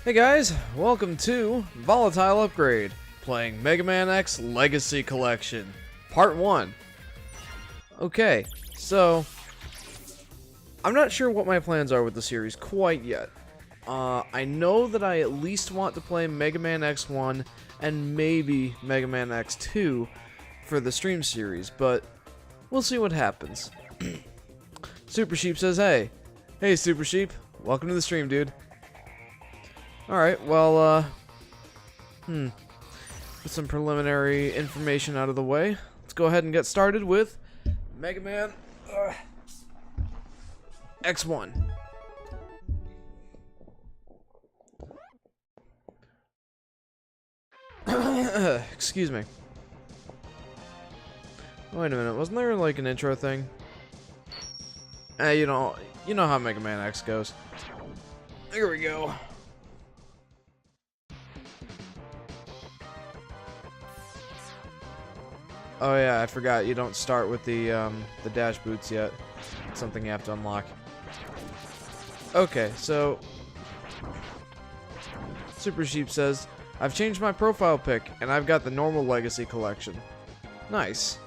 Hey guys, welcome to Volatile Upgrade, playing Mega Man X Legacy Collection, Part 1. Okay, so, I'm not sure what my plans are with the series quite yet. I know that I at least want to play Mega Man X1 and maybe Mega Man X2 for the stream series, but we'll see what happens. Super Sheep says, hey. Hey Super Sheep, welcome to the stream, dude. Alright, well, with some preliminary information out of the way, let's go ahead and get started with Mega Man X1. Excuse me. Wait a minute, wasn't there like an intro thing? You know how Mega Man X goes. Here we go. Oh yeah, I forgot, you don't start with the dash boots yet. It's something you have to unlock. Okay, so Super Sheep says, I've changed my profile pic and I've got the normal Legacy collection. Nice.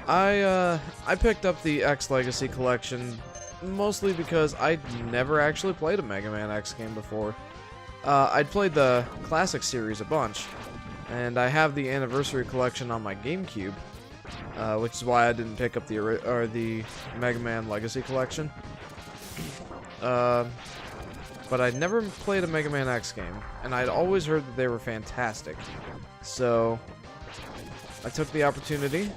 I picked up the X Legacy collection mostly because I'd never actually played a Mega Man X game before. I'd played the Classic series a bunch. And I have the Anniversary Collection on my GameCube, which is why I didn't pick up the Mega Man Legacy Collection. But I'd never played a Mega Man X game, and I'd always heard that they were fantastic. So I took the opportunity,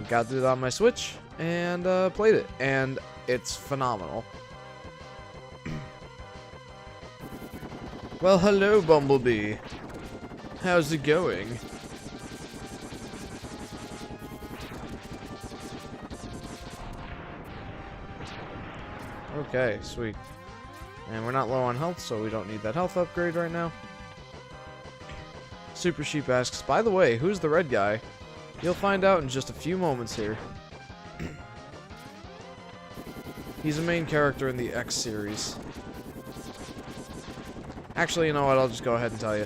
got it on my Switch, and played it, and it's phenomenal. Well, hello, Bumblebee. How's it going? Okay, sweet. And we're not low on health, so we don't need that health upgrade right now. Super Sheep asks, by the way, who's the red guy? You'll find out in just a few moments here. He's a main character in the X series. Actually, you know what? I'll just go ahead and tell you.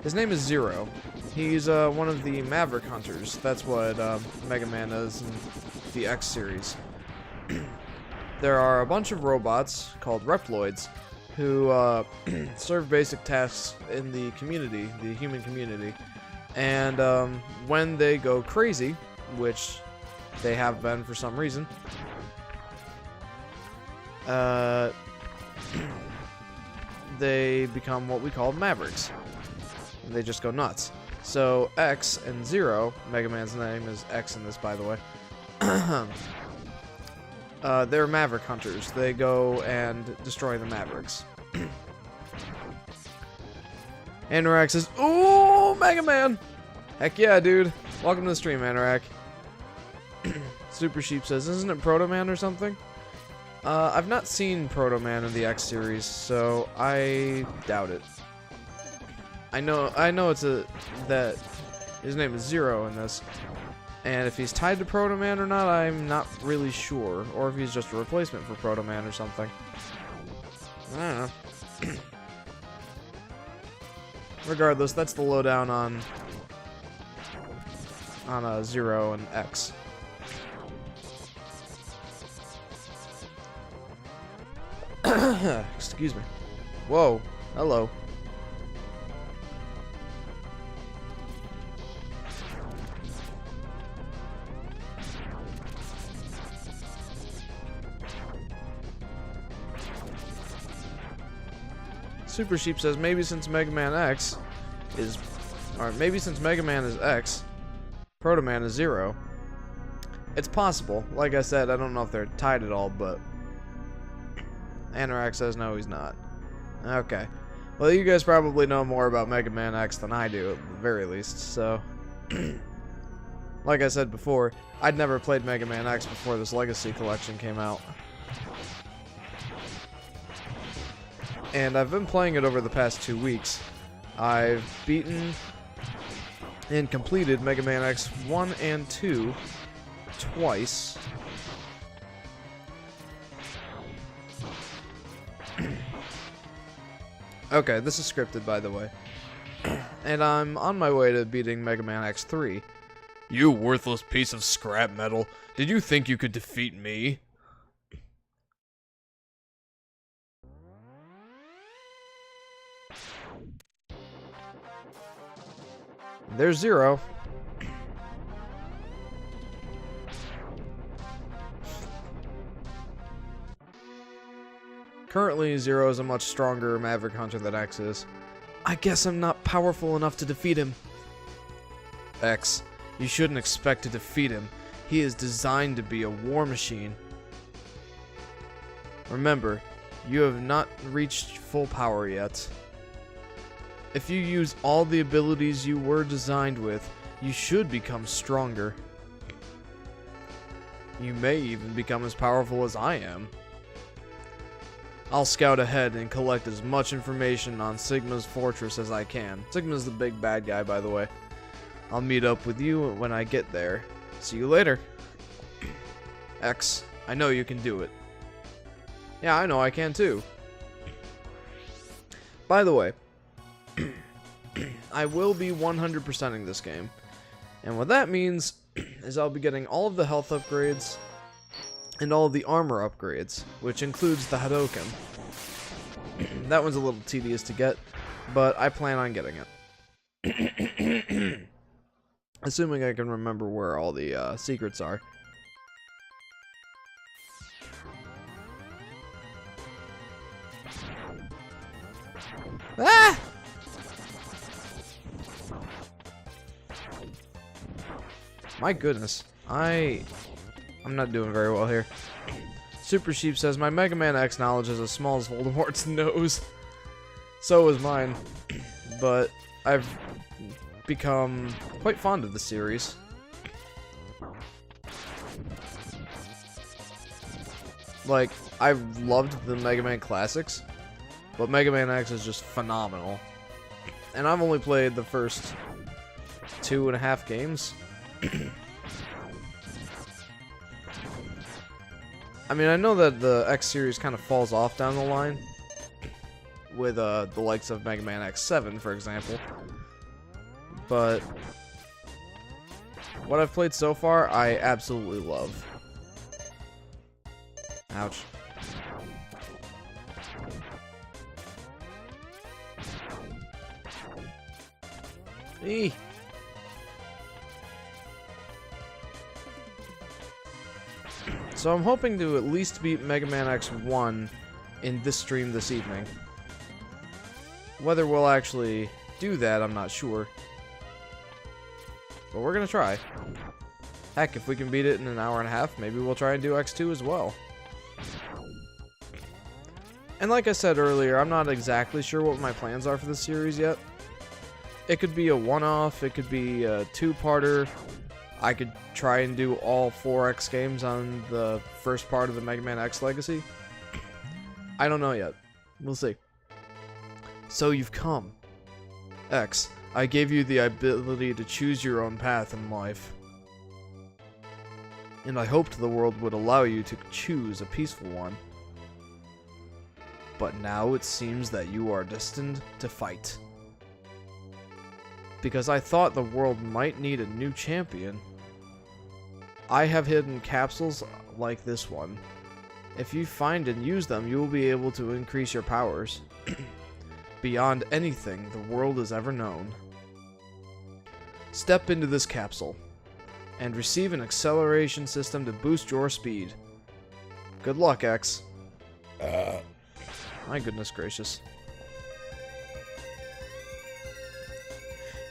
His name is Zero. He's one of the Maverick Hunters. That's what Mega Man is in the X series. There are a bunch of robots called Reploids who serve basic tasks in the community, the human community. And when they go crazy, which they have been for some reason, they become what we call Mavericks. They just go nuts. So X and Zero, Mega Man's name is X in this, by the way. They're Maverick Hunters. They go and destroy the Mavericks. Anorak says, "Ooh, Mega Man! Heck yeah, dude! Welcome to the stream, Anorak." Super Sheep says, "Isn't it Proto Man or something?" I've not seen Proto Man in the X series, so I doubt it. I know it's that his name is Zero in this, and if he's tied to Proto Man or not, I'm not really sure, or if he's just a replacement for Proto Man or something. I don't know. Regardless, that's the lowdown on Zero and X. Excuse me. Whoa. Hello. Super Sheep says maybe since Mega Man X is, or maybe since Mega Man is X, Proto Man is Zero. It's possible. Like I said, I don't know if they're tied at all, but Anorak says no, he's not. Okay. Well, you guys probably know more about Mega Man X than I do, at the very least, so like I said before, I'd never played Mega Man X before this Legacy collection came out. And I've been playing it over the past 2 weeks. I've beaten and completed Mega Man X 1 and 2 twice. Okay, this is scripted, by the way. And I'm on my way to beating Mega Man X3. You worthless piece of scrap metal. Did you think you could defeat me? There's Zero. Currently, Zero is a much stronger Maverick Hunter than X is. I guess I'm not powerful enough to defeat him. X, you shouldn't expect to defeat him. He is designed to be a war machine. Remember, you have not reached full power yet. If you use all the abilities you were designed with, you should become stronger. You may even become as powerful as I am. I'll scout ahead and collect as much information on Sigma's fortress as I can. Sigma's the big bad guy, by the way. I'll meet up with you when I get there. See you later. X, I know you can do it. Yeah, I know I can too. By the way, I will be 100%ing this game. And what that means is I'll be getting all of the health upgrades and all of the armor upgrades, which includes the Hadoken. That one's a little tedious to get, but I plan on getting it. Assuming I can remember where all the secrets are. Ah! My goodness, I'm not doing very well here. Super Sheep says, my Mega Man X knowledge is as small as Voldemort's nose. So is mine. But I've become quite fond of the series. Like, I've loved the Mega Man classics, but Mega Man X is just phenomenal. And I've only played the first 2.5 games. I mean, I know that the X series kind of falls off down the line with the likes of Mega Man X7, for example. But what I've played so far, I absolutely love. Ouch. Eee. So I'm hoping to at least beat Mega Man X1 in this stream this evening. Whether we'll actually do that, I'm not sure. But we're gonna try. Heck, if we can beat it in an hour and a half, maybe we'll try and do X2 as well. And like I said earlier, I'm not exactly sure what my plans are for this series yet. It could be a one-off, it could be a two-parter. I could try and do all 4 X games on the first part of the Mega Man X legacy. I don't know yet. We'll see. So you've come. X, I gave you the ability to choose your own path in life. And I hoped the world would allow you to choose a peaceful one. But now it seems that you are destined to fight. Because I thought the world might need a new champion. I have hidden capsules like this one. If you find and use them, you will be able to increase your powers beyond anything the world has ever known. Step into this capsule and receive an acceleration system to boost your speed. Good luck, X. My goodness gracious.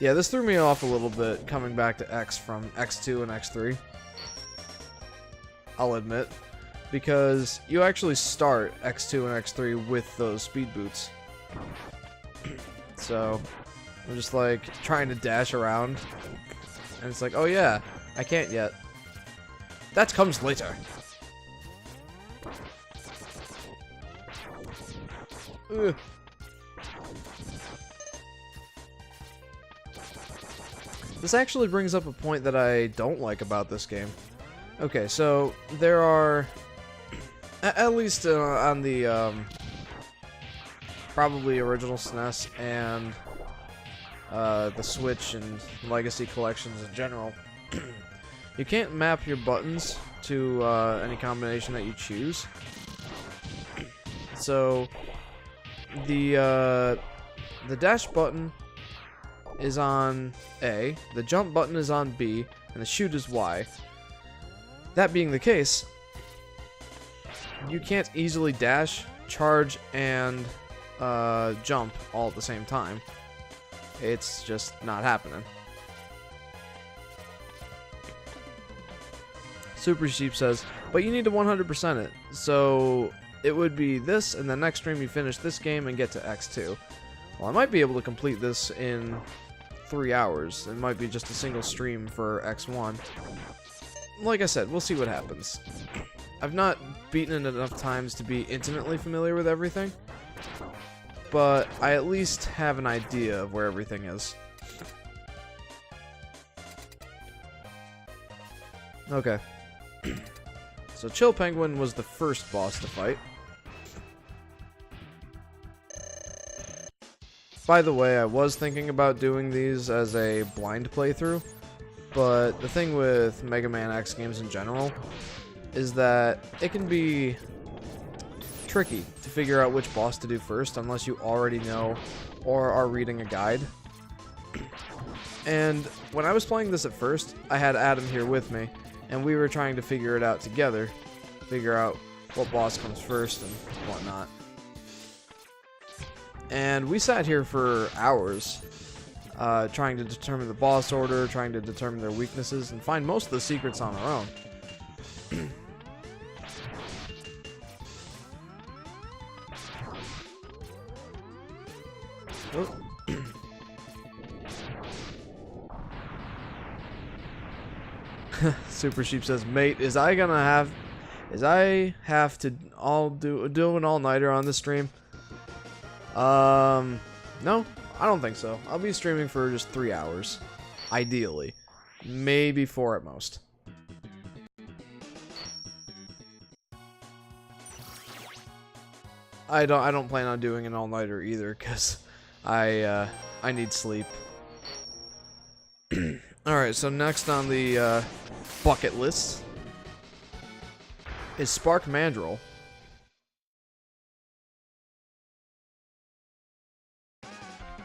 Yeah, this threw me off a little bit coming back to X from X2 and X3. I'll admit. Because you actually start X2 and X3 with those speed boots. So, I'm just like trying to dash around. And it's like, oh yeah, I can't yet. That comes later. Ugh. This actually brings up a point that I don't like about this game. Okay, so there are, at least on the probably original SNES and the Switch and Legacy collections in general, you can't map your buttons to any combination that you choose. So the dash button is on A, the jump button is on B, and the shoot is Y. That being the case, you can't easily dash, charge, and jump all at the same time. It's just not happening. Super Sheep says, but you need to 100% it. So it would be this, and the next stream you finish this game and get to X2. Well, I might be able to complete this in 3 hours. It might be just a single stream for X1. Like I said, we'll see what happens. I've not beaten it enough times to be intimately familiar with everything, but I at least have an idea of where everything is. Okay. So Chill Penguin was the first boss to fight. By the way, I was thinking about doing these as a blind playthrough, but the thing with Mega Man X games in general is that it can be tricky to figure out which boss to do first unless you already know or are reading a guide. And when I was playing this at first, I had Adam here with me, and we were trying to figure it out together, figure out what boss comes first and whatnot. And we sat here for hours, trying to determine the boss order, trying to determine their weaknesses, and find most of the secrets on our own. Oh. Super Sheep says, mate, is I have to do an all-nighter on the stream? No, I don't think so. I'll be streaming for just 3 hours. Ideally. Maybe 4 at most. I don't plan on doing an all-nighter either, because I need sleep. Alright, so next on the bucket list is Spark Mandrill.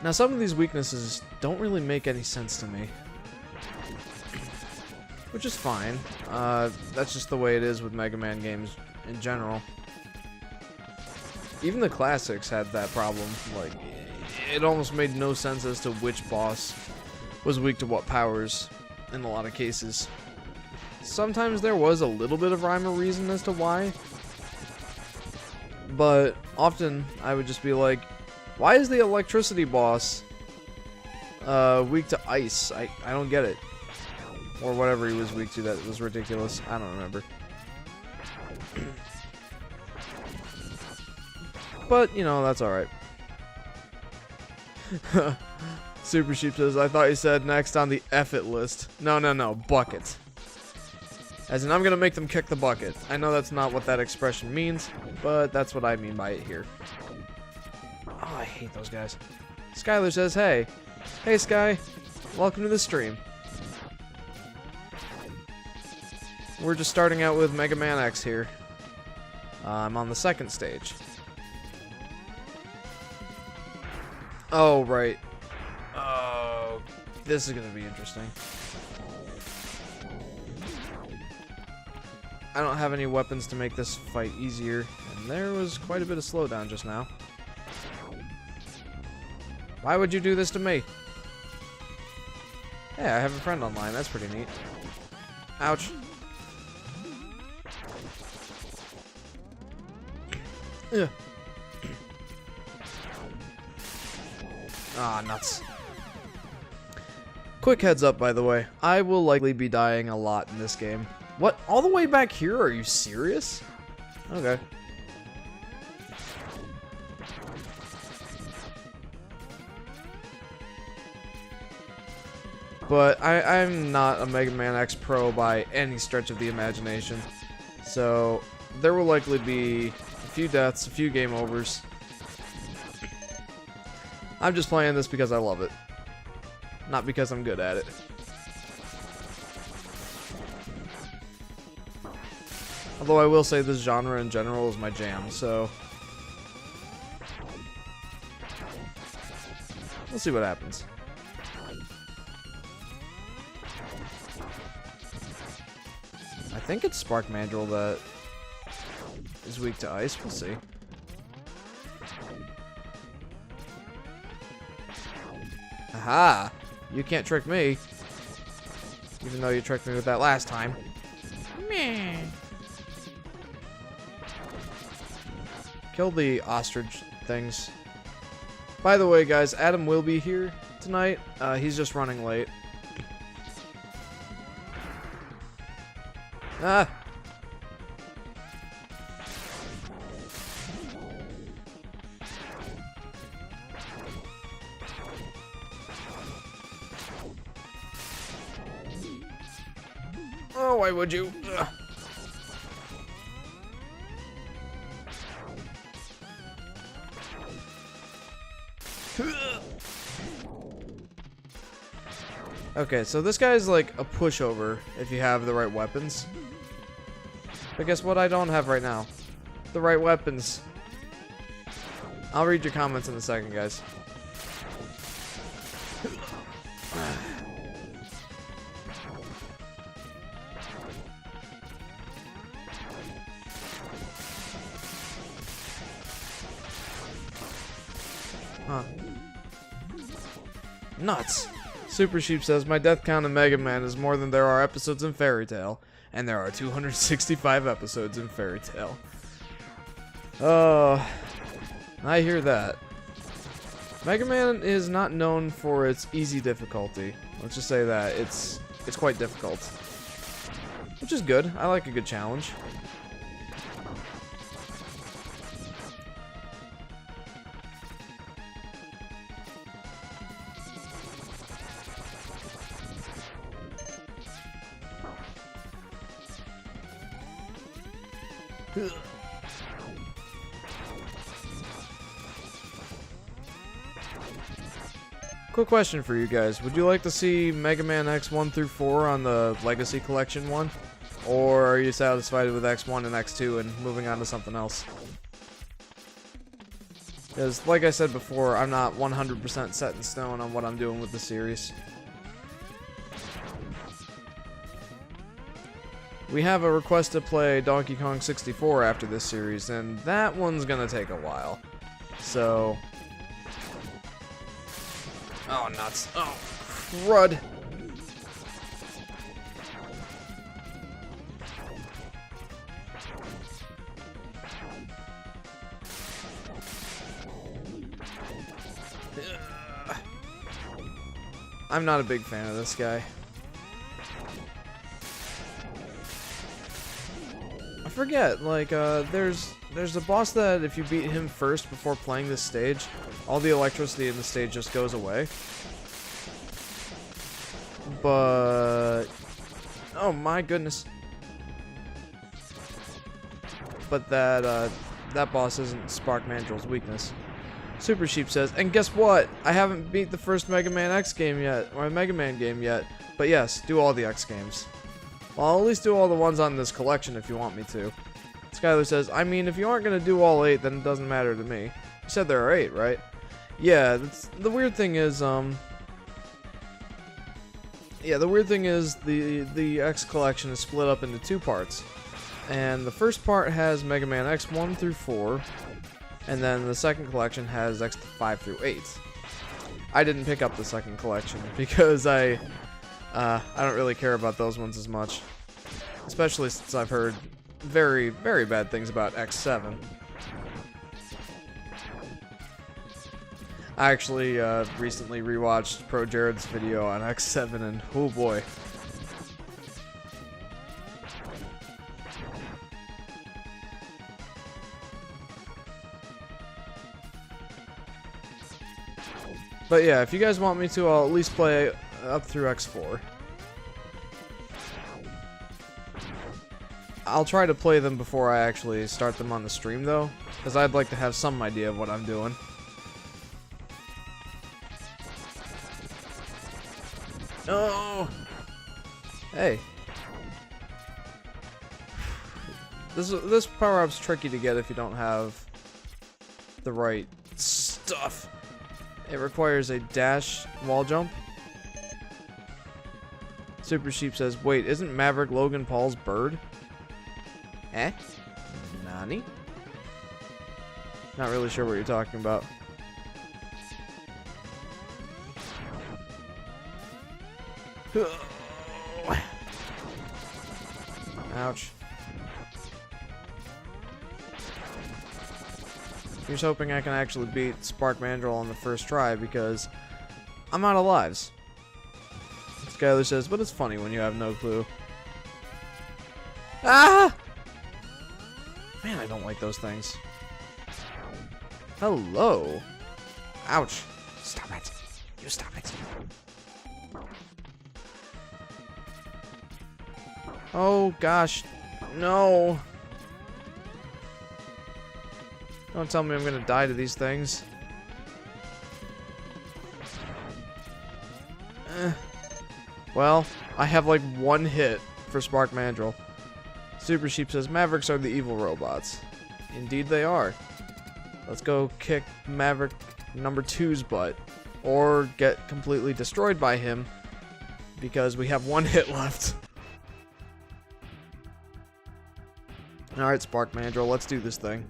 Now, some of these weaknesses don't really make any sense to me, which is fine. That's just the way it is with Mega Man games in general. Even the classics had that problem. Like, it almost made no sense as to which boss was weak to what powers in a lot of cases. Sometimes there was a little bit of rhyme or reason as to why, but often I would just be like, why is the electricity boss weak to ice? I don't get it. Or whatever he was weak to that was ridiculous. I don't remember. But, you know, that's alright. Super Sheep says, I thought you said next on the F-it list. No, bucket. As in, I'm gonna make them kick the bucket. I know that's not what that expression means, but that's what I mean by it here. Oh, I hate those guys. Skylar says, hey. Hey, Sky. Welcome to the stream. We're just starting out with Mega Man X here. I'm on the second stage. Oh, right. Oh, this is going to be interesting. I don't have any weapons to make this fight easier, and there was quite a bit of slowdown just now. Why would you do this to me? Hey, I have a friend online. That's pretty neat. Ouch. Ugh. Ah, nuts. Quick heads up, by the way. I will likely be dying a lot in this game. What? All the way back here? Are you serious? Okay. But I'm not a Mega Man X pro by any stretch of the imagination. So there will likely be a few deaths, a few game overs. I'm just playing this because I love it. Not because I'm good at it. Although I will say this genre in general is my jam, so... we'll see what happens. I think it's Spark Mandrill that is weak to ice. We'll see. Aha! You can't trick me. Even though you tricked me with that last time. Meh. Kill the ostrich things. By the way, guys, Adam will be here tonight. He's just running late. Ah! Oh, why would you? Ugh. Okay, so this guy's like a pushover if you have the right weapons. But guess what I don't have right now? The right weapons. I'll read your comments in a second, guys. Huh. Nuts. Super Sheep says, my death count in Mega Man is more than there are episodes in Fairy Tail, and there are 265 episodes in Fairy Tail. I hear that. Mega Man is not known for its easy difficulty. Let's just say that. It's quite difficult. Which is good. I like a good challenge. Quick question for you guys. Would you like to see Mega Man X 1 through 4 on the Legacy Collection one? Or are you satisfied with X1 and X2 and moving on to something else? Because, like I said before, I'm not 100% set in stone on what I'm doing with the series. We have a request to play Donkey Kong 64 after this series, and that one's gonna take a while. So... oh, nuts. Oh, crud. I'm not a big fan of this guy. I forget, like, there's a boss that if you beat him first before playing this stage, all the electricity in the stage just goes away. But... oh my goodness. But that boss isn't Spark Mandrill's weakness. Super Sheep says, and guess what? I haven't beat the first Mega Man X game yet, or Mega Man game yet. But yes, do all the X games. Well, I'll at least do all the ones on this collection if you want me to. Skylar says, I mean, if you aren't going to do all 8, then it doesn't matter to me. You said there are 8, right? Yeah, the weird thing is, the weird thing is the X collection is split up into 2 parts. And the first part has Mega Man X 1 through 4, and then the second collection has X 5 through 8. I didn't pick up the second collection because I don't really care about those ones as much. Especially since I've heard very, very bad things about X7. I actually recently rewatched Pro Jared's video on X7 and oh boy. But yeah, if you guys want me to, I'll at least play up through X4. I'll try to play them before I actually start them on the stream though, because I'd like to have some idea of what I'm doing. No! Hey. This power-up's tricky to get if you don't have the right stuff. It requires a dash wall jump. Super Sheep says, wait, isn't Maverick Logan Paul's bird? Eh? Nani? Not really sure what you're talking about. Ouch. Here's hoping I can actually beat Spark Mandrill on the first try because I'm out of lives. Skylar says, but it's funny when you have no clue. Ah! Man, I don't like those things. Hello. Ouch. Stop it. You stop it. Oh, gosh. No. Don't tell me I'm gonna die to these things. Well, I have like one hit for Spark Mandrill. Super Sheep says, Mavericks are the evil robots. Indeed they are. Let's go kick Maverick number 2's butt. Or get completely destroyed by him. Because we have one hit left. Alright, Spark Mandrill, let's do this thing.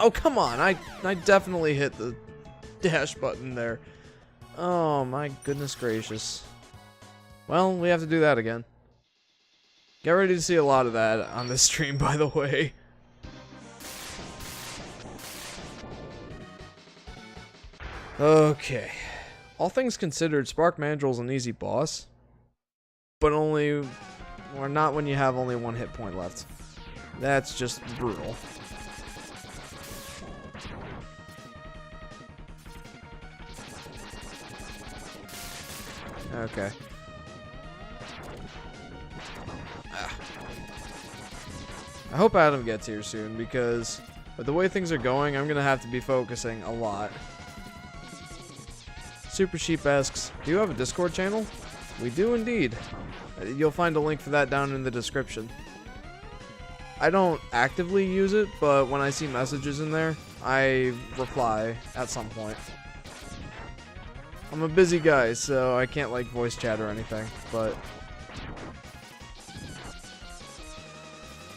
Oh, come on. I definitely hit the dash button there. Oh, my goodness gracious. Well, we have to do that again. Get ready to see a lot of that on this stream, by the way. Okay. All things considered, Spark Mandrill's an easy boss. But only... or not when you have only one hit point left. That's just brutal. Okay. I hope Adam gets here soon, because with the way things are going, I'm gonna have to be focusing a lot. Super Sheep asks, do you have a Discord channel? We do indeed. You'll find a link for that down in the description. I don't actively use it, but when I see messages in there, I reply at some point. I'm a busy guy, so I can't like voice chat or anything, but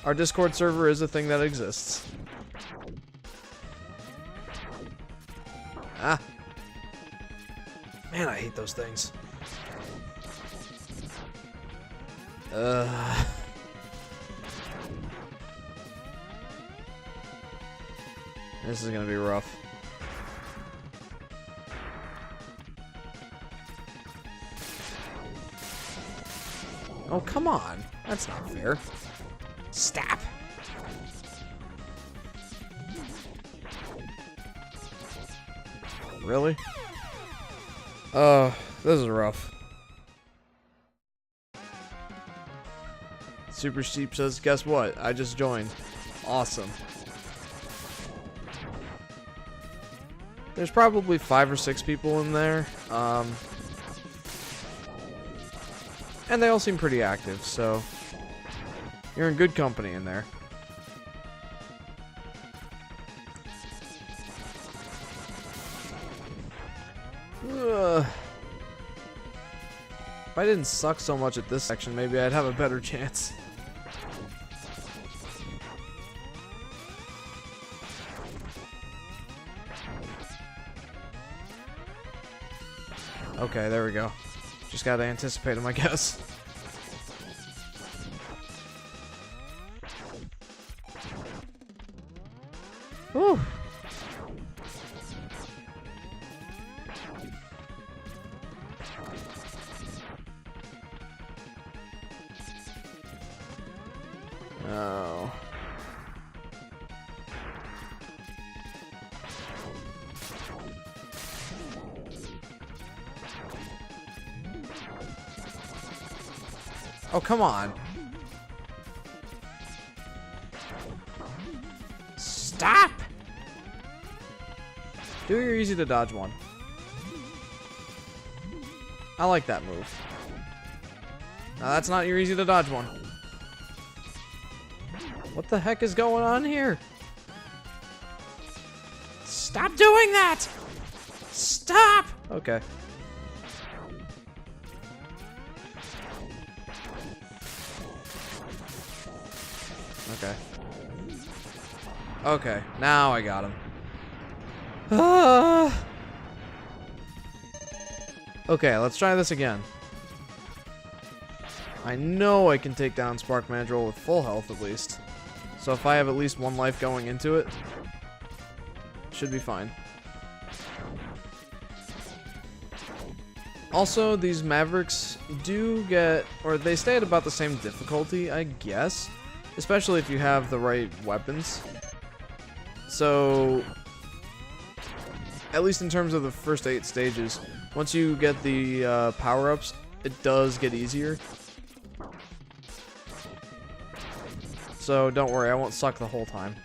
our Discord server is a thing that exists. Ah. Man, I hate those things. This is gonna be rough. Oh, come on. That's not fair. Stop. Really? This is rough. Super Sheep says, guess what? I just joined. Awesome. There's probably 5 or 6 people in there. And they all seem pretty active, so you're in good company in there. Ugh. If I didn't suck so much at this section, maybe I'd have a better chance. Okay, there we go. Just gotta anticipate him, I guess. Whew. Oh. Oh, come on. Stop! Do your easy to dodge one. I like that move. Now that's not your easy to dodge one. What the heck is going on here? Stop doing that! Stop! Okay. Okay. Okay, now I got him. Okay, let's try this again. I know I can take down Spark Mandrill with full health at least. So if I have at least one life going into it, should be fine. Also, these Mavericks do get, or they stay at about the same difficulty, I guess. Especially if you have the right weapons. So, at least in terms of the first 8 stages, once you get the power-ups, it does get easier. So don't worry, I won't suck the whole time.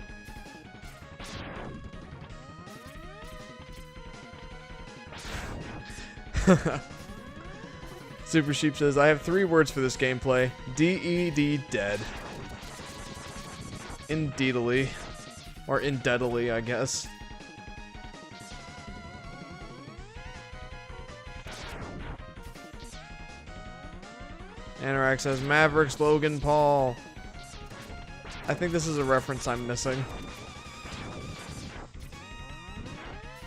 Super Sheep says, I have 3 words for this gameplay. D-E-D, dead. Indeedly. Or indeedly, I guess. Anorak says, Mavericks, Logan Paul. I think this is a reference I'm missing.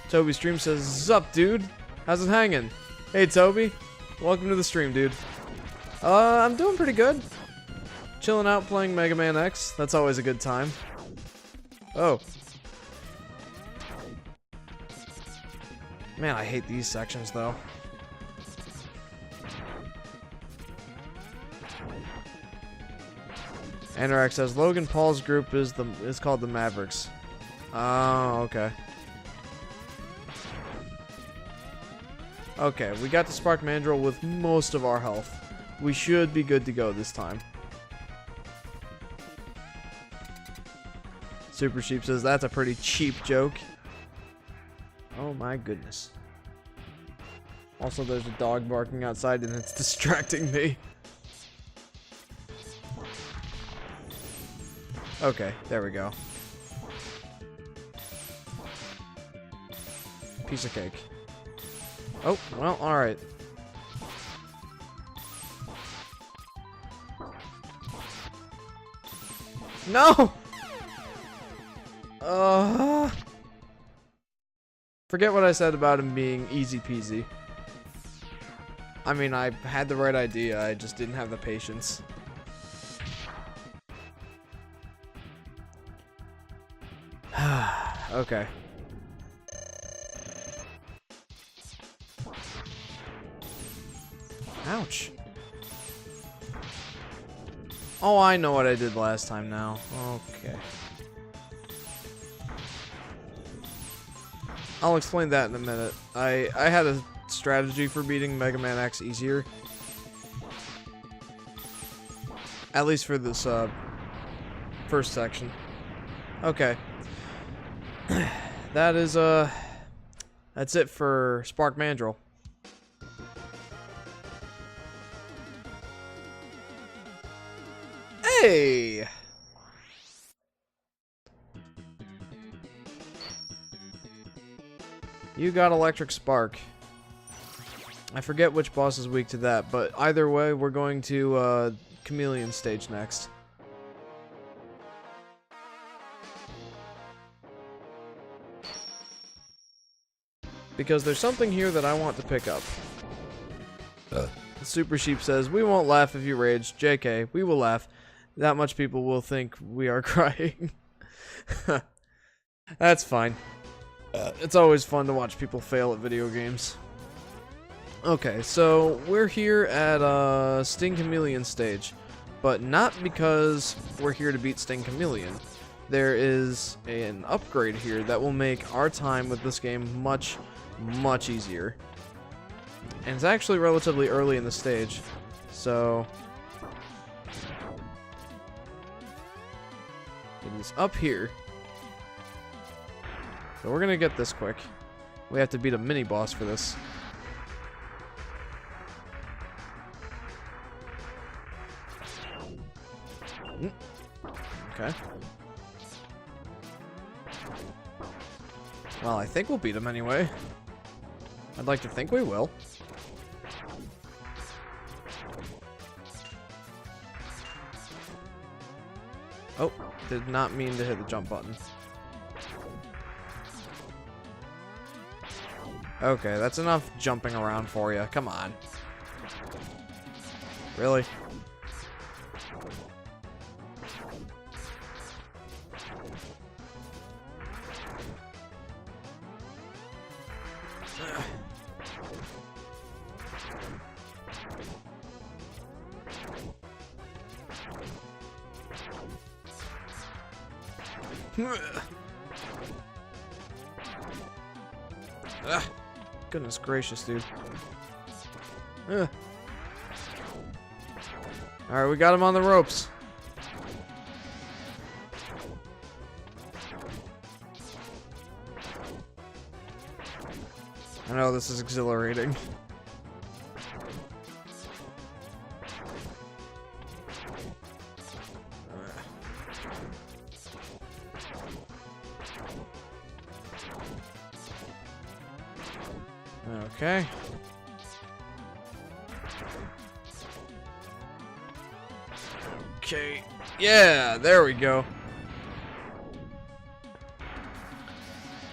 Toby Stream says, Zup, dude? How's it hanging? Hey, Toby. Welcome to the stream, dude. I'm doing pretty good. Chilling out playing Mega Man X. That's always a good time. Oh. Man, I hate these sections, though. Anorak says Logan Paul's group is called the Mavericks. Oh, okay. Okay, we got the Spark Mandrill with most of our health. We should be good to go this time. Super Sheep says that's a pretty cheap joke. Oh my goodness. Also, there's a dog barking outside and it's distracting me. Okay, there we go. Piece of cake. Oh, well, alright. No! Forget what I said about him being easy peasy. I mean, I had the right idea, I just didn't have the patience. Okay. Ouch. Oh, I know what I did last time now. Okay. I'll explain that in a minute. I had a strategy for beating Mega Man X easier. At least for this first section. Okay. That is that's it for Spark Mandrill. Hey! You got Electric Spark. I forget which boss is weak to that, but either way, we're going to Chameleon stage next. Because there's something here that I want to pick up. Super Sheep says, we won't laugh if you rage. JK, we will laugh. That much people will think we are crying. That's fine. It's always fun to watch people fail at video games. Okay, so we're here at Sting Chameleon stage. But not because we're here to beat Sting Chameleon. There is an upgrade here that will make our time with this game much, much easier. And it's actually relatively early in the stage. So it is up here. So we're gonna get this quick. We have to beat a mini boss for this. Okay. Well, I think we'll beat him anyway. I'd like to think we will. Oh, did not mean to hit the jump button. Okay, that's enough jumping around for you. Come on. Really? Goodness gracious, dude. Alright, we got him on the ropes. I know this is exhilarating. Okay. Okay. Yeah, there we go.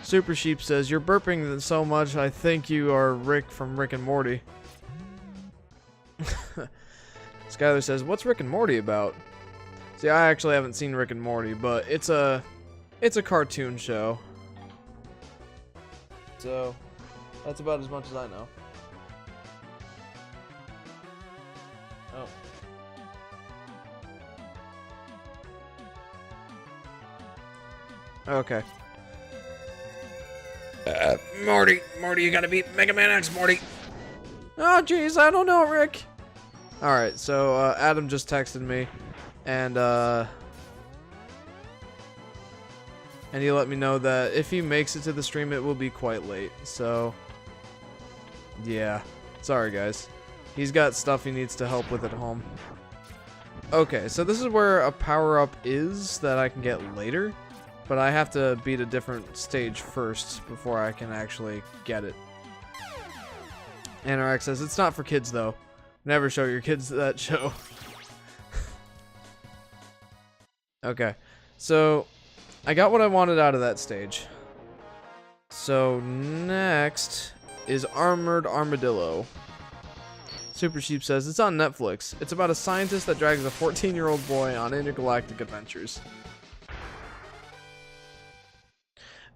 Super Sheep says, "You're burping so much, I think you are Rick from Rick and Morty." Skylar says, "What's Rick and Morty about?" See, I actually haven't seen Rick and Morty, but it's a cartoon show. So, that's about as much as I know. Oh. Okay. Morty, you gotta beat Mega Man X, Morty. Oh, jeez, I don't know, Rick. Alright, so, Adam just texted me, and he let me know that if he makes it to the stream, it will be quite late, so, yeah. Sorry, guys. He's got stuff he needs to help with at home. Okay, so this is where a power-up is that I can get later. But I have to beat a different stage first before I can actually get it. Anorak says, "It's not for kids, though. Never show your kids that show." Okay, so I got what I wanted out of that stage. So next is Armored Armadillo. Super Sheep says, "It's on Netflix. It's about a scientist that drags a 14-year-old boy on intergalactic adventures."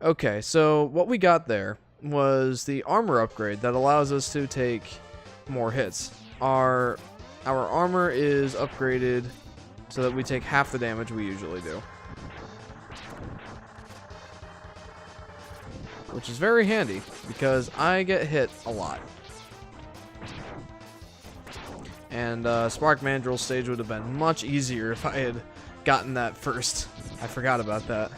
Okay, so what we got there was the armor upgrade that allows us to take more hits. Our armor is upgraded so that we take half the damage we usually do, which is very handy because I get hit a lot. And Spark Mandrill stage would have been much easier if I had gotten that first. I forgot about that.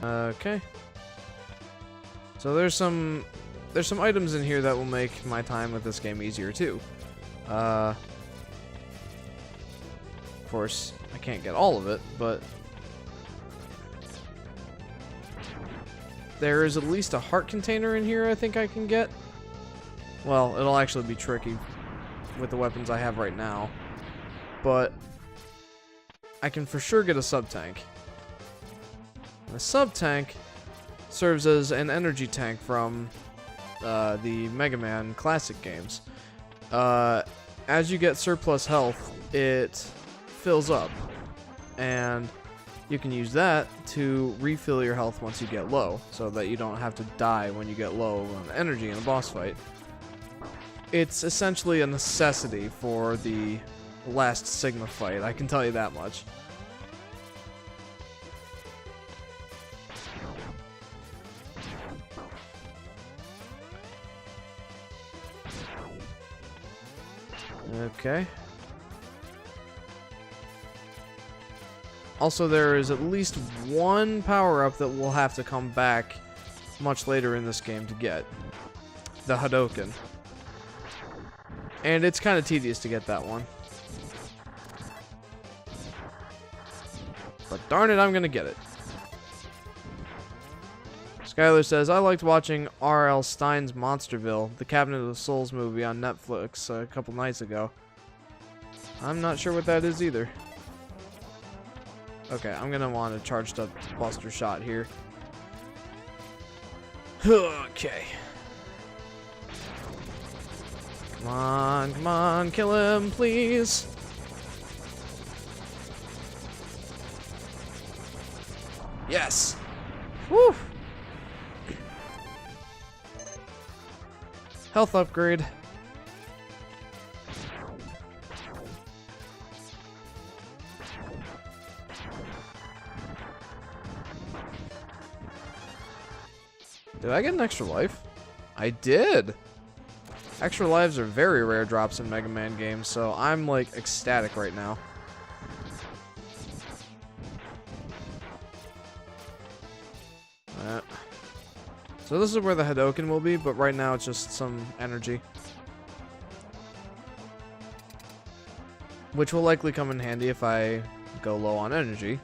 Okay. So there's some items in here that will make my time with this game easier too. Of course, I can't get all of it, but there is at least a heart container in here I think I can get. Well, it'll actually be tricky with the weapons I have right now, but I can for sure get a sub-tank. The sub-tank serves as an energy tank from the Mega Man classic games. As you get surplus health, it fills up, and you can use that to refill your health once you get low, so that you don't have to die when you get low on energy in a boss fight. It's essentially a necessity for the last Sigma fight, I can tell you that much. Okay. Also, there is at least one power-up that we'll have to come back much later in this game to get. The Hadoken. And it's kind of tedious to get that one. But darn it, I'm going to get it. Skylar says, I liked watching R.L. Stein's Monsterville, the Cabinet of Souls movie on Netflix a couple nights ago. I'm not sure what that is either. Okay, I'm going to want a charged up Buster Shot here. Okay. Come on, kill him, please. Yes. Woo. Health upgrade. Did I get an extra life? I did. Extra lives are very rare drops in Mega Man games, so I'm like ecstatic right now. So this is where the Hadoken will be, but right now it's just some energy. Which will likely come in handy if I go low on energy.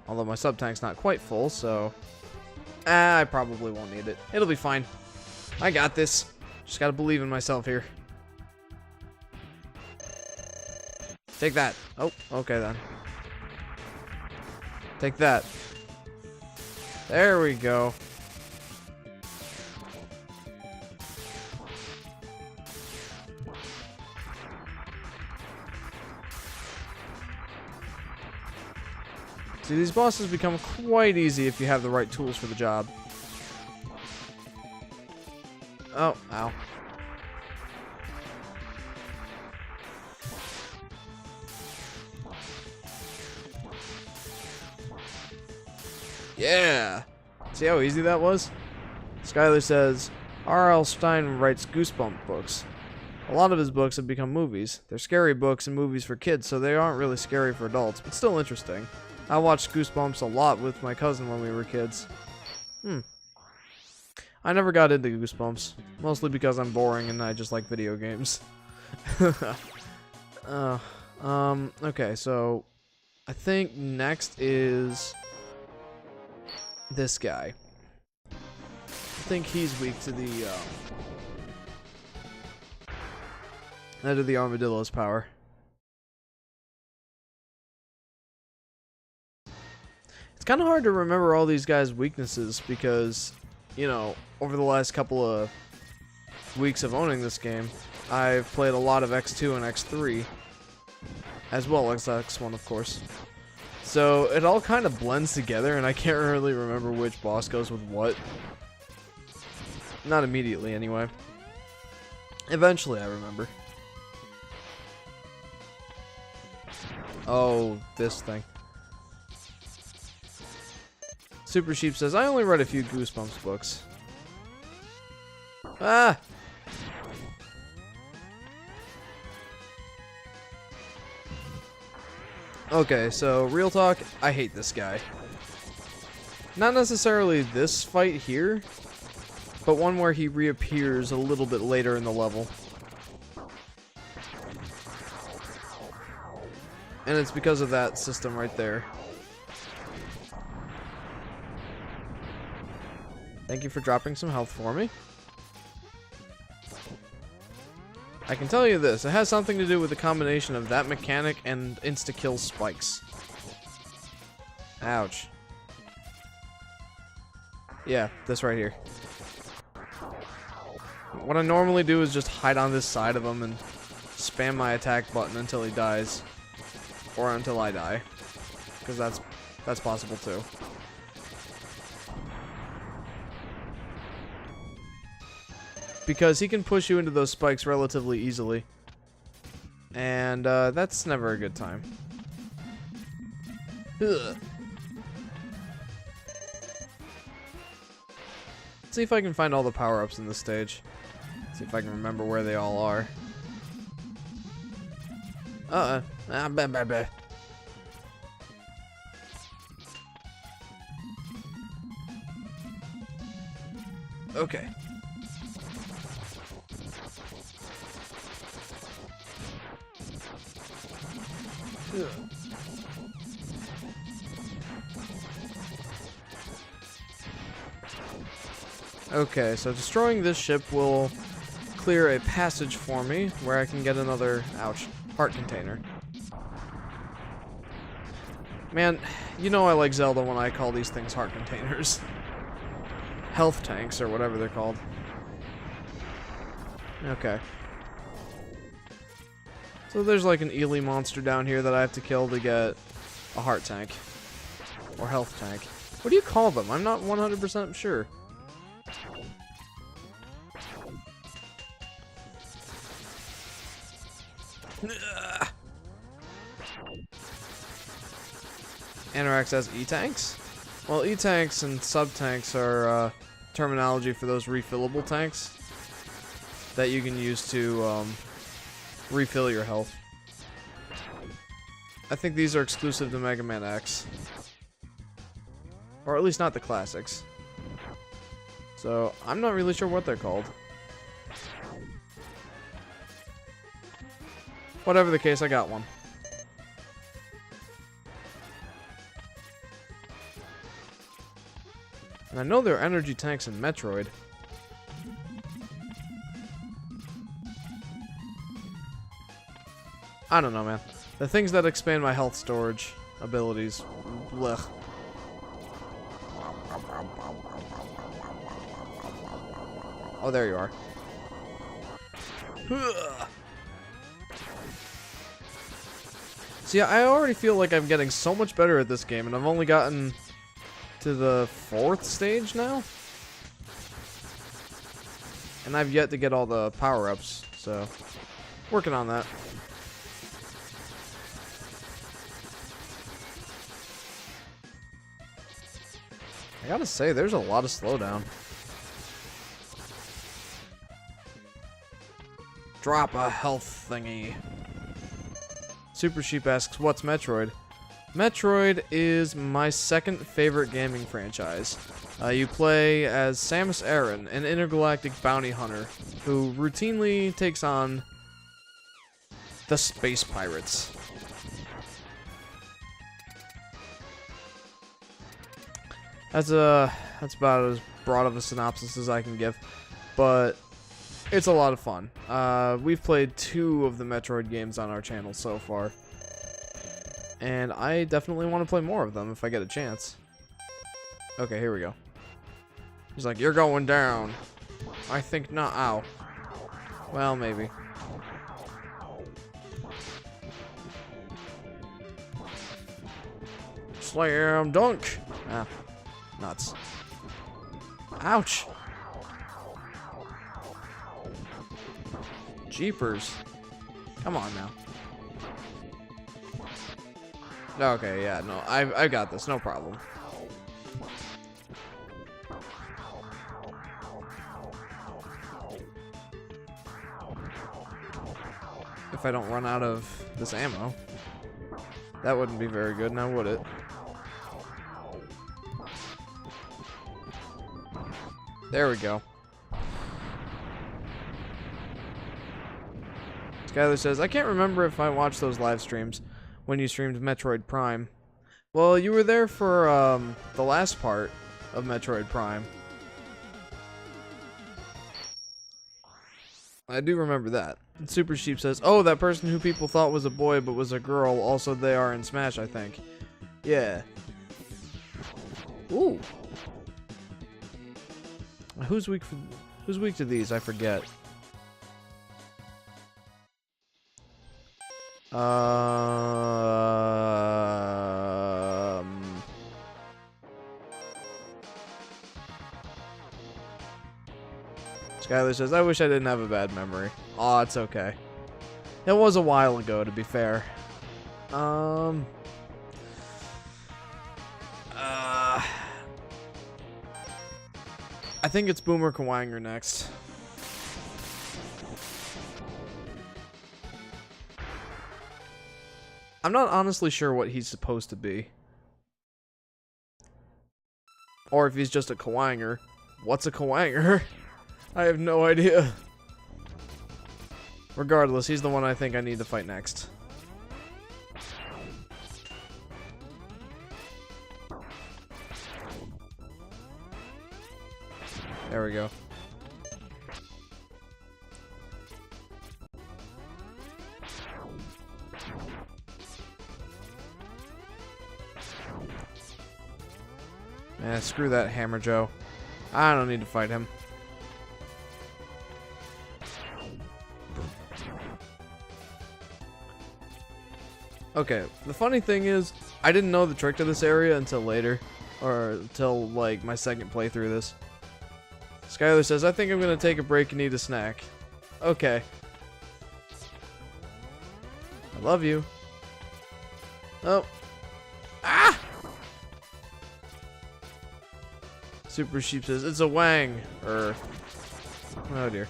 Although my sub-tank's not quite full, so... I probably won't need it. It'll be fine. I got this. Just gotta believe in myself here. Take that. Oh, okay then. Take that. There we go. See, these bosses become quite easy if you have the right tools for the job. Oh, ow. Yeah! See how easy that was? Skylar says, R.L. Stein writes Goosebump books. A lot of his books have become movies. They're scary books and movies for kids, so they aren't really scary for adults, but still interesting. I watched Goosebumps a lot with my cousin when we were kids. I never got into Goosebumps, mostly because I'm boring and I just like video games. Okay, so I think next is this guy. I think he's weak to the Head of the Armadillo's power. It's kind of hard to remember all these guys' weaknesses because, you know, over the last couple of weeks of owning this game, I've played a lot of X2 and X3, as well as X1, of course. So it all kind of blends together, and I can't really remember which boss goes with what. Not immediately, anyway. Eventually, I remember. Oh, this thing. Super Sheep says, I only read a few Goosebumps books. Ah! Okay, so real talk, I hate this guy. Not necessarily this fight here, but one where he reappears a little bit later in the level. And it's because of that system right there. Thank you for dropping some health for me. I can tell you this, it has something to do with the combination of that mechanic and insta-kill spikes. Ouch. Yeah, this right here. What I normally do is just hide on this side of him and spam my attack button until he dies. Or until I die. Because that's possible too. Because he can push you into those spikes relatively easily. And that's never a good time. Ugh. Let's see if I can find all the power-ups in this stage. See if I can remember where they all are. Bah. Okay. Ugh. Okay, so destroying this ship will clear a passage for me where I can get another, ouch, heart container. Man, you know I like Zelda when I call these things heart containers. Health tanks, or whatever they're called. Okay. So there's like an Ely monster down here that I have to kill to get a heart tank. Or health tank. What do you call them? I'm not 100% sure. Anorax has E-tanks? Well, E-tanks and sub-tanks are terminology for those refillable tanks that you can use to refill your health. I think these are exclusive to Mega Man X. Or at least not the classics. So, I'm not really sure what they're called. Whatever the case, I got one. And I know there are energy tanks in Metroid. I don't know, man. The things that expand my health storage abilities. Blech. Oh, there you are. See, I already feel like I'm getting so much better at this game, and I've only gotten to the 4th stage now? And I've yet to get all the power-ups, so working on that. I gotta say, there's a lot of slowdown. Drop a health thingy. Super Sheep asks, what's Metroid? Metroid is my second favorite gaming franchise. You play as Samus Aran, an intergalactic bounty hunter who routinely takes on the space pirates. That's about as broad of a synopsis as I can give, but it's a lot of fun. We've played 2 of the Metroid games on our channel so far. And I definitely want to play more of them if I get a chance. Okay, here we go. He's like, you're going down. I think not. Ow. Well, maybe. Slam dunk. Ah, nuts. Ouch. Jeepers. Come on now. Okay, yeah, no, I got this, no problem. If I don't run out of this ammo. That wouldn't be very good, now would it? There we go. Skylar says, I can't remember if I watched those live streams when you streamed Metroid Prime. Well, you were there for the last part of Metroid Prime. I do remember that. And Super Sheep says, oh, that person who people thought was a boy but was a girl, also they are in Smash, I think. Yeah. Ooh. Who's weak to these? I forget. Skylar says, I wish I didn't have a bad memory. Aw, it's okay. It was a while ago, to be fair. I think it's Boomer Kawanger next. I'm not honestly sure what he's supposed to be. Or if he's just a Kawanger. What's a Kawanger? I have no idea. Regardless, he's the one I think I need to fight next. There we go. Man, screw that Hammer Joe. I don't need to fight him. Okay, the funny thing is, I didn't know the trick to this area until later. Or until, like, my second playthrough of this. Skylar says, I think I'm gonna take a break and eat a snack. Okay. I love you. Oh. Ah! Super Sheep says, it's a Wang. Oh dear.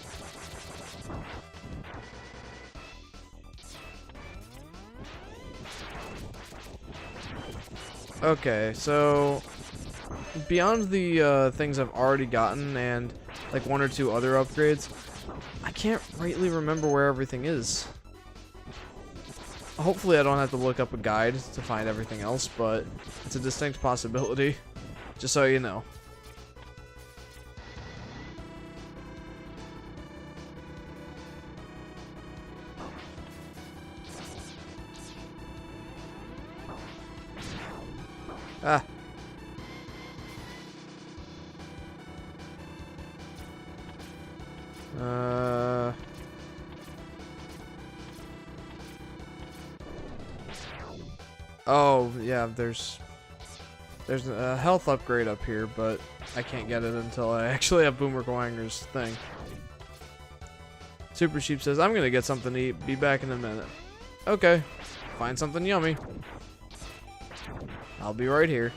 Okay, so beyond the things I've already gotten and like one or two other upgrades, I can't rightly remember where everything is. Hopefully I don't have to look up a guide to find everything else, but it's a distinct possibility, just so you know. Ah. Oh, yeah, there's a health upgrade up here, but I can't get it until I actually have Boomer Kawanger's thing. Super Sheep says, I'm gonna get something to eat. Be back in a minute. Okay. Find something yummy. I'll be right here.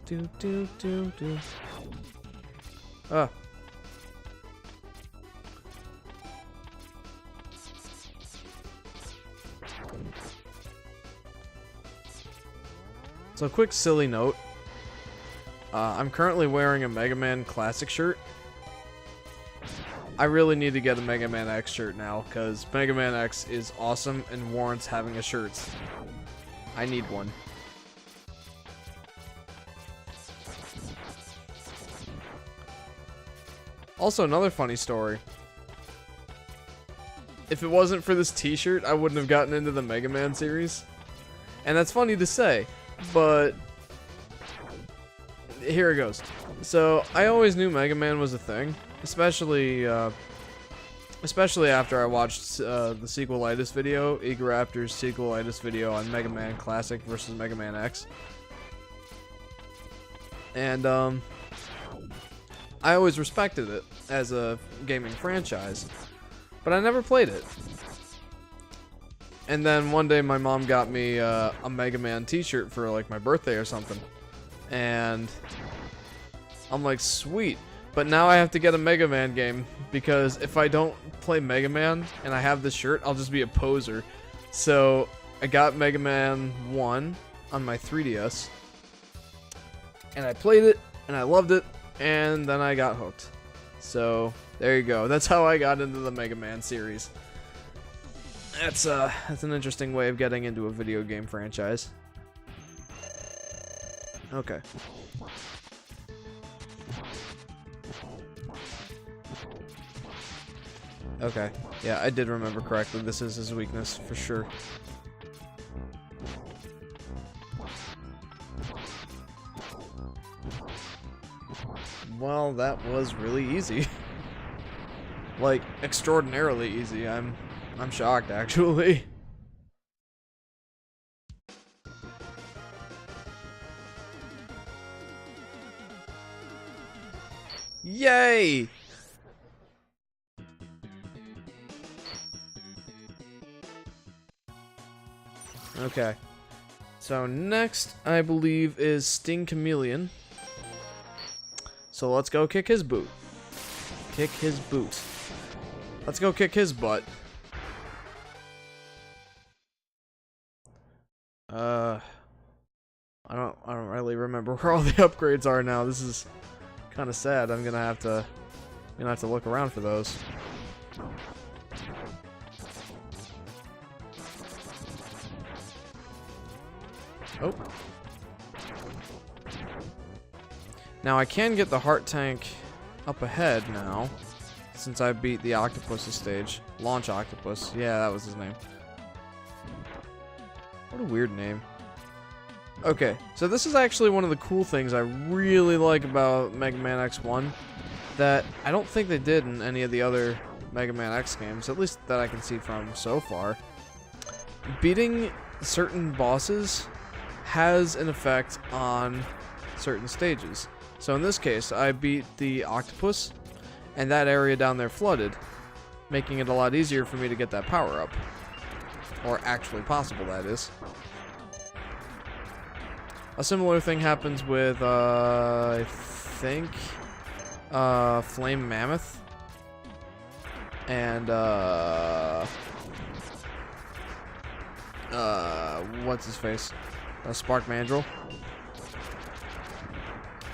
Do do do do. Ah. So, quick silly note. I'm currently wearing a Mega Man Classic shirt. I really need to get a Mega Man X shirt now, because Mega Man X is awesome and warrants having a shirt. I need one. Also, another funny story. If it wasn't for this t-shirt, I wouldn't have gotten into the Mega Man series. And that's funny to say, but here it goes. So, I always knew Mega Man was a thing. Especially after I watched the sequelitis video, Egaraptor's sequelitis video on Mega Man Classic versus Mega Man X. And, I always respected it as a gaming franchise, but I never played it. And then one day my mom got me a Mega Man t-shirt for like my birthday or something. And I'm like, sweet. But now I have to get a Mega Man game, because if I don't play Mega Man and I have this shirt, I'll just be a poser. So I got Mega Man 1 on my 3DS, and I played it, and I loved it, and then I got hooked. So there you go. That's how I got into the Mega Man series. That's an interesting way of getting into a video game franchise. Okay. Okay, yeah, I did remember correctly. This is his weakness, for sure. Well, that was really easy. Like, extraordinarily easy. I'm shocked, actually. Yay! Okay, so next, I believe, is Sting Chameleon. So let's go kick his boot. Kick his boot. Let's go kick his butt. I I don't really remember where all the upgrades are now. This is kind of sad. I'm gonna have to look around for those. Oh. Now I can get the heart tank up ahead now, since I beat the octopus's stage. Launch Octopus. Yeah, that was his name. What a weird name. Okay, so this is actually one of the cool things I really like about Mega Man X1 that I don't think they did in any of the other Mega Man X games, at least that I can see from so far. Beating certain bosses has an effect on certain stages. So in this case, I beat the octopus, and that area down there flooded, making it a lot easier for me to get that power up. Or actually possible, that is. A similar thing happens with, I think, Flame Mammoth. And, what's his face? Spark Mandrill.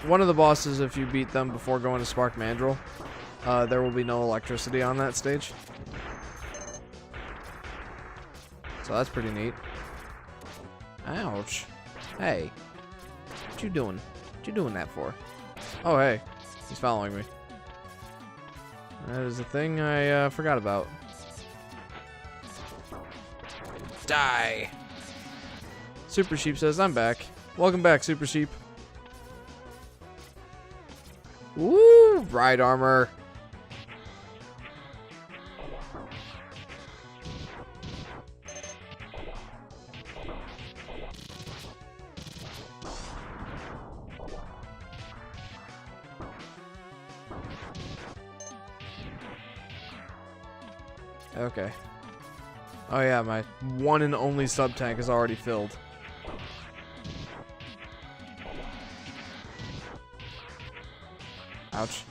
One of the bosses, if you beat them before going to Spark Mandrill, there will be no electricity on that stage. So that's pretty neat. Ouch. Hey. What you doing? What you doing that for? Oh, hey. He's following me. That is a thing I forgot about. Die! Super Sheep says, I'm back. Welcome back, Super Sheep. Woo! Ride armor. Okay. Oh yeah, my one and only sub-tank is already filled. Ouch.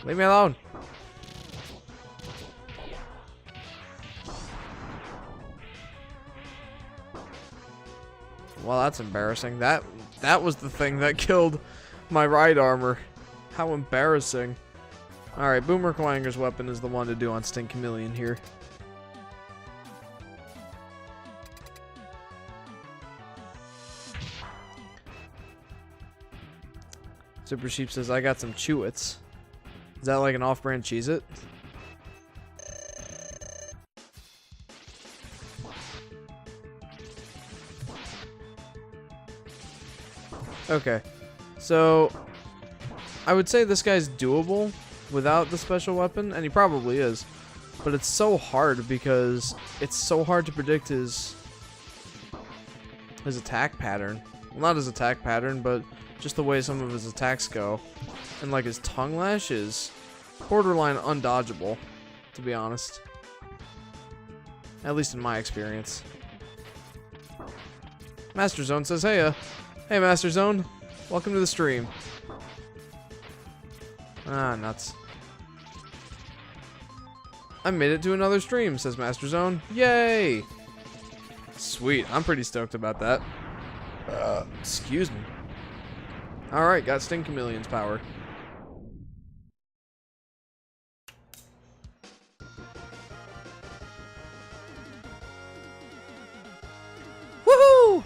Leave me alone. Well, that's embarrassing. That was the thing that killed my ride armor. How embarrassing. Alright, Boomer Clanger's weapon is the one to do on Sting Chameleon here. Super Sheep says, I got some Chew-Its. Is that like an off-brand Cheez-It? Okay, so I would say this guy's doable without the special weapon, and he probably is, but it's so hard because it's so hard to predict his attack pattern. Well, not his attack pattern, but just the way some of his attacks go. And like his tongue lash is borderline undodgeable, to be honest. At least in my experience. Master Zone says, hey Master Zone, welcome to the stream. Ah, nuts. I made it to another stream, says Master Zone. Yay! Sweet, I'm pretty stoked about that. Excuse me. Alright, got Sting Chameleon's power. Woohoo!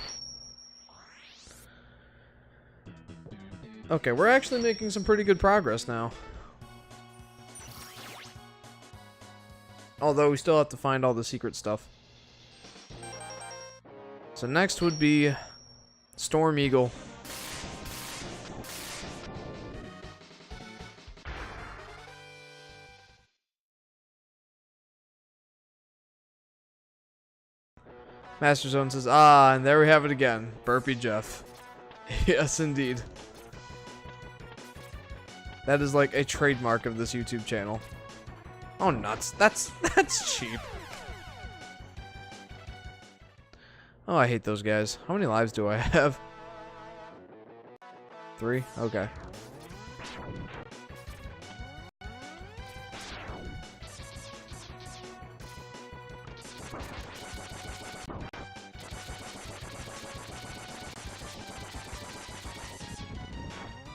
Okay, we're actually making some pretty good progress now. Although we still have to find all the secret stuff. So next would be Storm Eagle. Master Zone says, ah, and there we have it again. Burpee Jeff. Yes, indeed. That is like a trademark of this YouTube channel. Oh, nuts. That's cheap. Oh, I hate those guys. How many lives do I have? 3? Okay.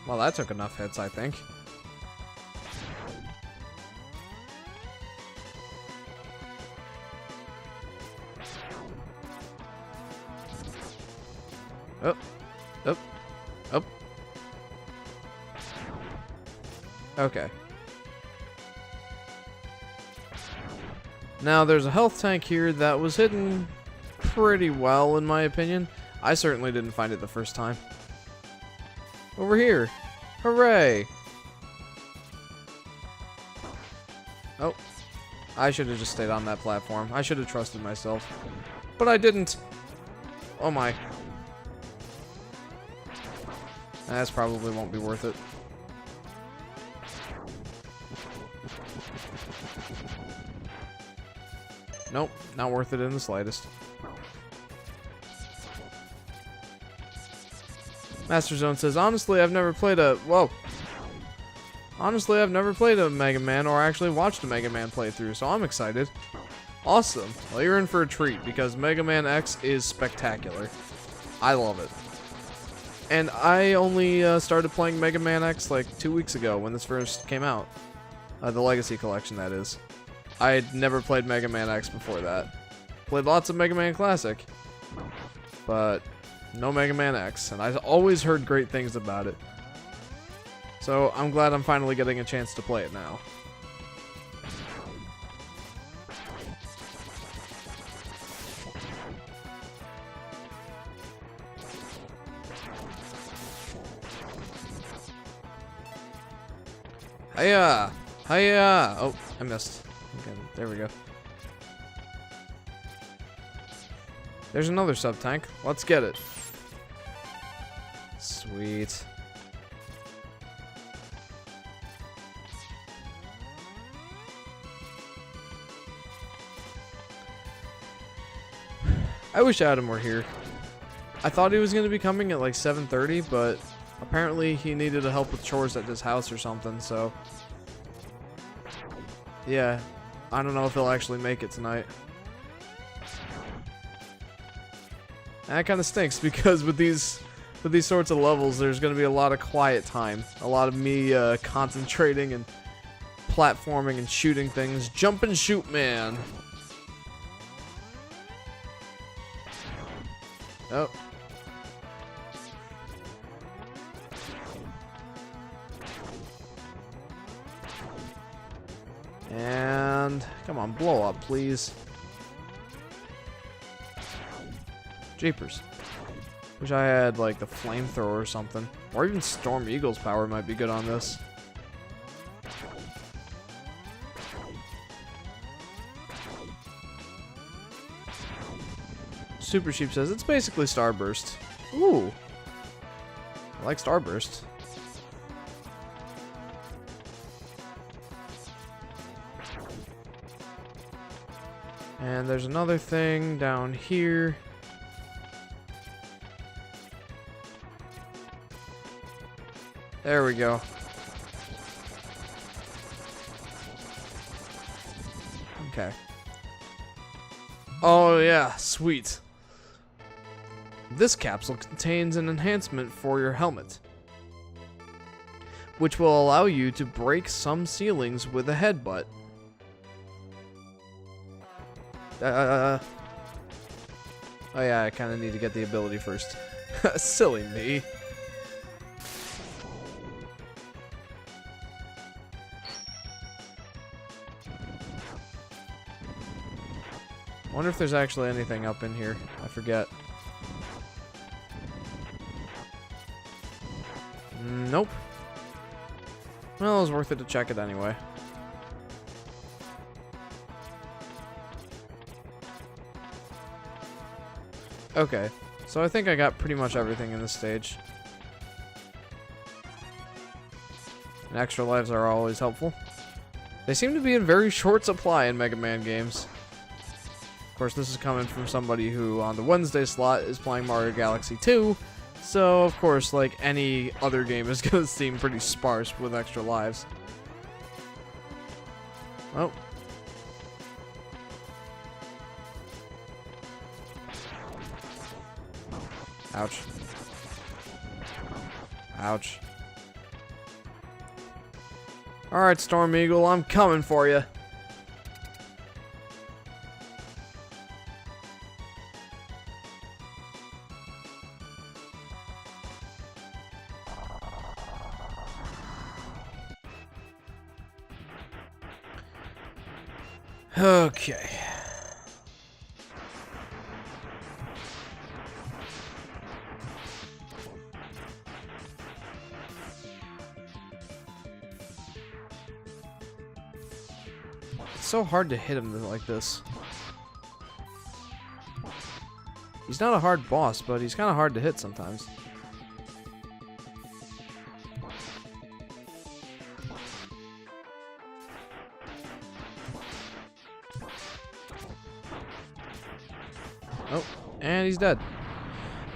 Well, that took enough hits, I think. Oh, oh, oh. Okay. Now, there's a health tank here that was hidden pretty well, in my opinion. I certainly didn't find it the first time. Over here. Hooray! Oh. I should have just stayed on that platform. I should have trusted myself. But I didn't. Oh my. That's probably won't be worth it. Nope, not worth it in the slightest. Master Zone says, honestly, I've never played a... Whoa. Honestly, I've never played a Mega Man or actually watched a Mega Man playthrough, so I'm excited. Awesome. Well, you're in for a treat because Mega Man X is spectacular. I love it. And I only started playing Mega Man X like 2 weeks ago when this first came out. The Legacy Collection, that is. I had never played Mega Man X before that. Played lots of Mega Man Classic, but no Mega Man X, and I've always heard great things about it. So I'm glad I'm finally getting a chance to play it now. Hiya! Hiya! Oh, I missed. Okay, there we go. There's another sub-tank. Let's get it. Sweet. I wish Adam were here. I thought he was going to be coming at like 7:30, but apparently he needed help with chores at his house or something, so... Yeah, I don't know if he'll actually make it tonight. That kind of stinks because with these sorts of levels, there's going to be a lot of quiet time. A lot of me concentrating and platforming and shooting things. Jump and shoot, man. Oh. And come on, blow up, please. Jeepers. Wish I had like the flamethrower or something. Or even Storm Eagle's power might be good on this. Super Sheep says it's basically Starburst. Ooh. I like Starburst. And there's another thing down here. There we go. Okay. Oh yeah, sweet. This capsule contains an enhancement for your helmet, which will allow you to break some ceilings with a headbutt. Oh yeah, I kind of need to get the ability first. Silly me. I wonder if there's actually anything up in here. I forget. Nope. Well, it was worth it to check it anyway. Okay, so I think I got pretty much everything in this stage. And extra lives are always helpful. They seem to be in very short supply in Mega Man games. Of course, this is coming from somebody who, on the Wednesday slot, is playing Mario Galaxy 2. So, of course, like any other game is going to seem pretty sparse with extra lives. Oh. Ouch. Ouch. Alright, Storm Eagle, I'm coming for you. Okay. It's so hard to hit him like this. He's not a hard boss, but he's kind of hard to hit sometimes. Oh, and he's dead.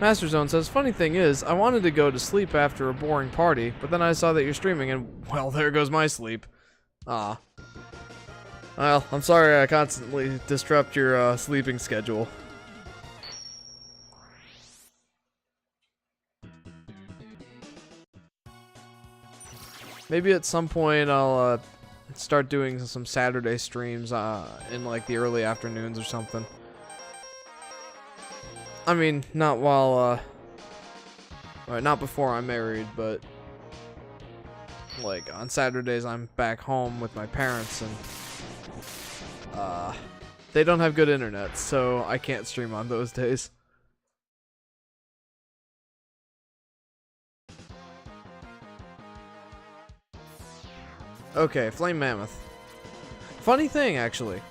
Master Zone says, funny thing is, I wanted to go to sleep after a boring party, but then I saw that you're streaming and, well, there goes my sleep. Ah. Well, I'm sorry I constantly disrupt your sleeping schedule. Maybe at some point I'll start doing some Saturday streams in like the early afternoons or something. I mean, not while, not before I'm married, but, like, on Saturdays I'm back home with my parents, and, they don't have good internet, so I can't stream on those days. Okay, Flame Mammoth. Funny thing, actually.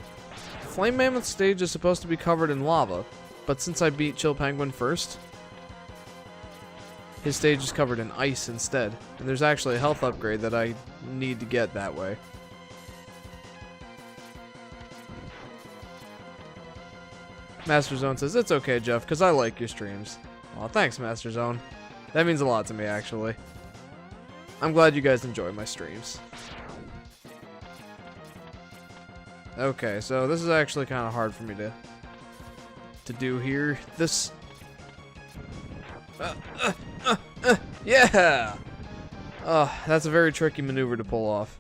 Flame Mammoth stage is supposed to be covered in lava. But since I beat Chill Penguin first, his stage is covered in ice instead. And there's actually a health upgrade that I need to get that way. Master Zone says, it's okay, Jeff, because I like your streams. Aw, thanks, Master Zone. That means a lot to me, actually. I'm glad you guys enjoy my streams. Okay, so this is actually kind of hard for me to do here. This yeah. That's a very tricky maneuver to pull off.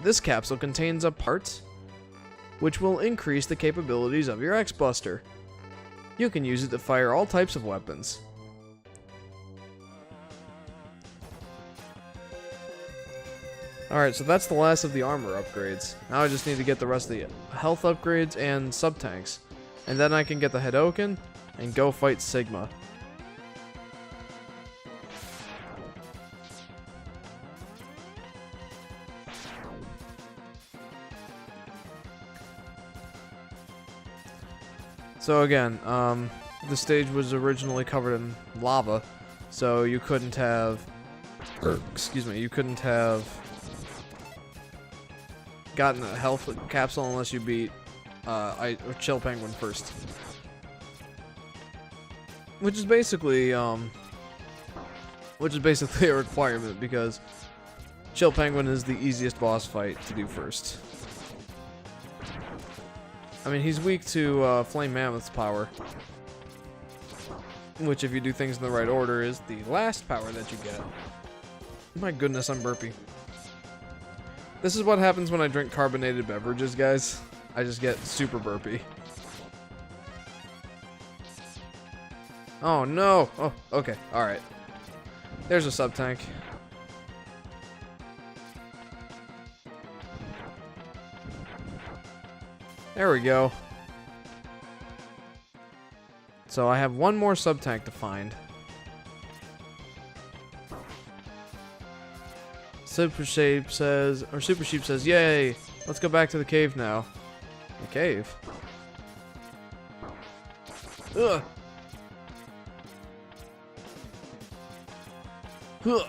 This capsule contains a part which will increase the capabilities of your X-Buster. You can use it to fire all types of weapons. Alright, so that's the last of the armor upgrades. Now I just need to get the rest of the health upgrades and sub-tanks. And then I can get the Hadoken and go fight Sigma. So again, the stage was originally covered in lava, so you couldn't have... excuse me, you couldn't have gotten a health capsule unless you beat Chill Penguin first. Which is basically a requirement because Chill Penguin is the easiest boss fight to do first. I mean, he's weak to Flame Mammoth's power, which if you do things in the right order is the last power that you get. My goodness, I'm burpy. This is what happens when I drink carbonated beverages, guys. I just get super burpy. Oh no! Oh, okay, alright. There's a sub-tank. There we go. So I have one more sub-tank to find. Super Sheep says, yay! Let's go back to the cave now. The cave? Ugh! Ugh!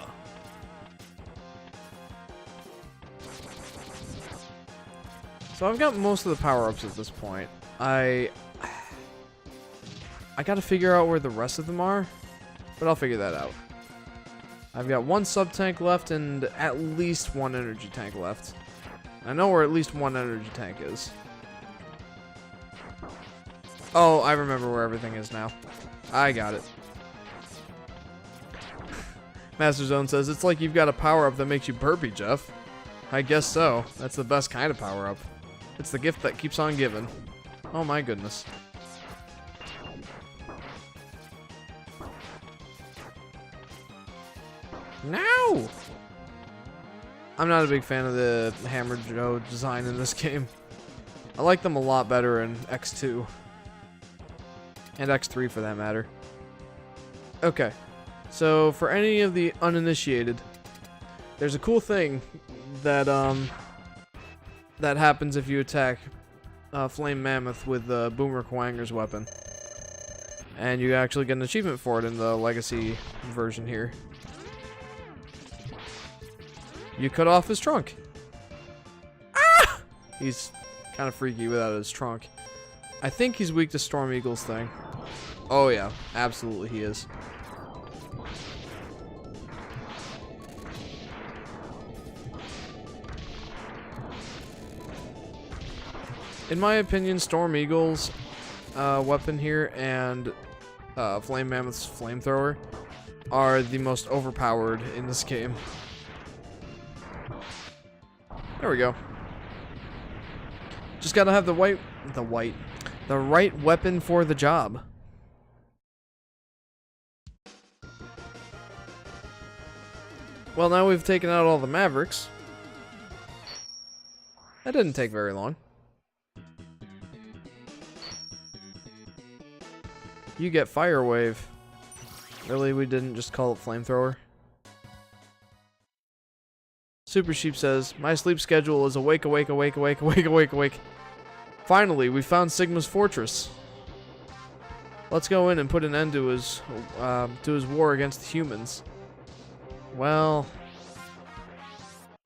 So I've got most of the power-ups at this point. I gotta figure out where the rest of them are, but I'll figure that out. I've got one sub-tank left and at least one energy tank left. I know where at least one energy tank is. Oh, I remember where everything is now. I got it. Master Zone says, it's like you've got a power-up that makes you burpy, Jeff. I guess so. That's the best kind of power-up. It's the gift that keeps on giving. Oh my goodness. No! I'm not a big fan of the Hammer Joe design in this game. I like them a lot better in X2. And X3 for that matter. Okay. So, for any of the uninitiated, there's a cool thing that that happens if you attack Flame Mammoth with Boomer Kuwanger's weapon. And you actually get an achievement for it in the Legacy version here. You cut off his trunk. Ah! He's kind of freaky without his trunk. I think he's weak to Storm Eagle's thing. Oh yeah, absolutely he is. In my opinion, Storm Eagle's weapon here and Flame Mammoth's flamethrower are the most overpowered in this game. There we go. Just gotta have the right weapon for the job. Well, now we've taken out all the Mavericks. That didn't take very long. You get Fire Wave. Really, we didn't just call it Flamethrower? Super Sheep says, my sleep schedule is awake, awake, awake, awake, awake, awake, awake. Finally, we found Sigma's fortress. Let's go in and put an end to his war against the humans. Well,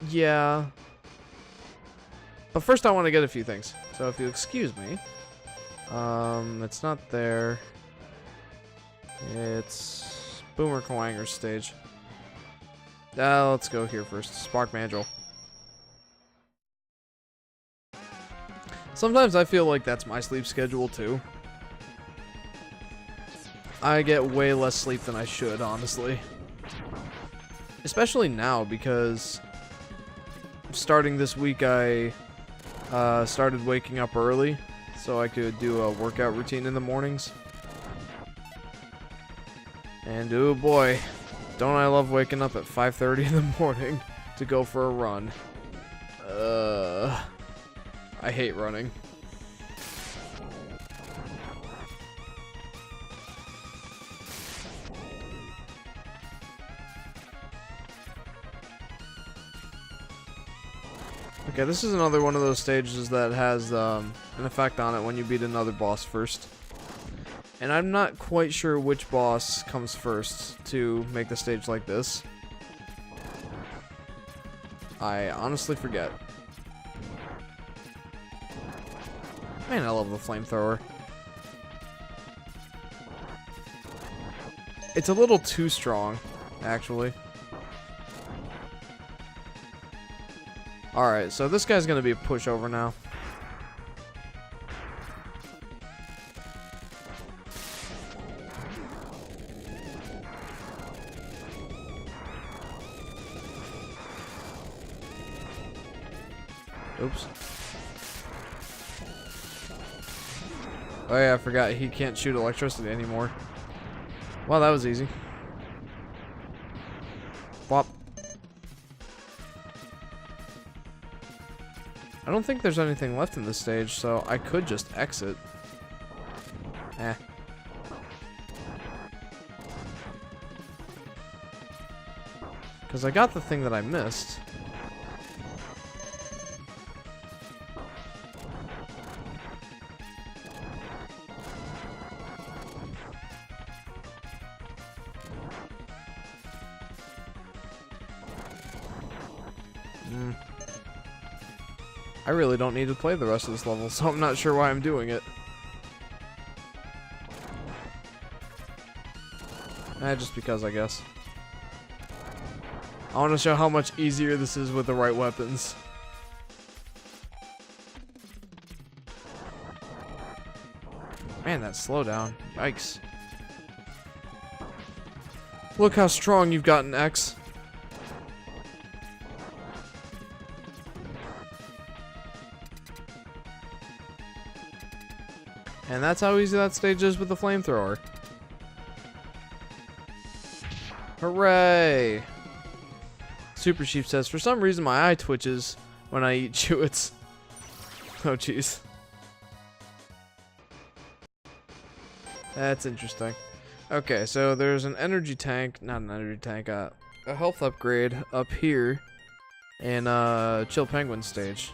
yeah. But first I want to get a few things. So if you excuse me. It's not there. It's Boomer Kuwanger's stage. Let's go here first. Spark Mandrill. Sometimes I feel like that's my sleep schedule too. I get way less sleep than I should, honestly. Especially now, because starting this week I started waking up early so I could do a workout routine in the mornings. And oh boy, don't I love waking up at 5:30 in the morning to go for a run. I hate running. Okay, this is another one of those stages that has an effect on it when you beat another boss first. And I'm not quite sure which boss comes first to make the stage like this. I honestly forget. Man, I love the flamethrower. It's a little too strong, actually. Alright, so this guy's gonna be a pushover now. Oops. Oh yeah, I forgot he can't shoot electricity anymore. Well, that was easy. Bop. I don't think there's anything left in this stage, so I could just exit. Eh. Because I got the thing that I missed. I really don't need to play the rest of this level, so I'm not sure why I'm doing it. Just because, I guess. I want to show how much easier this is with the right weapons. Man, that slowdown. Yikes. Look how strong you've gotten, X. And that's how easy that stage is with the flamethrower. Hooray! Super Sheep says, for some reason my eye twitches when I eat chewits. Oh, jeez. That's interesting. Okay, so there's an energy tank, not an energy tank, a health upgrade up here in Chill Penguin stage.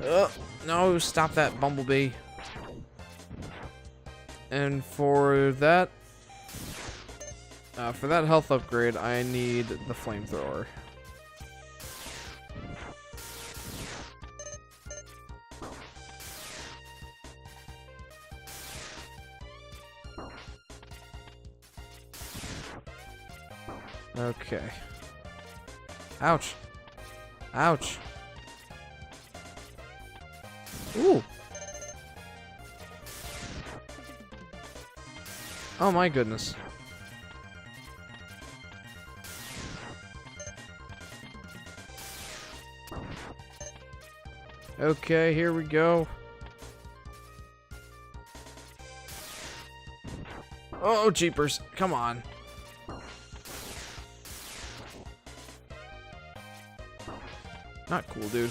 Oh, no, stop that, Bumblebee. And for that health upgrade, I need the flamethrower. Okay. Ouch. Ouch. Ooh. Oh my goodness. Okay, here we go. Oh, jeepers. Come on. Not cool, dude.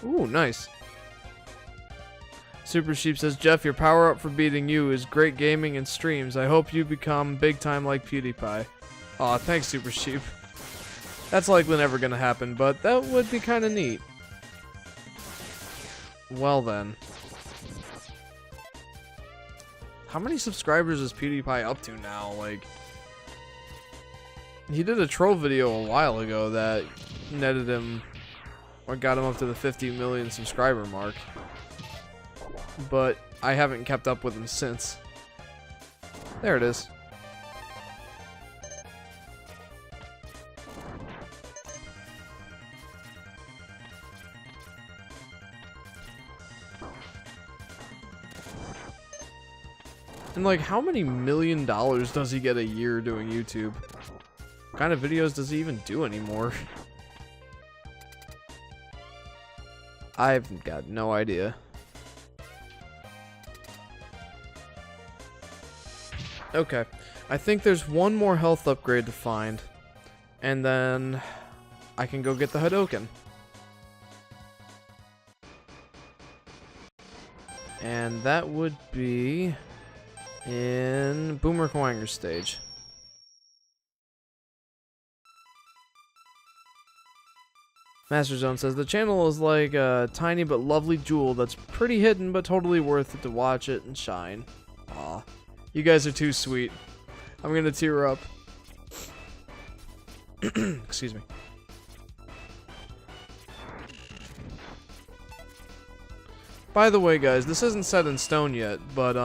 Ooh, nice. Super Sheep says, Jeff, your power up for beating you is great gaming and streams. I hope you become big time like PewDiePie. Aw, thanks, Super Sheep. That's likely never gonna happen, but that would be kinda neat. Well then. How many subscribers is PewDiePie up to now? Like, he did a troll video a while ago that netted him, or got him up to the 50 million subscriber mark. But I haven't kept up with him since. There it is. And like, how many $1 million does he get a year doing YouTube? What kind of videos does he even do anymore? I've got no idea. Okay, I think there's one more health upgrade to find, and then I can go get the Hadoken. And that would be in Boomer Kwanger stage. Master Zone says, the channel is like a tiny but lovely jewel that's pretty hidden but totally worth it to watch it and shine. Aw. You guys are too sweet. I'm gonna tear up. Excuse me. By the way, guys, this isn't set in stone yet, but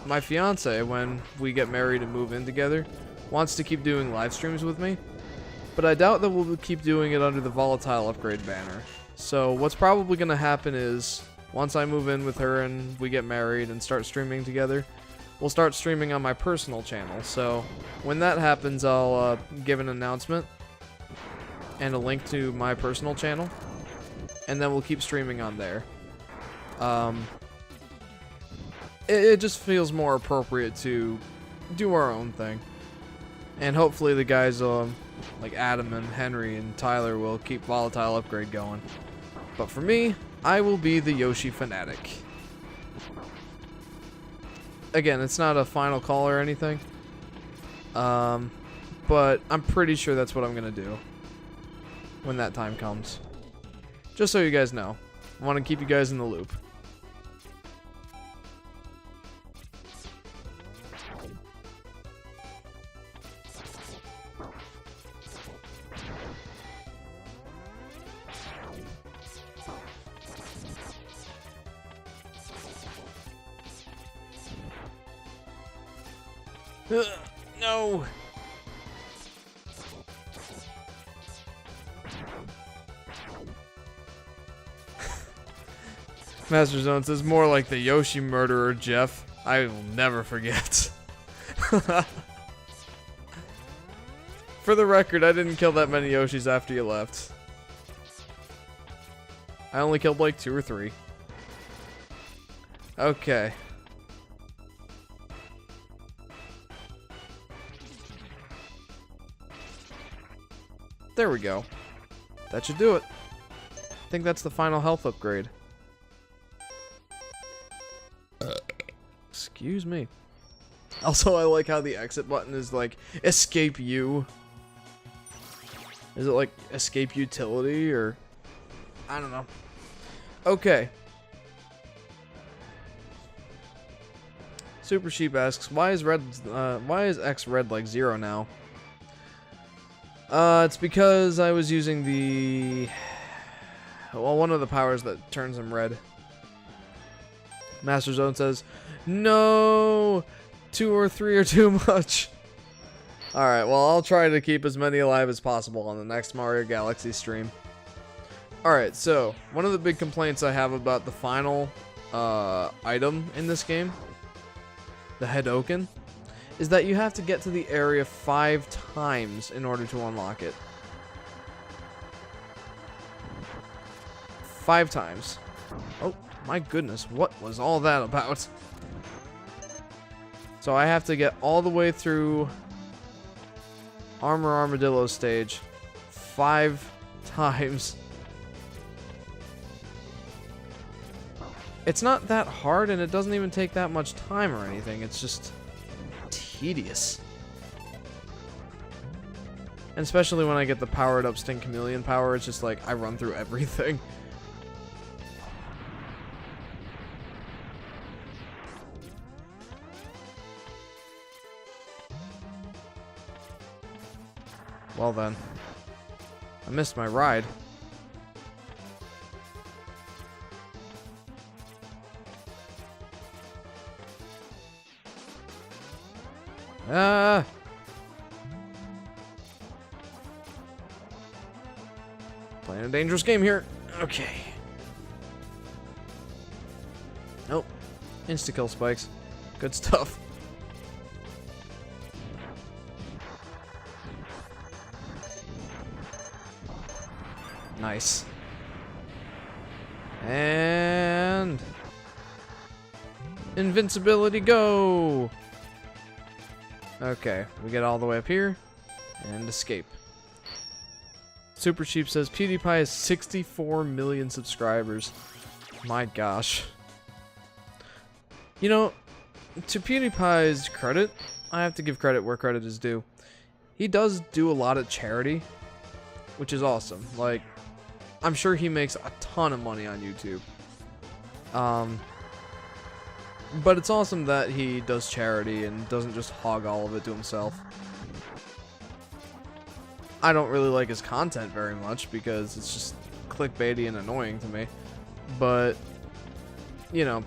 my fiance, when we get married and move in together, wants to keep doing live streams with me. But I doubt that we'll keep doing it under the Volatile upgrade banner. So what's probably gonna happen is, once I move in with her and we get married and start streaming together, we'll start streaming on my personal channel. So when that happens, I'll give an announcement and a link to my personal channel, and then we'll keep streaming on there. It just feels more appropriate to do our own thing. And hopefully the guys like Adam and Henry and Tyler will keep Volatile upgrade going. But for me, I will be the Yoshi fanatic. Again, it's not a final call or anything. But I'm pretty sure that's what I'm gonna do when that time comes. Just so you guys know. I want to keep you guys in the loop. No. Master Zone says more like the Yoshi murderer, Jeff. I will never forget. For the record, I didn't kill that many Yoshis after you left. I only killed like 2 or 3. Okay. There we go. That should do it. I think that's the final health upgrade. Excuse me. Also, I like how the exit button is like, escape you. Is it like, escape utility, or? I don't know. Okay. Super Sheep asks, why is X red like 0 now? It's because I was using the... well, one of the powers that turns him red. Master Zone says, no! 2 or 3 are too much. Alright, well, I'll try to keep as many alive as possible on the next Mario Galaxy stream. Alright, so, one of the big complaints I have about the final item in this game, the Hadoken, is that you have to get to the area 5 times in order to unlock it. 5 times. Oh, my goodness, what was all that about? So I have to get all the way through Armor Armadillo stage 5 times. It's not that hard, and it doesn't even take that much time or anything. It's just tedious. And especially when I get the powered up Sting Chameleon power, it's just like I run through everything. Well then, I missed my ride. Playing a dangerous game here. Okay. Nope. Insta-kill spikes. Good stuff. Nice. And... invincibility, go! Okay, we get all the way up here, and escape. Super Sheep says, PewDiePie has 64 million subscribers. My gosh. You know, to PewDiePie's credit, I have to give credit where credit is due. He does do a lot of charity, which is awesome. Like, I'm sure he makes a ton of money on YouTube. But it's awesome that he does charity and doesn't just hog all of it to himself. I don't really like his content very much because it's just clickbaity and annoying to me. But, you know,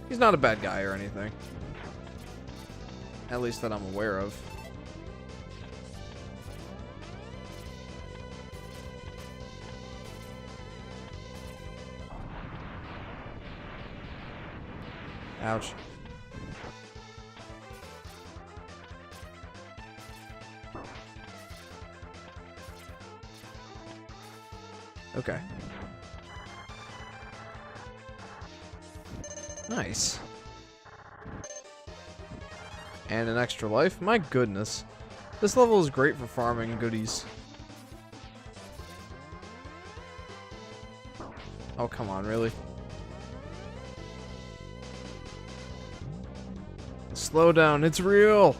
he's not a bad guy or anything. At least that I'm aware of. Ouch. Okay. Nice. And an extra life? My goodness. This level is great for farming goodies. Oh, come on, really? Slow down, it's real!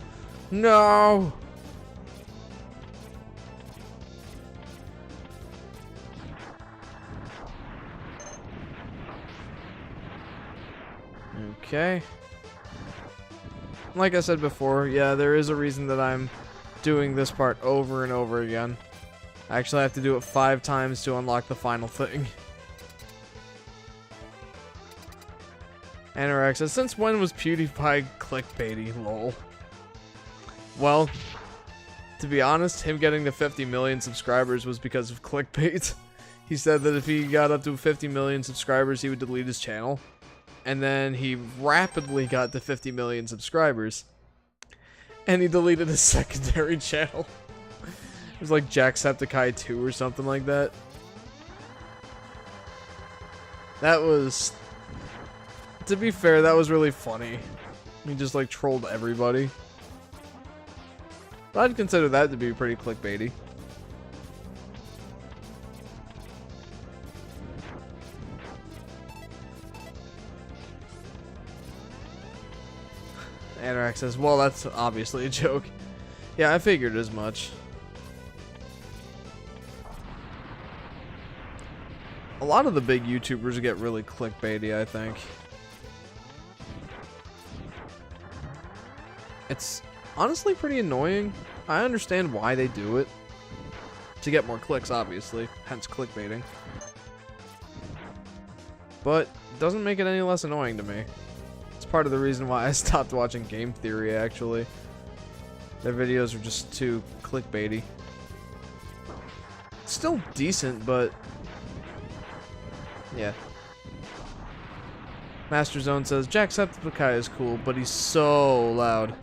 No! Okay. Like I said before, yeah, there is a reason that I'm doing this part over and over again. I actually have to do it 5 times to unlock the final thing. Anorak says, since when was PewDiePie clickbaity, lol? Well, to be honest, him getting to 50 million subscribers was because of clickbait. He said that if he got up to 50 million subscribers, he would delete his channel. and then he rapidly got to 50 million subscribers, and he deleted his secondary channel. It was like Jacksepticeye 2 or something like that. That was, to be fair, that was really funny. He just like trolled everybody. But I'd consider that to be pretty clickbaity. Anorak says, well, that's obviously a joke. Yeah, I figured as much. A lot of the big YouTubers get really clickbaity, I think. It's honestly pretty annoying. I understand why they do it. To get more clicks, obviously. Hence clickbaiting. But it doesn't make it any less annoying to me. It's part of the reason why I stopped watching Game Theory, actually. Their videos are just too clickbaity. It's still decent, but... yeah. Master Zone says, Jacksepticeye is cool, but he's so loud.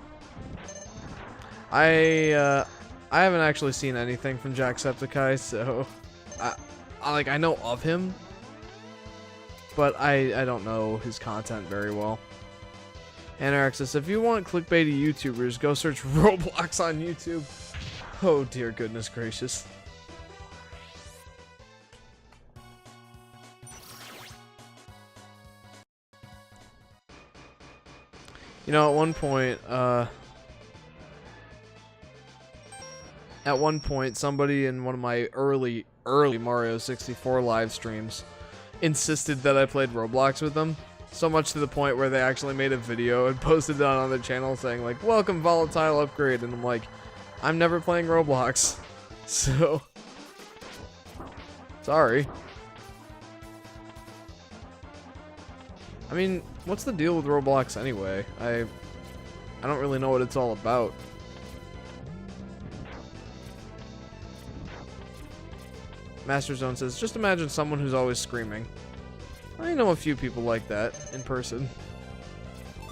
I haven't actually seen anything from Jacksepticeye, so... I know of him, but I don't know his content very well. Anorak says, if you want clickbaity YouTubers, go search Roblox on YouTube. Oh dear goodness gracious. You know, at one point, somebody in one of my early Mario 64 live streams insisted that I played Roblox with them. So much to the point where they actually made a video and posted it on their channel saying like, welcome Volatile upgrade, and I'm like, I'm never playing Roblox. So, sorry. I mean, what's the deal with Roblox anyway? I don't really know what it's all about. Master Zone says, just imagine someone who's always screaming. I know a few people like that in person.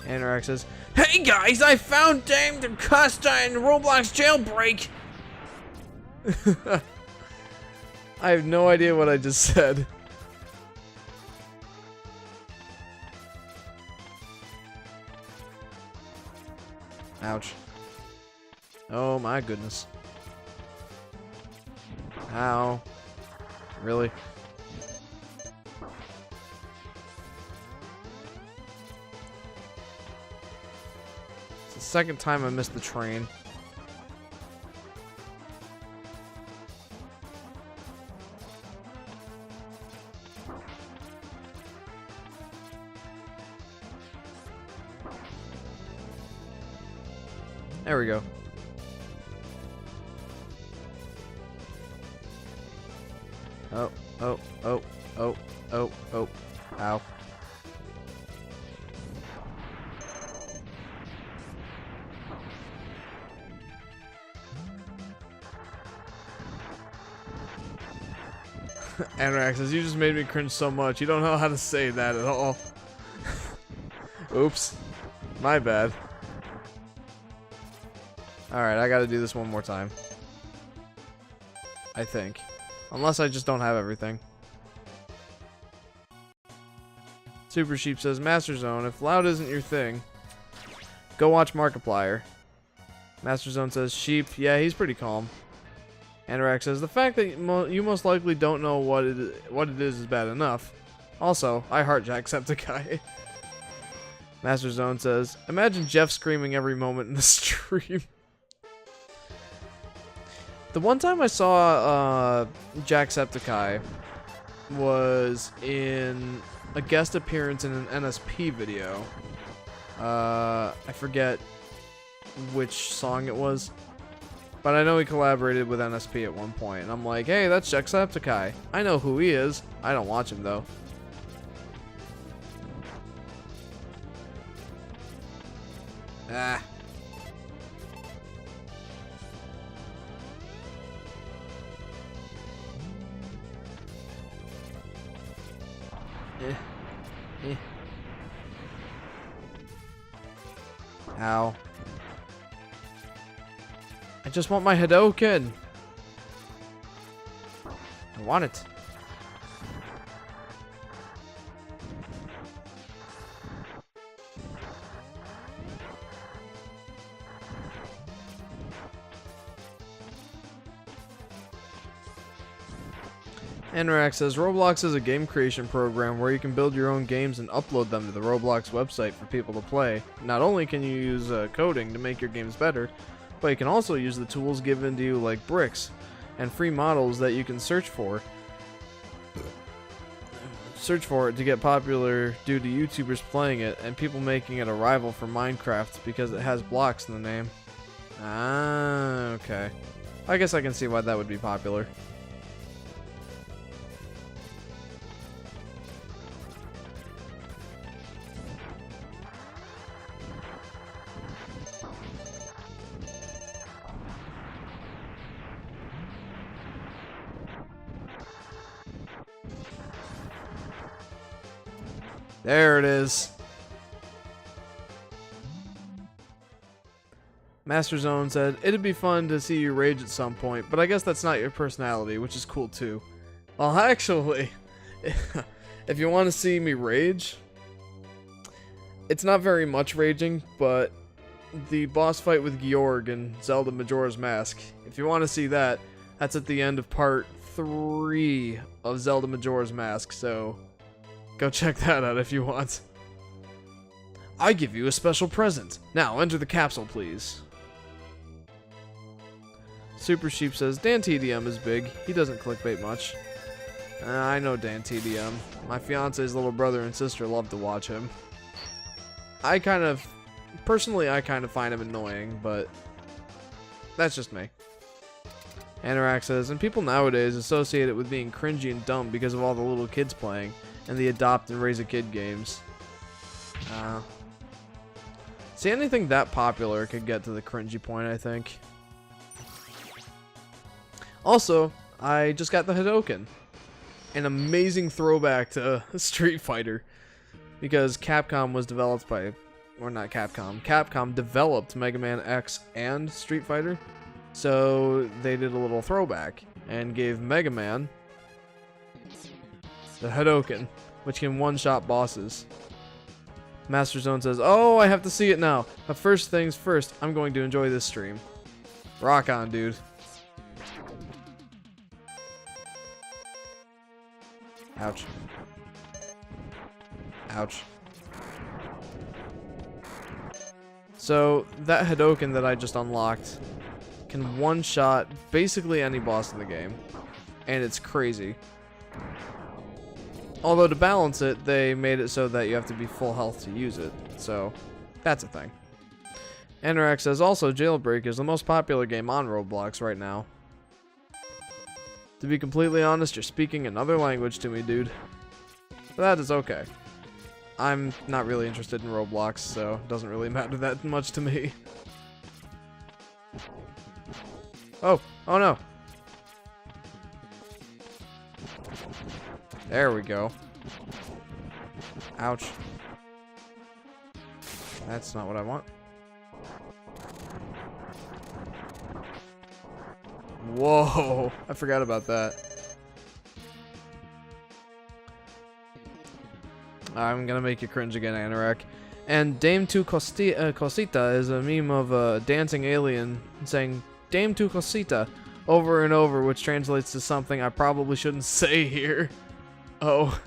Anorak says, hey guys, I found Dame DaCosta in Roblox jailbreak! I have no idea what I just said. Ouch. Oh my goodness. Ow. Really? It's the second time I missed the train. There we go. Oh, oh, oh, oh, oh, oh. Ow. Anorak says, you just made me cringe so much. You don't know how to say that at all. Oops. My bad. Alright, I gotta do this one more time. I think. Unless I just don't have everything. Super Sheep says, Master Zone, if loud isn't your thing, go watch Markiplier. Master Zone says, Sheep, yeah, he's pretty calm. Anorak says, the fact that you most likely don't know what it is bad enough. Also, I heart Jacksepticeye. Master Zone says, imagine Jeff screaming every moment in the stream. The one time I saw Jacksepticeye was in a guest appearance in an NSP video. I forget which song it was, but I know he collaborated with NSP at one point, and I'm like, hey, that's Jacksepticeye. I know who he is. I don't watch him though. Ah. Ow. I just want my Hadouken. I want it. Anorak says, Roblox is a game creation program where you can build your own games and upload them to the Roblox website for people to play. Not only can you use coding to make your games better, but you can also use the tools given to you like bricks and free models that you can search for it to get popular due to YouTubers playing it and people making it a rival for Minecraft because it has blocks in the name. Ah, okay. I guess I can see why that would be popular. There it is. Master Zone said, it'd be fun to see you rage at some point, but I guess that's not your personality, which is cool too. Well, actually, if you want to see me rage, it's not very much raging, but the boss fight with Georg in Zelda Majora's Mask, if you want to see that, that's at the end of part 3 of Zelda Majora's Mask, so go check that out if you want. I give you a special present. Now enter the capsule, please. Super Sheep says, Dan TDM is big. He doesn't clickbait much. I know Dan TDM. My fiance's little brother and sister love to watch him. Personally, I kind of find him annoying, but that's just me. Anorak says, and people nowadays associate it with being cringy and dumb because of all the little kids playing and the adopt and raise a kid games. See, anything that popular could get to the cringy point, I think. Also, I just got the Hadouken. An amazing throwback to Street Fighter. Because Capcom was developed by... Or not Capcom. Capcom developed Mega Man X and Street Fighter. So they did a little throwback. And gave Mega Man the Hadouken, which can one-shot bosses. Master Zone says, oh, I have to see it now. But first things first, I'm going to enjoy this stream. Rock on, dude. Ouch. Ouch. So, that Hadouken that I just unlocked can one-shot basically any boss in the game. And it's crazy. Although to balance it, they made it so that you have to be full health to use it. So, that's a thing. Anorak says, also, Jailbreak is the most popular game on Roblox right now. To be completely honest, you're speaking another language to me, dude. But that is okay. I'm not really interested in Roblox, so it doesn't really matter that much to me. Oh no. There we go. Ouch. That's not what I want. Whoa, I forgot about that. I'm gonna make you cringe again, Anorak. And Dame Tu Cosita is a meme of a dancing alien saying Dame Tu Cosita over and over, which translates to something I probably shouldn't say here. Oh.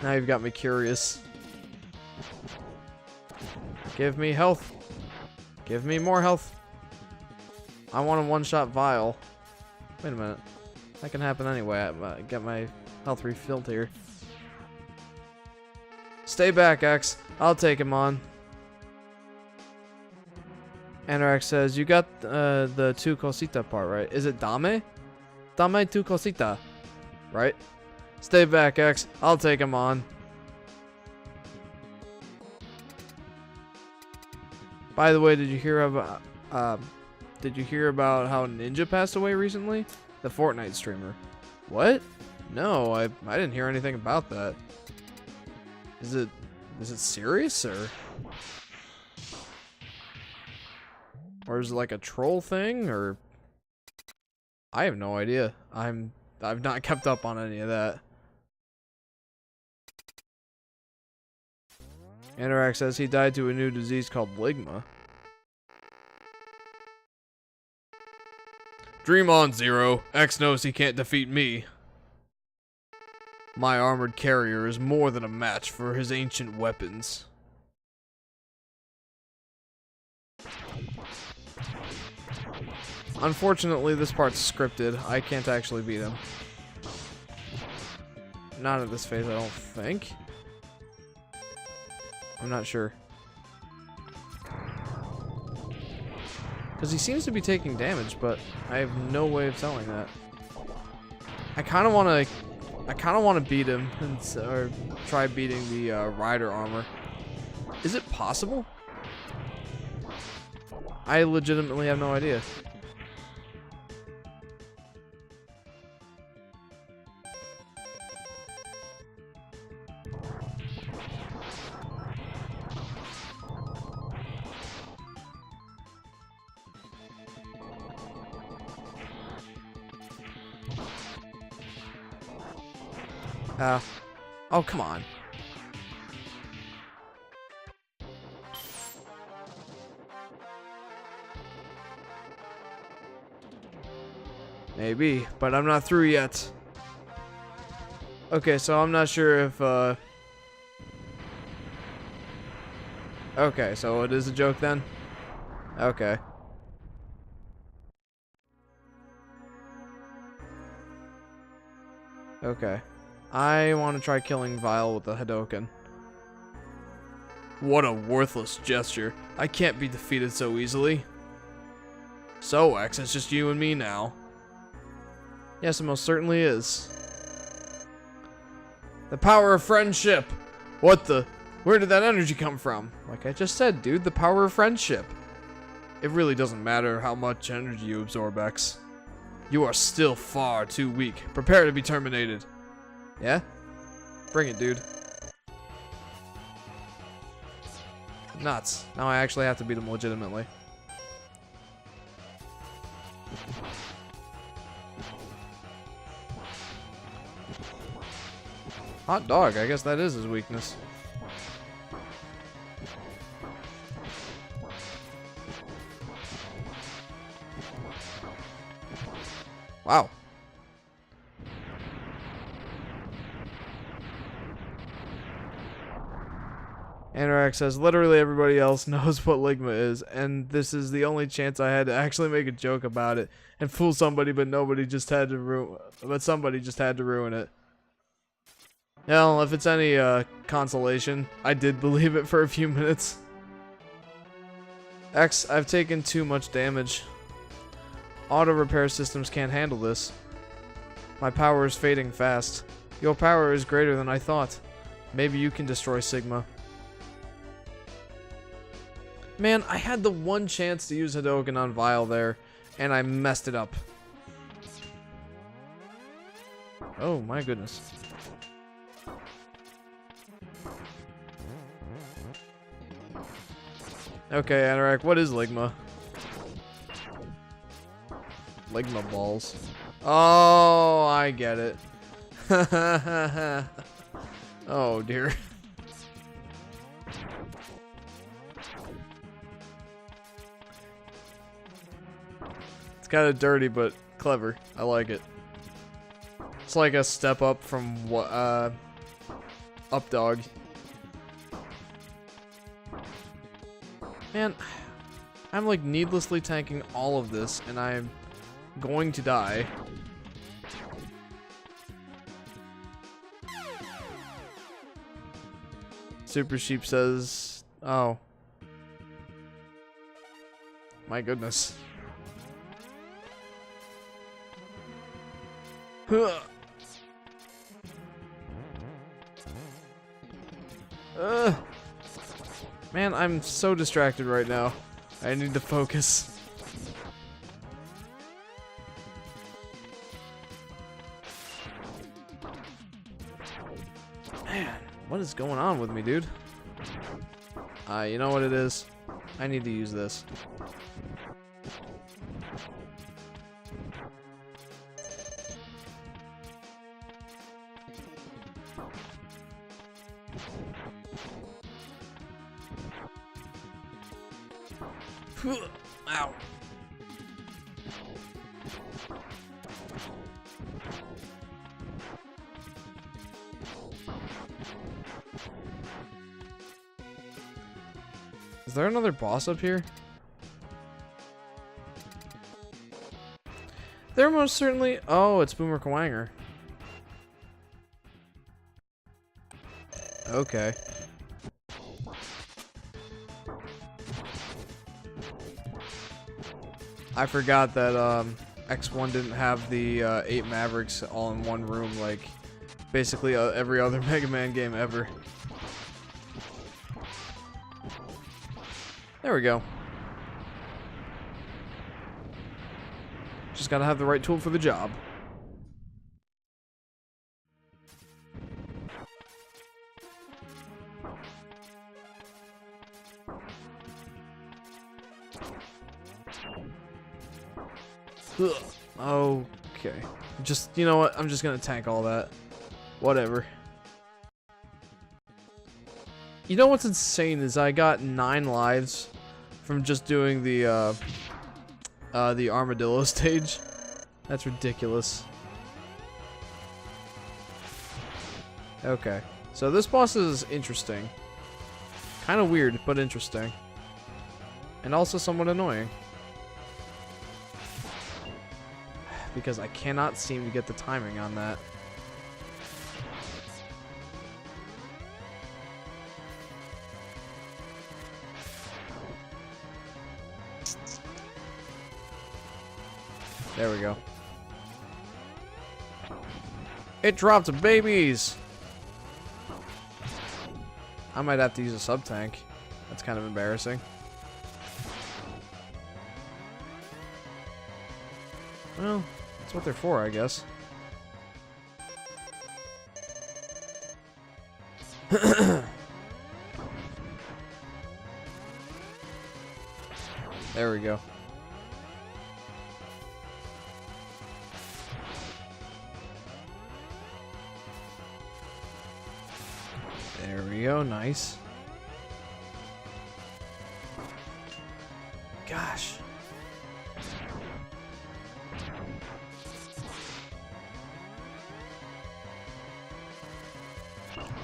Now you've got me curious. Give me health. Give me more health. I want a one-shot vial. Wait a minute. That can happen anyway. I get my health refilled here. Stay back, X. I'll take him on. Anorak says, you got the Tu Cosita part, right? Is it Dame? Dame Tu Cosita. Right? Stay back, X. I'll take him on. By the way, did you hear about how Ninja passed away recently? The Fortnite streamer. What? No, I didn't hear anything about that. Is it serious or is it like a troll thing or I have no idea. I've not kept up on any of that. Anorak says he died to a new disease called ligma. Dream on, Zero. X knows he can't defeat me. My armored carrier is more than a match for his ancient weapons. Unfortunately, this part's scripted. I can't actually beat him. Not at this phase, I don't think. I'm not sure. Because he seems to be taking damage, but I have no way of telling that. I kind of want to beat him or try beating the rider armor. Is it possible? I legitimately have no idea. Oh, come on. Maybe, but I'm not through yet. Okay, so I'm not sure if, okay, so it is a joke then? Okay. Okay. I want to try killing Vile with the Hadoken. What a worthless gesture. I can't be defeated so easily. So, X, it's just you and me now. Yes, it most certainly is. The power of friendship! What the? Where did that energy come from? Like I just said, dude, the power of friendship. It really doesn't matter how much energy you absorb, X. You are still far too weak. Prepare to be terminated. Yeah? Bring it, dude. Nuts. Now I actually have to beat him legitimately. Hot dog, I guess that is his weakness. Wow. Anorak says, literally everybody else knows what Ligma is, and this is the only chance I had to actually make a joke about it and fool somebody, but somebody just had to ruin it. Well, if it's any consolation, I did believe it for a few minutes. X, I've taken too much damage. Auto repair systems can't handle this. My power is fading fast. Your power is greater than I thought. Maybe you can destroy Sigma. Man, I had the one chance to use Hadoken on Vile there, and I messed it up. Oh my goodness. Okay, Anorak, what is Ligma? Ligma balls. Oh, I get it. Oh dear. It's kind of dirty, but clever. I like it. It's like a step up from what, Up Dog. Man, I'm like needlessly tanking all of this, and I'm going to die. Super Sheep says, oh. My goodness. Man, I'm so distracted right now. I need to focus. Man, what What is going on with me, dude? You know what it is? I need to use this. Ow. Is there another boss up here? There most certainly... Oh, it's Boomer Kawanger. Okay. I forgot that X1 didn't have the 8 Mavericks all in one room like basically every other Mega Man game ever. There we go. Just gotta have the right tool for the job. Okay. Just, you know what? I'm just gonna tank all that. Whatever. You know what's insane is I got 9 lives from just doing the armadillo stage. That's ridiculous. Okay. So this boss is interesting. Kind of weird, but interesting. And also somewhat annoying. Because I cannot seem to get the timing on that. There we go. It dropped babies! I might have to use a sub-tank. That's kind of embarrassing. Well, that's what they're for, I guess. There we go. There we go, nice. Gosh.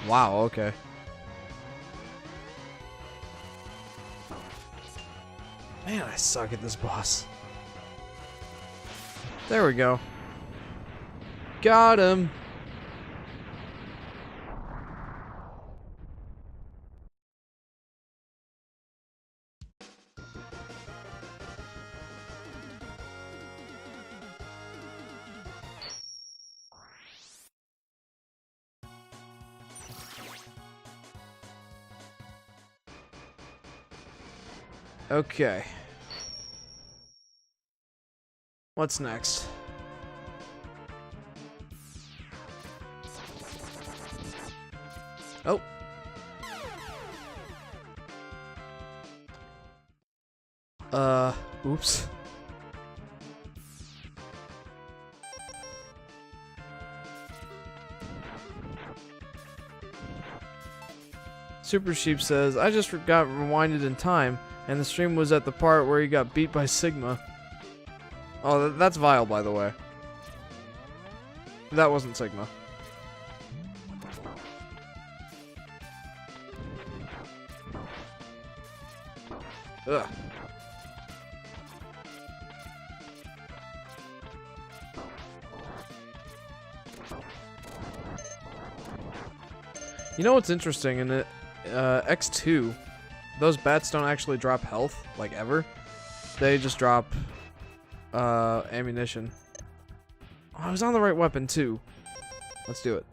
Wow, okay. Man, I suck at this boss. There we go. Got him. Okay. What's next? Oh. Oops. Super Sheep says, I just got rewinded in time, and the stream was at the part where he got beat by Sigma. Oh, that's Vile, by the way. That wasn't Sigma. Ugh. You know what's interesting in it? X2, those bats don't actually drop health, like ever. They just drop ammunition. Oh, I was on the right weapon too. Let's do it.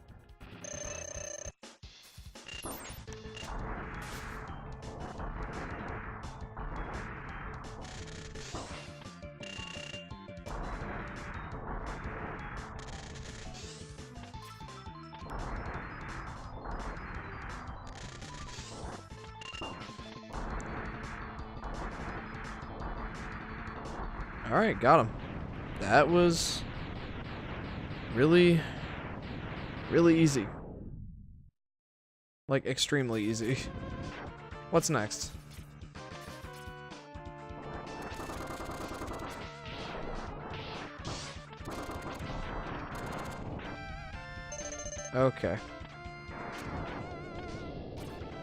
Alright, got him. That was really easy. Like, extremely easy. What's next? Okay.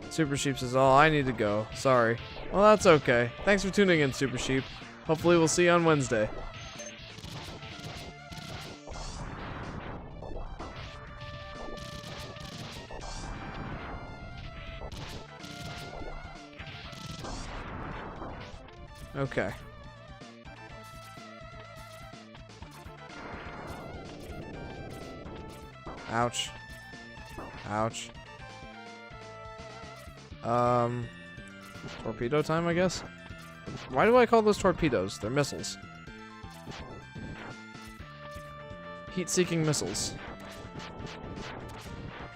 Super Sheep says, oh, I need to go. Sorry. Well, that's okay. Thanks for tuning in, Super Sheep. Hopefully we'll see you on Wednesday. Okay. Ouch. Ouch. Torpedo time, I guess? Why do I call those torpedoes? They're missiles. Heat-seeking missiles.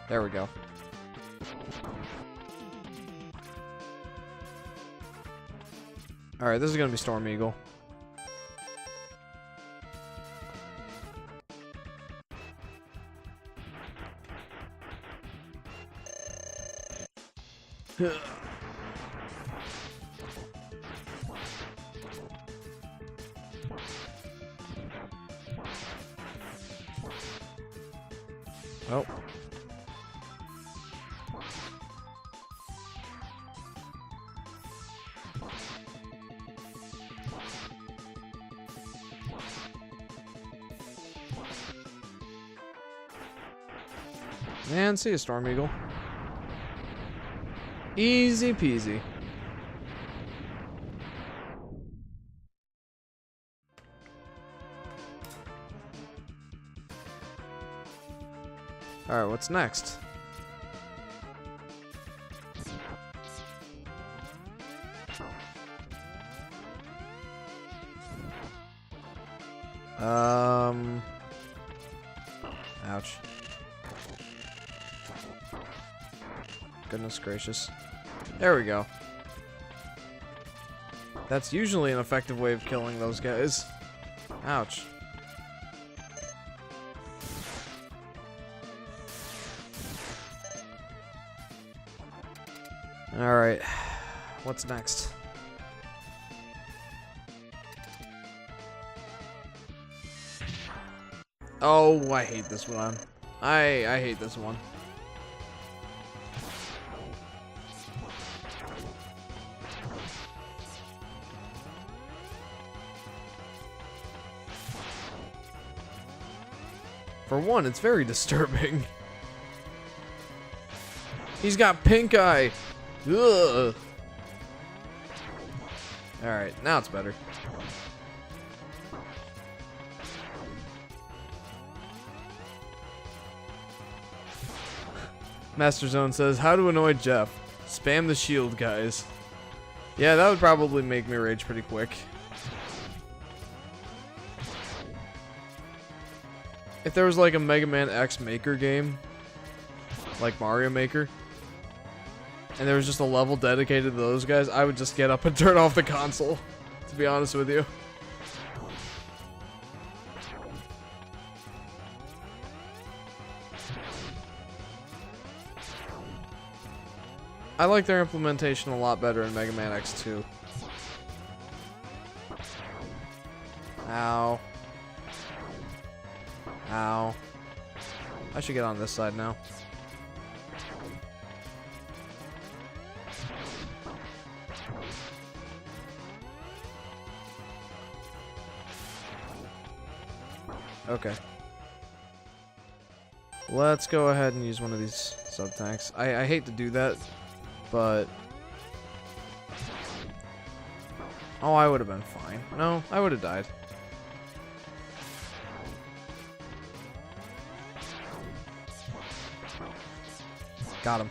There we go. Alright, this is gonna be Storm Eagle. Oh. And see you, Storm Eagle. Easy peasy. Alright, what's next? Ouch. Goodness gracious. There we go. That's usually an effective way of killing those guys. Ouch. Alright. What's next? Oh, I hate this one. I hate this one. For one, it's very disturbing. He's got pink eye. Ugh. Alright, now it's better. Master Zone says, how to annoy Jeff. Spam the shield, guys. Yeah, that would probably make me rage pretty quick. If there was like a Mega Man X Maker game, like Mario Maker, and there was just a level dedicated to those guys, I would just get up and turn off the console, to be honest with you. I like their implementation a lot better in Mega Man X2. Ow. Ow. I should get on this side now. Okay. Let's go ahead and use one of these sub-tanks. I hate to do that, but... Oh, I would have been fine. No, I would have died. Got him.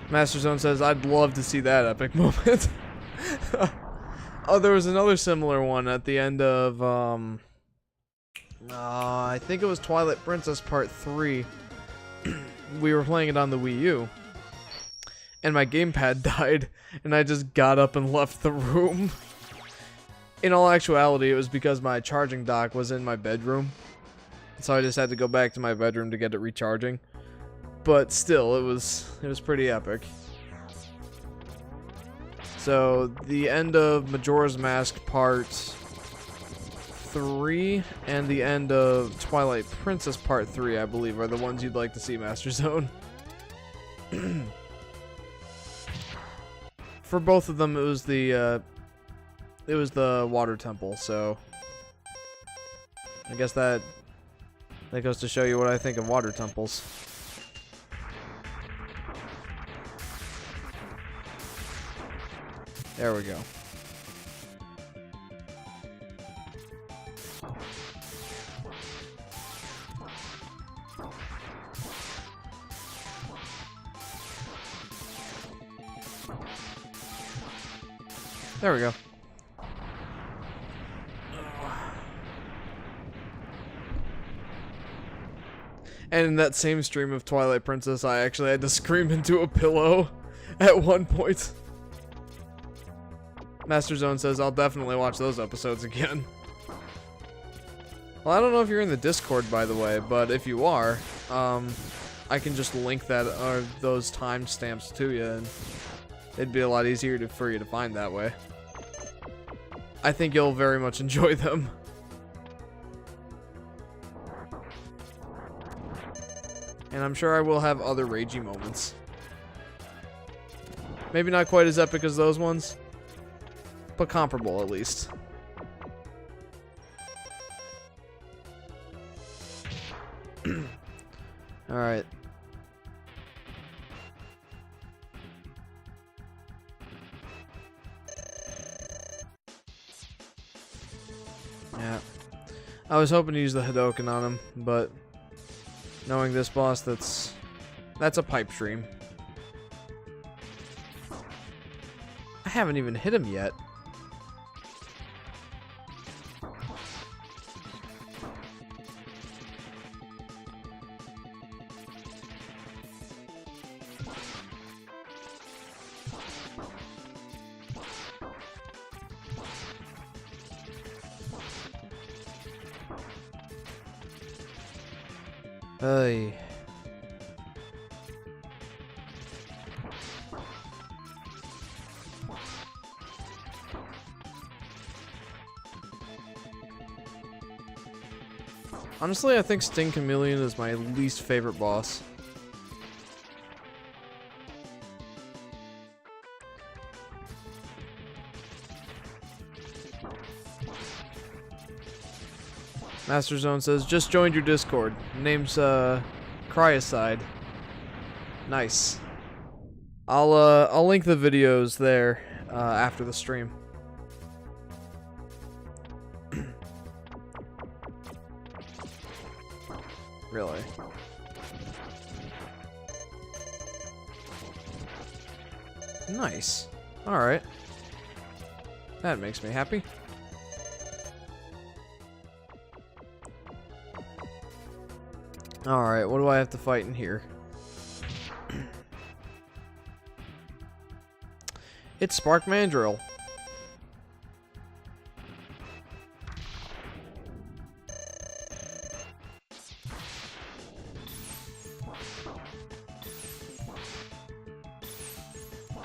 Master Zone says, I'd love to see that epic moment. Oh, there was another similar one at the end of, I think it was Twilight Princess Part 3. We were playing it on the Wii U. And my gamepad died, and I just got up and left the room. In all actuality, it was because my charging dock was in my bedroom. So I just had to go back to my bedroom to get it recharging. But still, it was pretty epic. So, the end of Majora's Mask Part 3 and the end of Twilight Princess Part 3, I believe, are the ones you'd like to see, Master Zone. For both of them, it was the water temple, so I guess that goes to show you what I think of water temples. There we go. There we go. And in that same stream of Twilight Princess, I actually had to scream into a pillow at one point. Master Zone says, I'll definitely watch those episodes again. Well, I don't know if you're in the Discord, by the way, but if you are, I can just link that those timestamps to you, and it'd be a lot easier for you to find that way. I think you'll very much enjoy them. And I'm sure I will have other ragey moments. Maybe not quite as epic as those ones, but comparable at least. Alright. Yeah. I was hoping to use the Hadoken on him, but knowing this boss, that's a pipe stream. I haven't even hit him yet. Hey. Honestly, I think Sting Chameleon is my least favorite boss. Master Zone says, just joined your Discord. Name's, Cryocide. Nice. I'll link the videos there, after the stream. Really? Nice. Alright. That makes me happy. Alright, what do I have to fight in here? It's Spark Mandrill.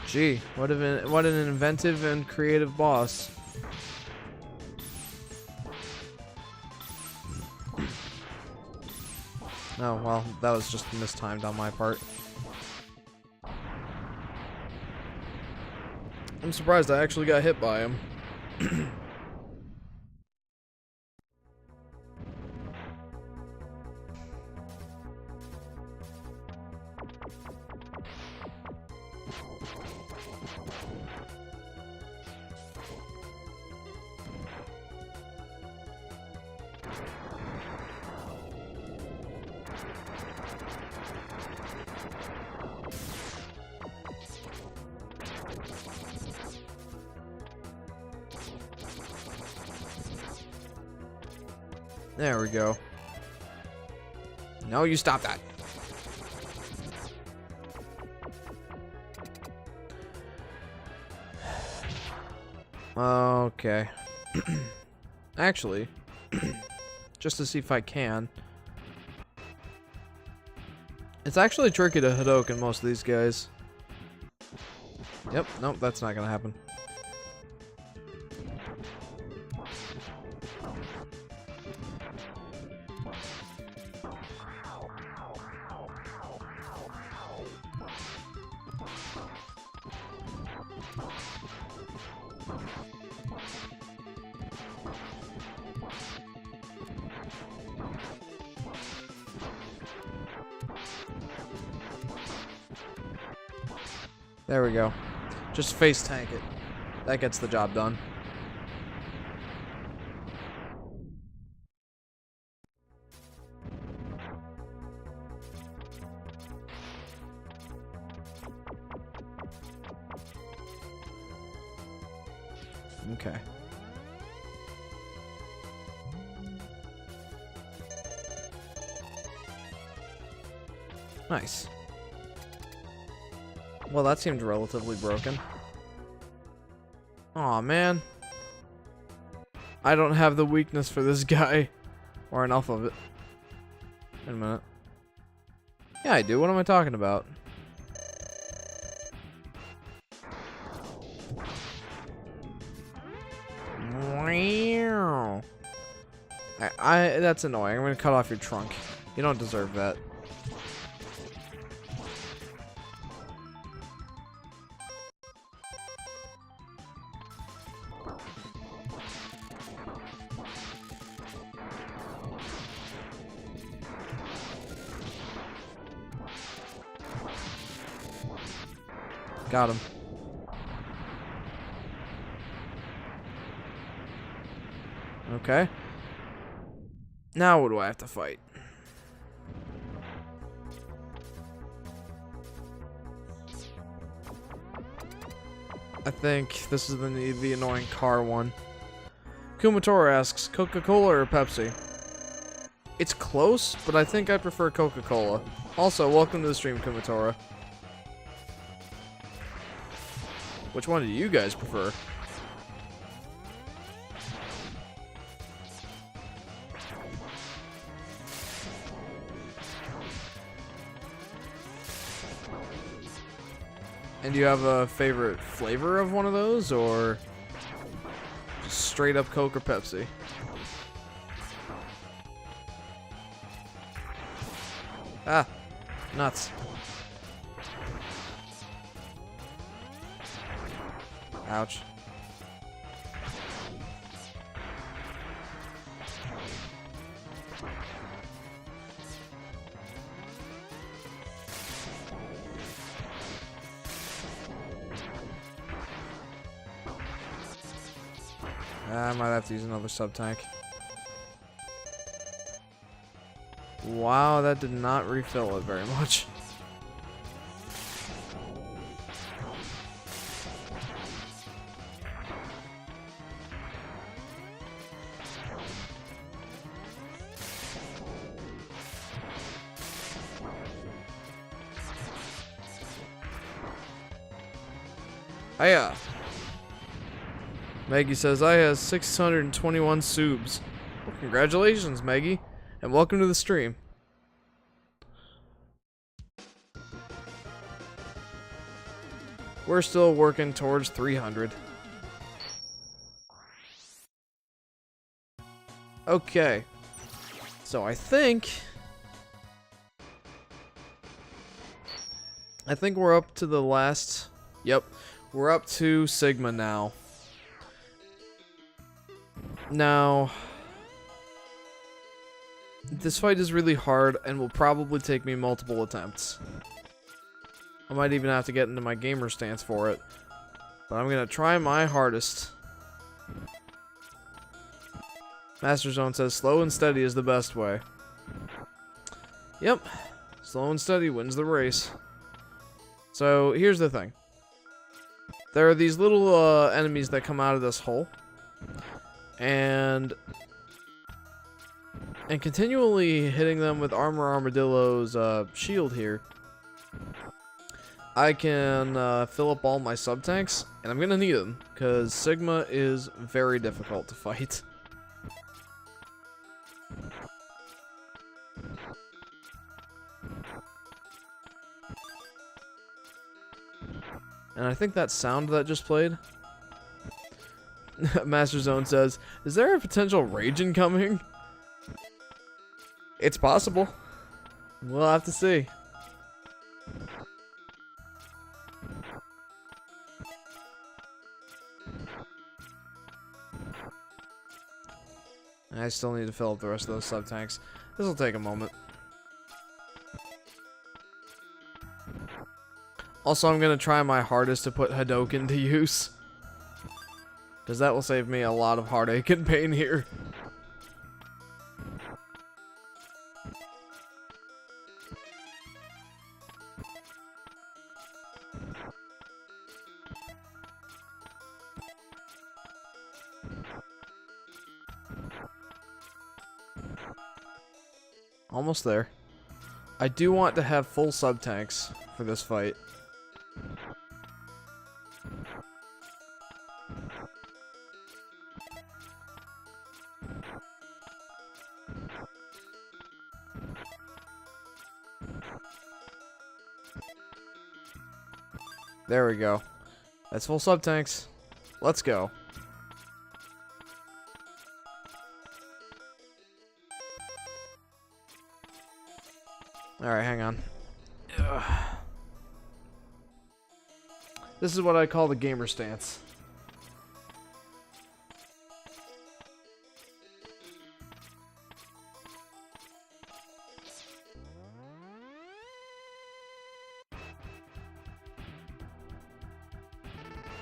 Gee, what an inventive and creative boss. Oh, well, that was just mistimed on my part. I'm surprised I actually got hit by him. There we go. No, you stop that. Okay. Actually, just to see if I can. It's actually tricky to Hadouken most of these guys. Yep, nope, that's not gonna happen. There we go. Just face tank it. That gets the job done. Okay. Nice. Well, that seemed relatively broken. Aw, man. I don't have the weakness for this guy. Or enough of it. Wait a minute. Yeah, I do. What am I talking about? That's annoying. I'm gonna cut off your trunk. You don't deserve that. Got him. Okay. Now what do I have to fight? I think this is the annoying car one. Kumatora asks, Coca-Cola or Pepsi? It's close, but I think I prefer Coca-Cola. Also, welcome to the stream, Kumatora. Which one do you guys prefer? And do you have a favorite flavor of one of those, or just straight up Coke or Pepsi? Ah, nuts. Ouch. I might have to use another sub-tank. Wow, that did not refill it very much. Hiya! Maggie says, I have 621 subs. Well, congratulations, Maggie, and welcome to the stream. We're still working towards 300. Okay. So I think we're up to the last... Yep. We're up to Sigma now. Now, this fight is really hard and will probably take me multiple attempts. I might even have to get into my gamer stance for it. But I'm gonna try my hardest. Master Zone says slow and steady is the best way. Yep. Slow and steady wins the race. So, here's the thing. There are these little enemies that come out of this hole. And continually hitting them with Armor Armadillo's shield here I can fill up all my sub-tanks, and I'm gonna need them, because Sigma is very difficult to fight. And I think that sound that just played, Master Zone says, is there a potential rage incoming? It's possible. We'll have to see. I still need to fill up the rest of those sub-tanks. This will take a moment. Also, I'm going to try my hardest to put Hadoken to use, because that will save me a lot of heartache and pain here. Almost there. I do want to have full sub-tanks for this fight. There we go. That's full sub-tanks. Let's go. Alright, hang on. Ugh. This is what I call the gamer stance.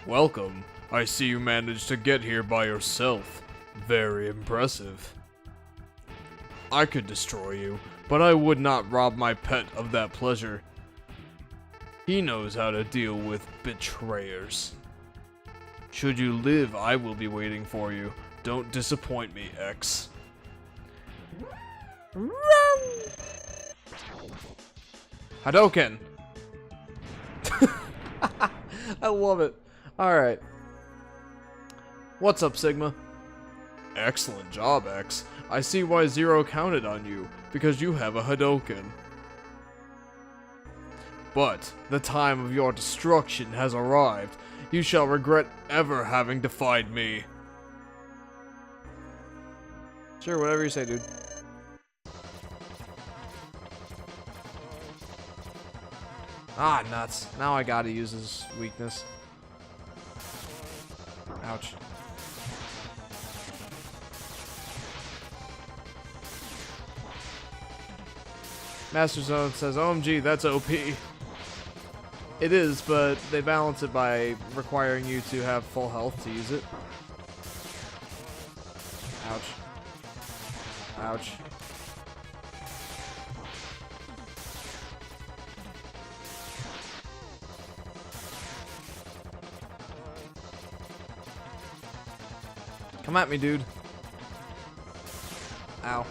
Welcome. I see you managed to get here by yourself. Very impressive. I could destroy you, but I would not rob my pet of that pleasure. He knows how to deal with betrayers. Should you live, I will be waiting for you. Don't disappoint me, X. Hadoken! I love it. Alright. What's up, Sigma? Excellent job, X. I see why Zero counted on you, because you have a Hadoken. But the time of your destruction has arrived. You shall regret ever having defied me. Sure, whatever you say, dude. Ah, nuts. Now I gotta use his weakness. Ouch. Master Zone says, OMG, that's OP. It is, but they balance it by requiring you to have full health to use it. Ouch. Ouch. Come at me, dude. Ow.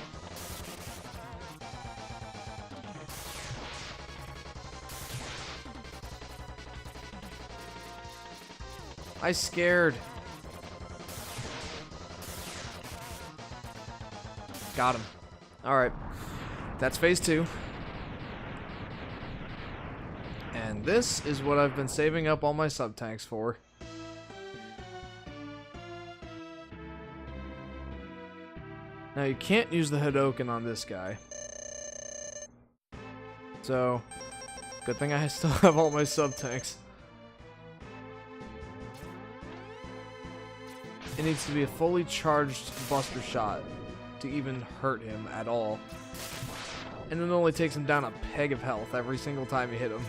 I scared. Got him. Alright. That's phase 2. And this is what I've been saving up all my sub-tanks for. Now you can't use the Hadoken on this guy. So, good thing I still have all my sub-tanks. It needs to be a fully charged Buster Shot to even hurt him at all. And it only takes him down a peg of health every single time you hit him.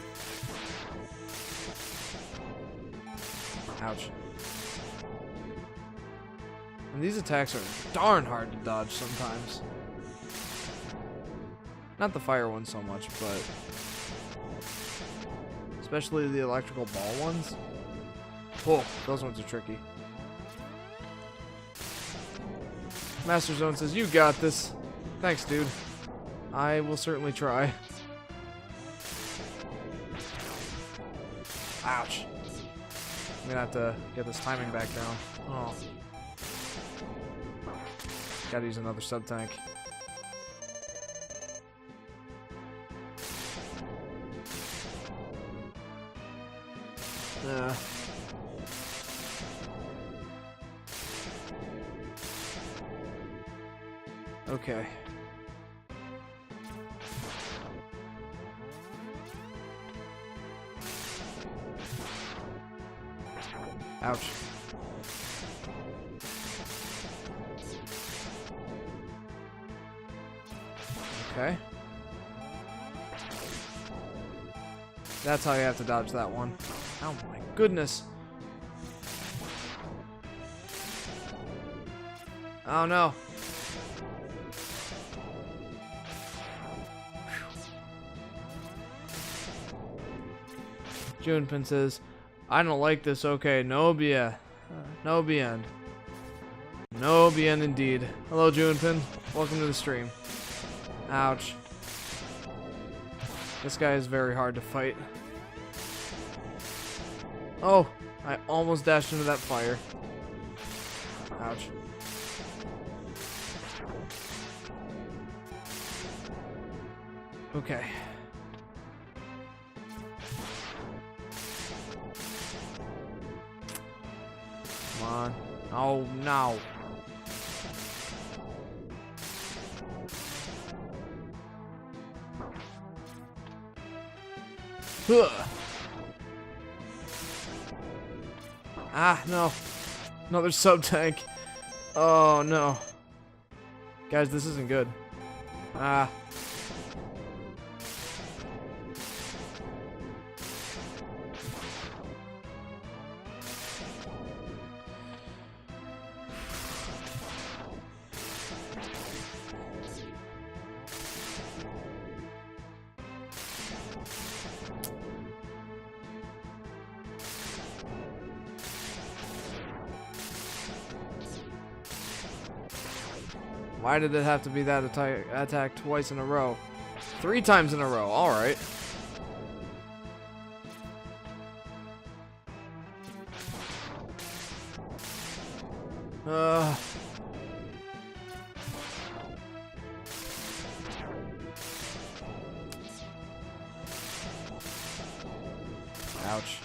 Ouch. And these attacks are darn hard to dodge sometimes. Not the fire ones so much, but especially the electrical ball ones. Oh, those ones are tricky. Master Zone says, you got this. Thanks, dude. I will certainly try. Ouch. I'm gonna have to get this timing back down. Oh. Gotta use another sub-tank. Okay. Ouch. Okay. That's how you have to dodge that one. Oh my goodness. Oh no. Junpin says, I don't like this. Okay, no bien. No bien. No bien indeed. Hello, Junpin. Welcome to the stream. Ouch. This guy is very hard to fight. Oh, I almost dashed into that fire. Ouch. Okay. Come on. Oh, no. Huh. Ah, no. Another sub-tank. Oh, no. Guys, this isn't good. Ah. Why did it have to be that attack twice in a row? 3 times in a row. All right. Ouch.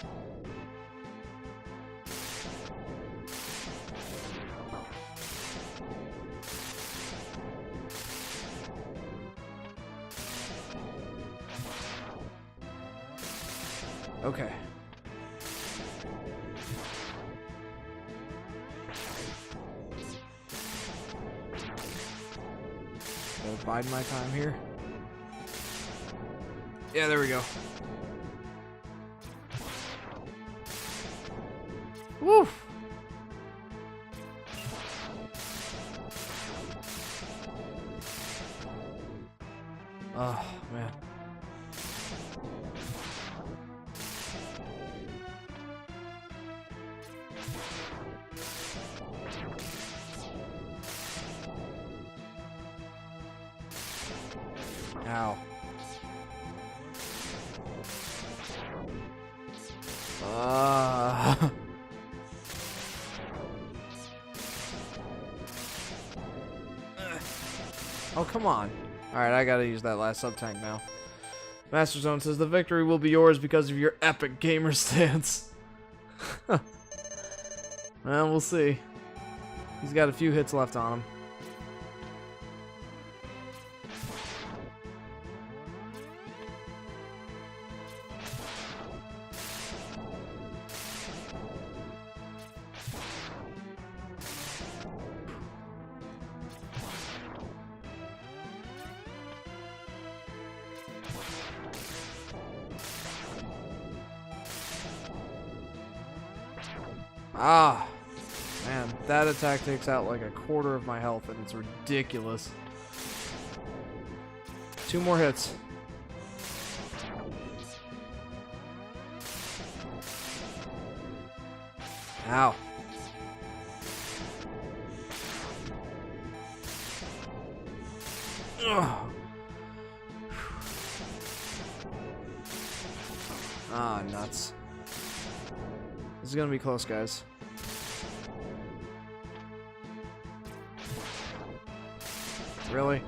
Okay. Gotta bide my time here. Yeah, there we go. Woo! Oh, man. Ow. Oh, come on. Alright, I gotta use that last sub-tank now. Master Zone says, the victory will be yours because of your epic gamer stance. Well, we'll see. He's got a few hits left on him. Ah, man, that attack takes out like a quarter of my health, and it's ridiculous. 2 more hits. Ow. Ugh. Ah, nuts. This is gonna be close, guys. Really?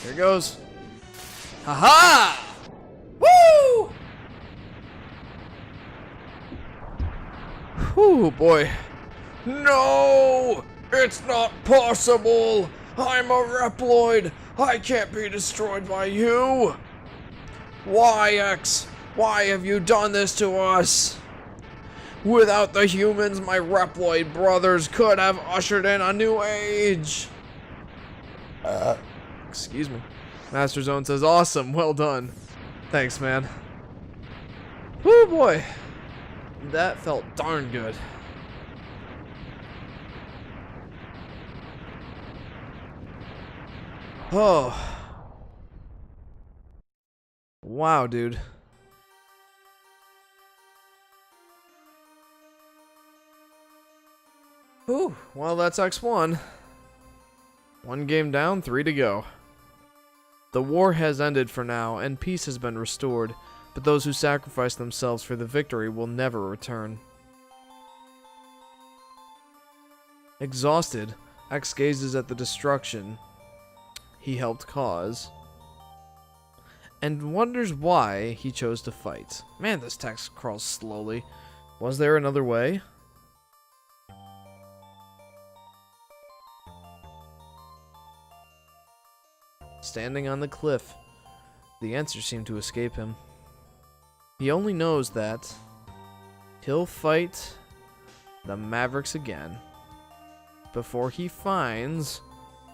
Here goes. Haha! Woo! Whew, boy. No! It's not possible! I'm a Reploid! I can't be destroyed by you! Why, X? Why have you done this to us? Without the humans, my Reploid brothers could have ushered in a new age! Excuse me. Master Zone says, awesome, well done. Thanks, man. Whoo, boy. That felt darn good. Oh. Wow, dude. Whew. Well, that's X1. 1 game down, 3 to go. The war has ended for now, and peace has been restored, but those who sacrifice themselves for the victory will never return. Exhausted, X gazes at the destruction he helped cause, and wonders why he chose to fight. Man, this text crawls slowly. Was there another way? Standing on the cliff, the answer seemed to escape him. He only knows that he'll fight the Mavericks again before he finds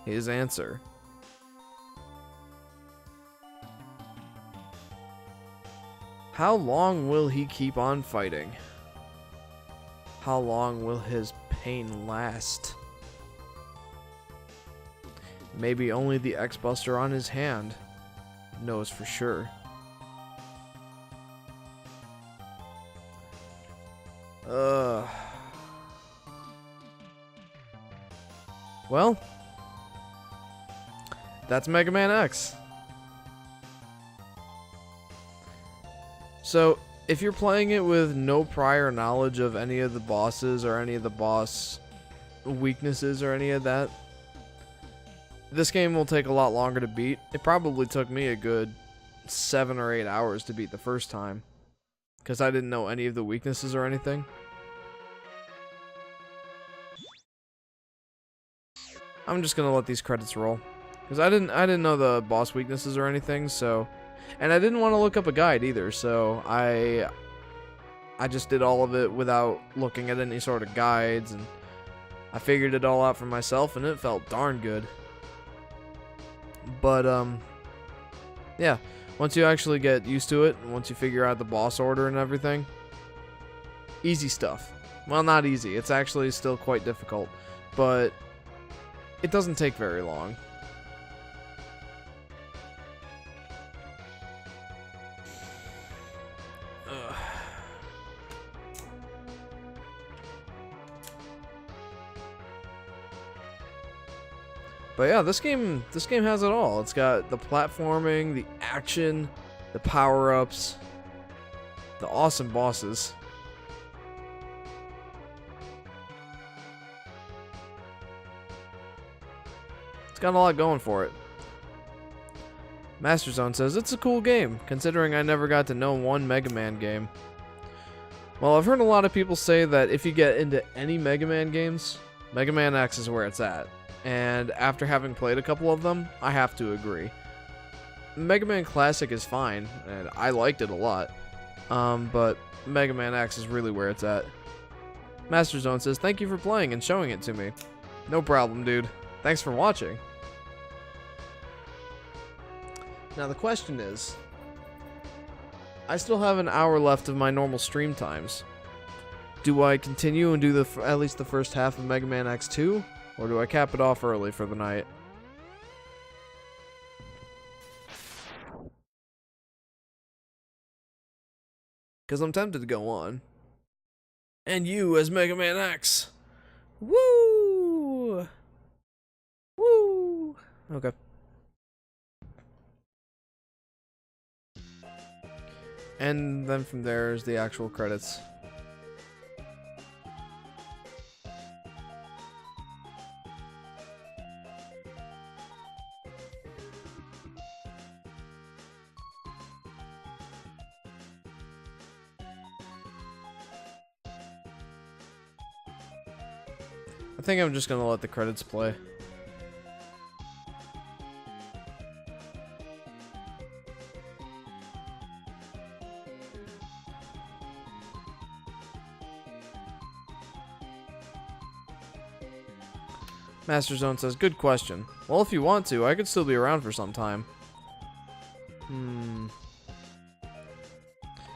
his answer. How long will he keep on fighting? How long will his pain last? Maybe only the X-Buster on his hand knows for sure. Well, that's Mega Man X. So, if you're playing it with no prior knowledge of any of the bosses or any of the boss weaknesses or any of that, this game will take a lot longer to beat. It probably took me a good 7 or 8 hours to beat the first time, because I didn't know any of the weaknesses or anything. I'm just gonna let these credits roll, because I didn't know the boss weaknesses or anything. So, and I didn't want to look up a guide either. So I just did all of it without looking at any sort of guides, and I figured it all out for myself, and it felt darn good. But yeah, once you actually get used to it, and once you figure out the boss order and everything, easy stuff. Well, not easy. It's actually still quite difficult, but it doesn't take very long. But yeah, this game has it all. It's got the platforming, the action, the power-ups, the awesome bosses. It's got a lot going for it. Master Zone says, it's a cool game, considering I never got to know one Mega Man game. Well, I've heard a lot of people say that if you get into any Mega Man games, Mega Man X is where it's at. And after having played a couple of them, I have to agree. Mega Man Classic is fine, and I liked it a lot. But Mega Man X is really where it's at. Master Zone says, thank you for playing and showing it to me. No problem, dude. Thanks for watching. Now the question is, I still have an hour left of my normal stream times. Do I continue and do at least the first half of Mega Man X2? Or do I cap it off early for the night? Because I'm tempted to go on. And you as Mega Man X. Woo! Woo! Okay. And then from there is the actual credits. I think I'm just gonna let the credits play. Master Zone says, good question. Well, if you want to, I could still be around for some time.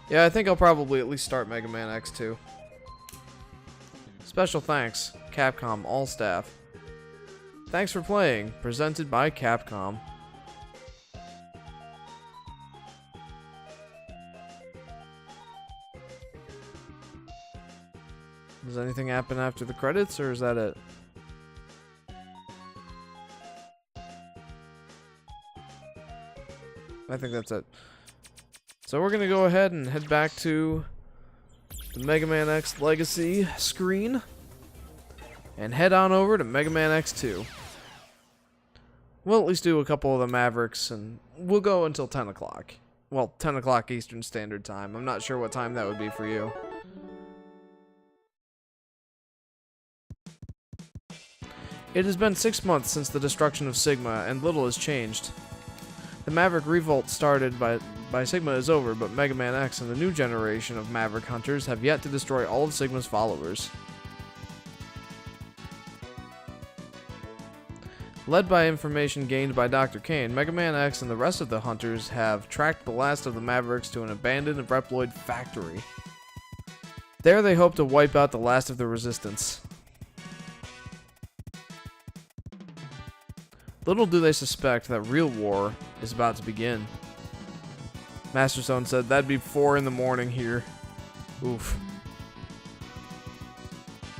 Yeah, I think I'll probably at least start Mega Man X2. Special thanks, Capcom all staff. Thanks for playing, presented by Capcom. Does anything happen after the credits, or is that it? I think that's it. So we're gonna go ahead and head back to the Mega Man X Legacy screen and head on over to Mega Man X2. We'll at least do a couple of the Mavericks, and we'll go until 10 o'clock. Well, 10 o'clock Eastern Standard Time. I'm not sure what time that would be for you. It has been 6 months since the destruction of Sigma, and little has changed. The Maverick revolt started by Sigma is over, but Mega Man X and the new generation of Maverick hunters have yet to destroy all of Sigma's followers. Led by information gained by Dr. Kane, Mega Man X and the rest of the hunters have tracked the last of the Mavericks to an abandoned Reploid factory. There they hope to wipe out the last of the resistance. Little do they suspect that real war is about to begin. Master Stone said, that'd be 4 in the morning here. Oof.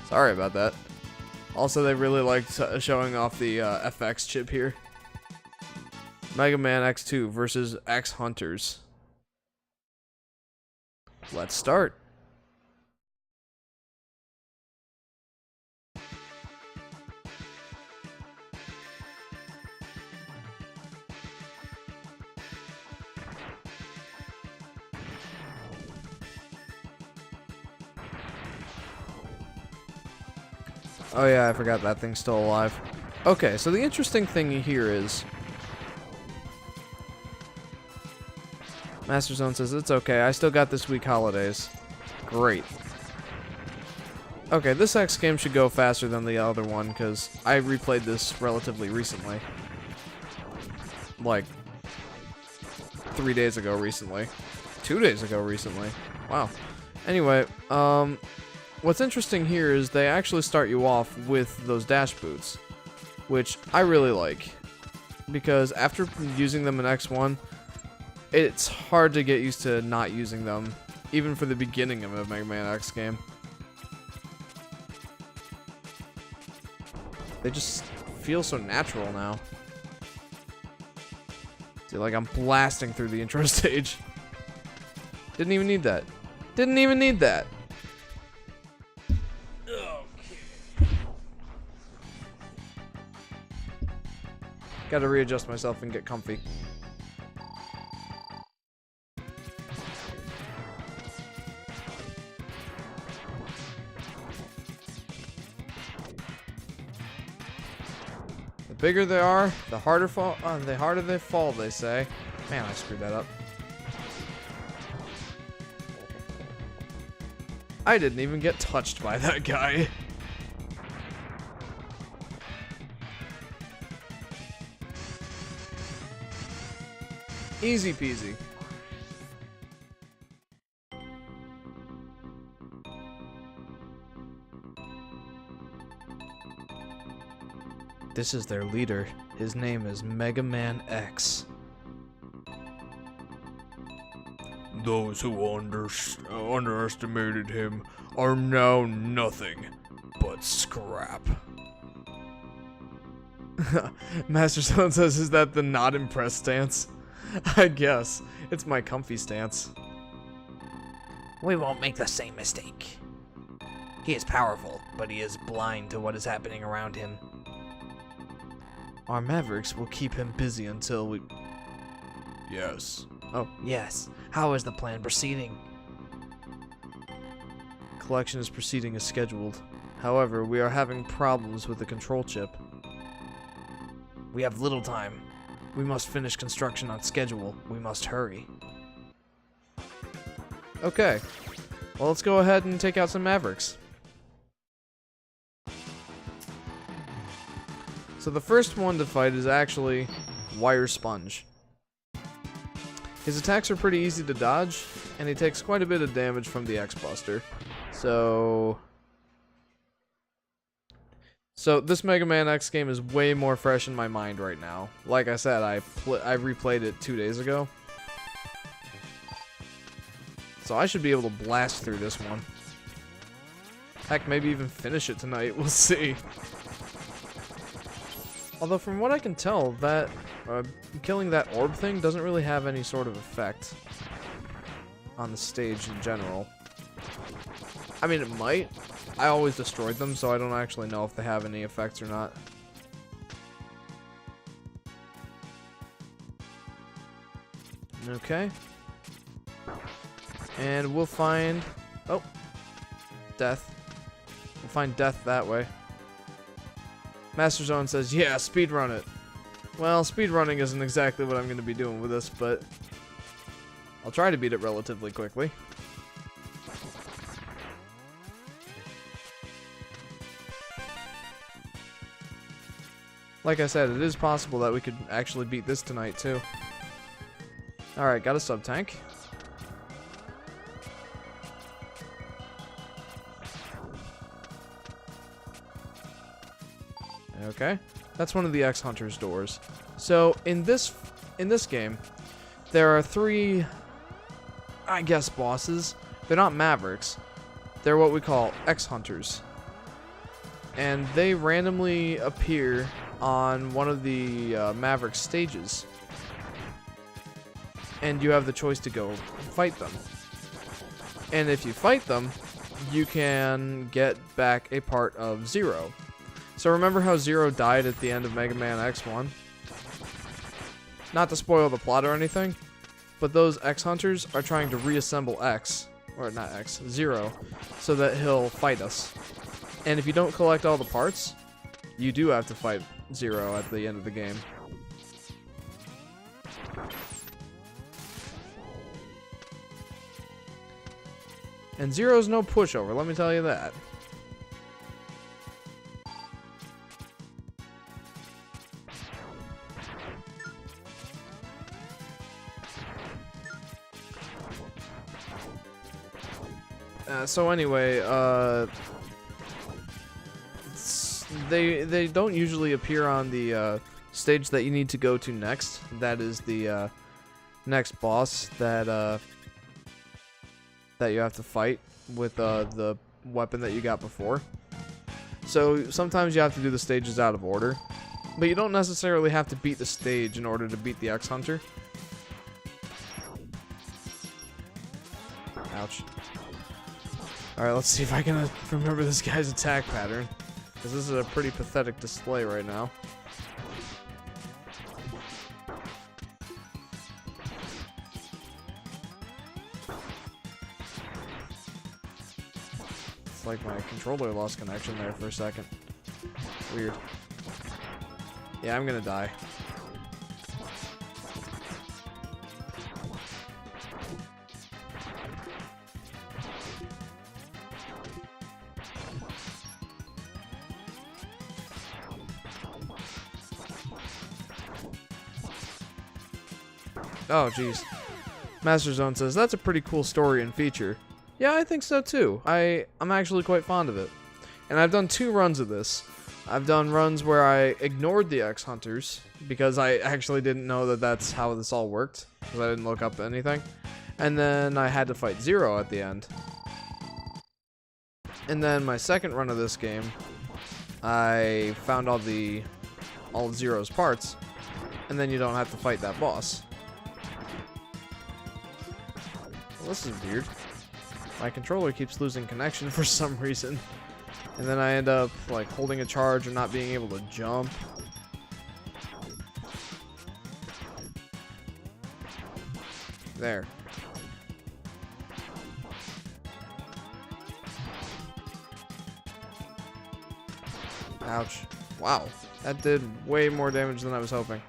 Sorry about that. Also, they really liked showing off the FX chip here. Mega Man X2 versus X Hunters. Let's start. Oh yeah, I forgot that thing's still alive. Okay, so the interesting thing here is... Master Zone says, it's okay, I still got this week holidays. Great. Okay, this X game should go faster than the other one, because I replayed this relatively recently. Like, 3 days ago recently. 2 days ago recently. Wow. Anyway, what's interesting here is they actually start you off with those dash boots, which I really like, because after using them in X1, it's hard to get used to not using them, even for the beginning of a Mega Man X game. They just feel so natural now. See, like I'm blasting through the intro stage. Didn't even need that. Didn't even need that. Gotta readjust myself and get comfy. The bigger they are, the harder they fall, they say. Man, I screwed that up. I didn't even get touched by that guy. Easy peasy. This is their leader. His name is Mega Man X. Those who underestimated him are now nothing but scrap. Master Stone says, is that the not impressed stance? I guess. It's my comfy stance. We won't make the same mistake. He is powerful, but he is blind to what is happening around him. Our Mavericks will keep him busy until we... Yes. Oh, yes. How is the plan proceeding? Collection is proceeding as scheduled. However, we are having problems with the control chip. We have little time. We must finish construction on schedule. We must hurry. Okay. Well, let's go ahead and take out some Mavericks. So the first one to fight is actually Wire Sponge. His attacks are pretty easy to dodge, and he takes quite a bit of damage from the X-Buster. So this Mega Man X game is way more fresh in my mind right now. Like I said, I replayed it 2 days ago. So I should be able to blast through this one. Heck, maybe even finish it tonight. We'll see. Although from what I can tell, that killing that orb thing doesn't really have any sort of effect on the stage in general. I mean, it might. I always destroyed them, so I don't actually know if they have any effects or not. Okay. And we'll find... Oh. Death. We'll find death that way. Master Zone says, yeah, speedrun it. Well, speedrunning isn't exactly what I'm going to be doing with this, but I'll try to beat it relatively quickly. Like I said, it is possible that we could actually beat this tonight, too. Alright, got a sub-tank. Okay, that's one of the X-Hunter's doors. So, in this game, there are 3, I guess, bosses. They're not Mavericks. They're what we call X-Hunters. And they randomly appear on one of the Maverick stages. And you have the choice to go fight them. And if you fight them, you can get back a part of Zero. So remember how Zero died at the end of Mega Man X1? Not to spoil the plot or anything, but those X-Hunters are trying to reassemble X, or not X, Zero, so that he'll fight us. And if you don't collect all the parts, you do have to fight Zero at the end of the game. And Zero's no pushover, let me tell you that. So anyway, they don't usually appear on the stage that you need to go to next. That is the next boss that you have to fight with the weapon that you got before. So sometimes you have to do the stages out of order, but you don't necessarily have to beat the stage in order to beat the X-Hunter. Ouch. Alright, let's see if I can remember this guy's attack pattern, because this is a pretty pathetic display right now. It's like my controller lost connection there for a second. Weird. Yeah, I'm gonna die. Oh, jeez. Master Zone says, that's a pretty cool story and feature. Yeah, I think so too. I'm actually quite fond of it. And I've done 2 runs of this. I've done runs where I ignored the X-Hunters, because I actually didn't know that that's how this all worked, because I didn't look up anything. And then I had to fight Zero at the end. And then my second run of this game, I found all of Zero's parts, and then you don't have to fight that boss. Well, this is weird. my controller keeps losing connection for some reason. And then I end up like holding a charge or not being able to jump. There. Ouch. Wow. That did way more damage than I was hoping.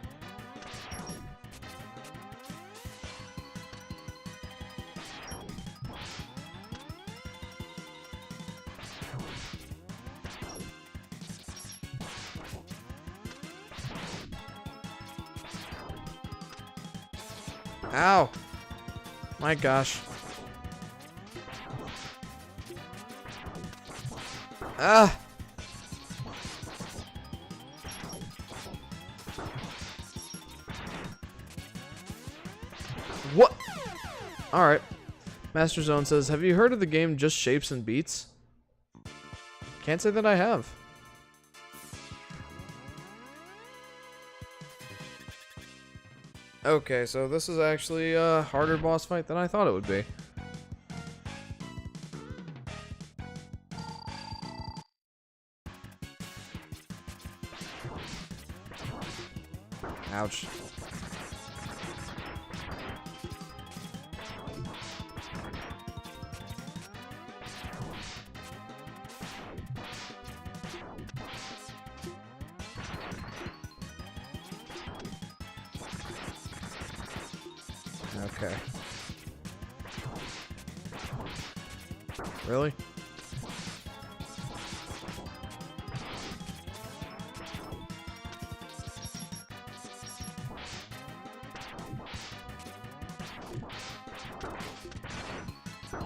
Ow! My gosh. Ah! What? Alright. Master Zone says, have you heard of the game Just Shapes and Beats? Can't say that I have. Okay, so this is actually a harder boss fight than I thought it would be. Ouch. Okay. Really?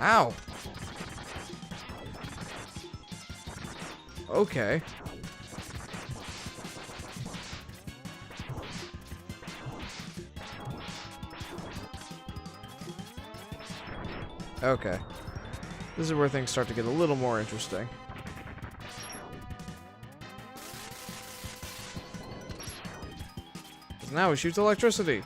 Ow! Okay. Okay. This is where things start to get a little more interesting. Now he shoots electricity.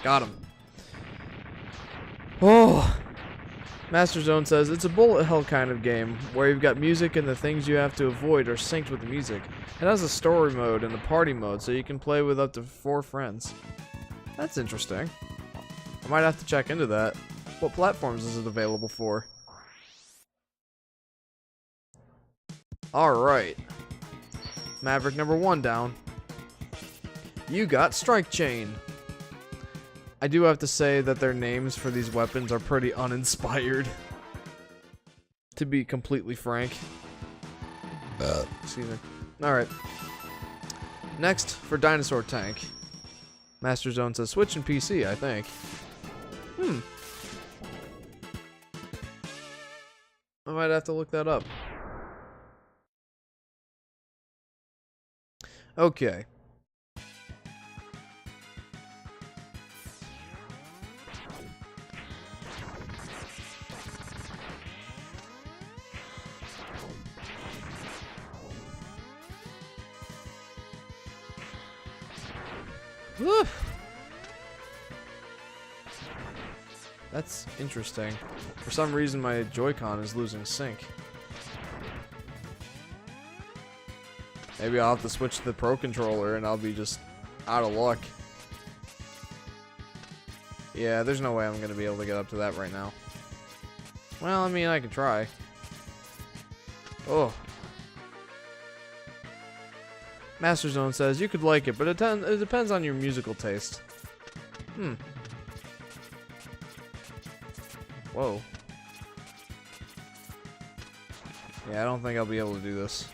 Got him. Oh. Master Zone says, it's a bullet hell kind of game, where you've got music and the things you have to avoid are synced with the music. It has a story mode and a party mode, so you can play with up to 4 friends. That's interesting. I might have to check into that. What platforms is it available for? Alright. Maverick number 1 down. You got Strike Chain. I do have to say that their names for these weapons are pretty uninspired. To be completely frank. Excuse me. Alright. Next, for Dinosaur Tank. Master Zone says Switch and PC, I think. I might have to look that up. Okay. Woo. That's interesting. For some reason my Joy-Con is losing sync. Maybe I'll have to switch to the Pro Controller and I'll be just out of luck. Yeah, there's no way I'm going to be able to get up to that right now. Well, I mean, I could try. Oh. Master Zone says, you could like it, but it depends on your musical taste. Whoa. Yeah, I don't think I'll be able to do this.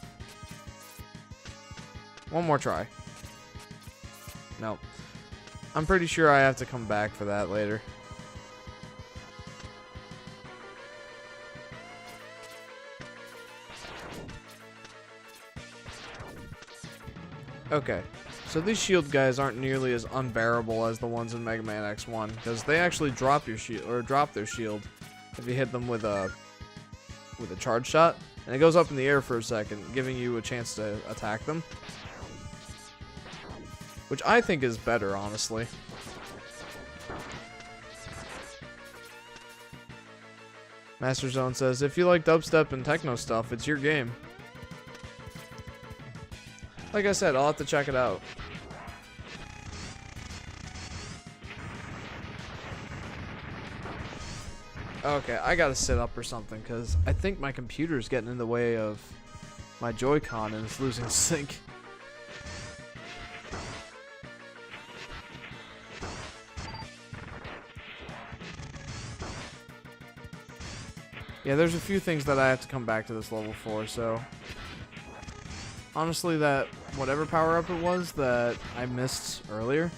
One more try. Nope. I'm pretty sure I have to come back for that later. Okay. So these shield guys aren't nearly as unbearable as the ones in Mega Man X1, because they actually drop your shield or drop their shield if you hit them with a charge shot, and it goes up in the air for a second, giving you a chance to attack them, which I think is better, honestly. Master Zone says, if you like dubstep and techno stuff, it's your game. Like I said, I'll have to check it out. Okay, I gotta sit up or something, because I think my computer's getting in the way of my Joy-Con and it's losing sync. Yeah, there's a few things that I have to come back to this level for, so... Honestly, that whatever power-up it was that I missed earlier,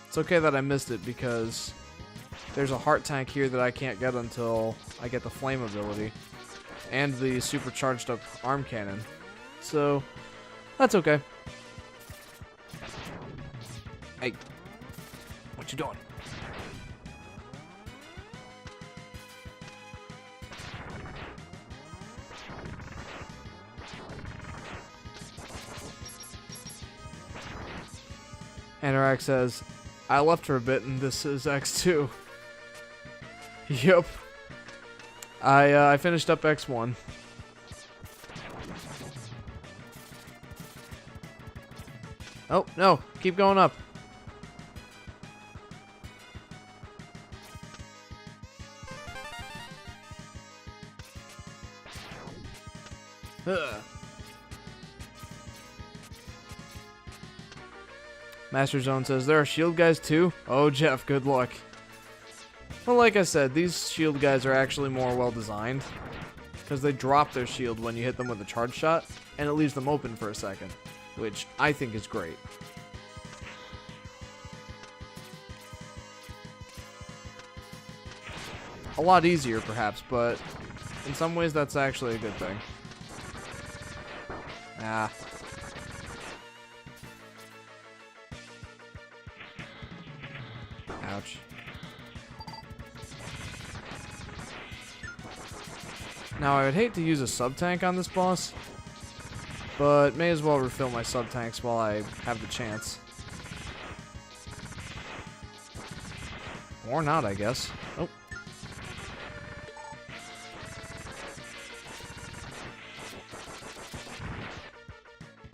it's okay that I missed it because there's a heart tank here that I can't get until I get the flame ability and the supercharged up arm cannon. So, that's okay. Hey, what you doing? Anorak says, I left for a bit and this is X2. Yep. I finished up X1. Oh, no. Keep going up. Ugh. Master Zone says, there are shield guys too? Oh, Jeff, good luck. Well, like I said, these shield guys are actually more well designed, because they drop their shield when you hit them with a charge shot, and it leaves them open for a second, which I think is great. A lot easier, perhaps, but in some ways that's actually a good thing. Ah. Ouch. Now, I would hate to use a sub-tank on this boss, but may as well refill my sub-tanks while I have the chance. Or not, I guess. Oh.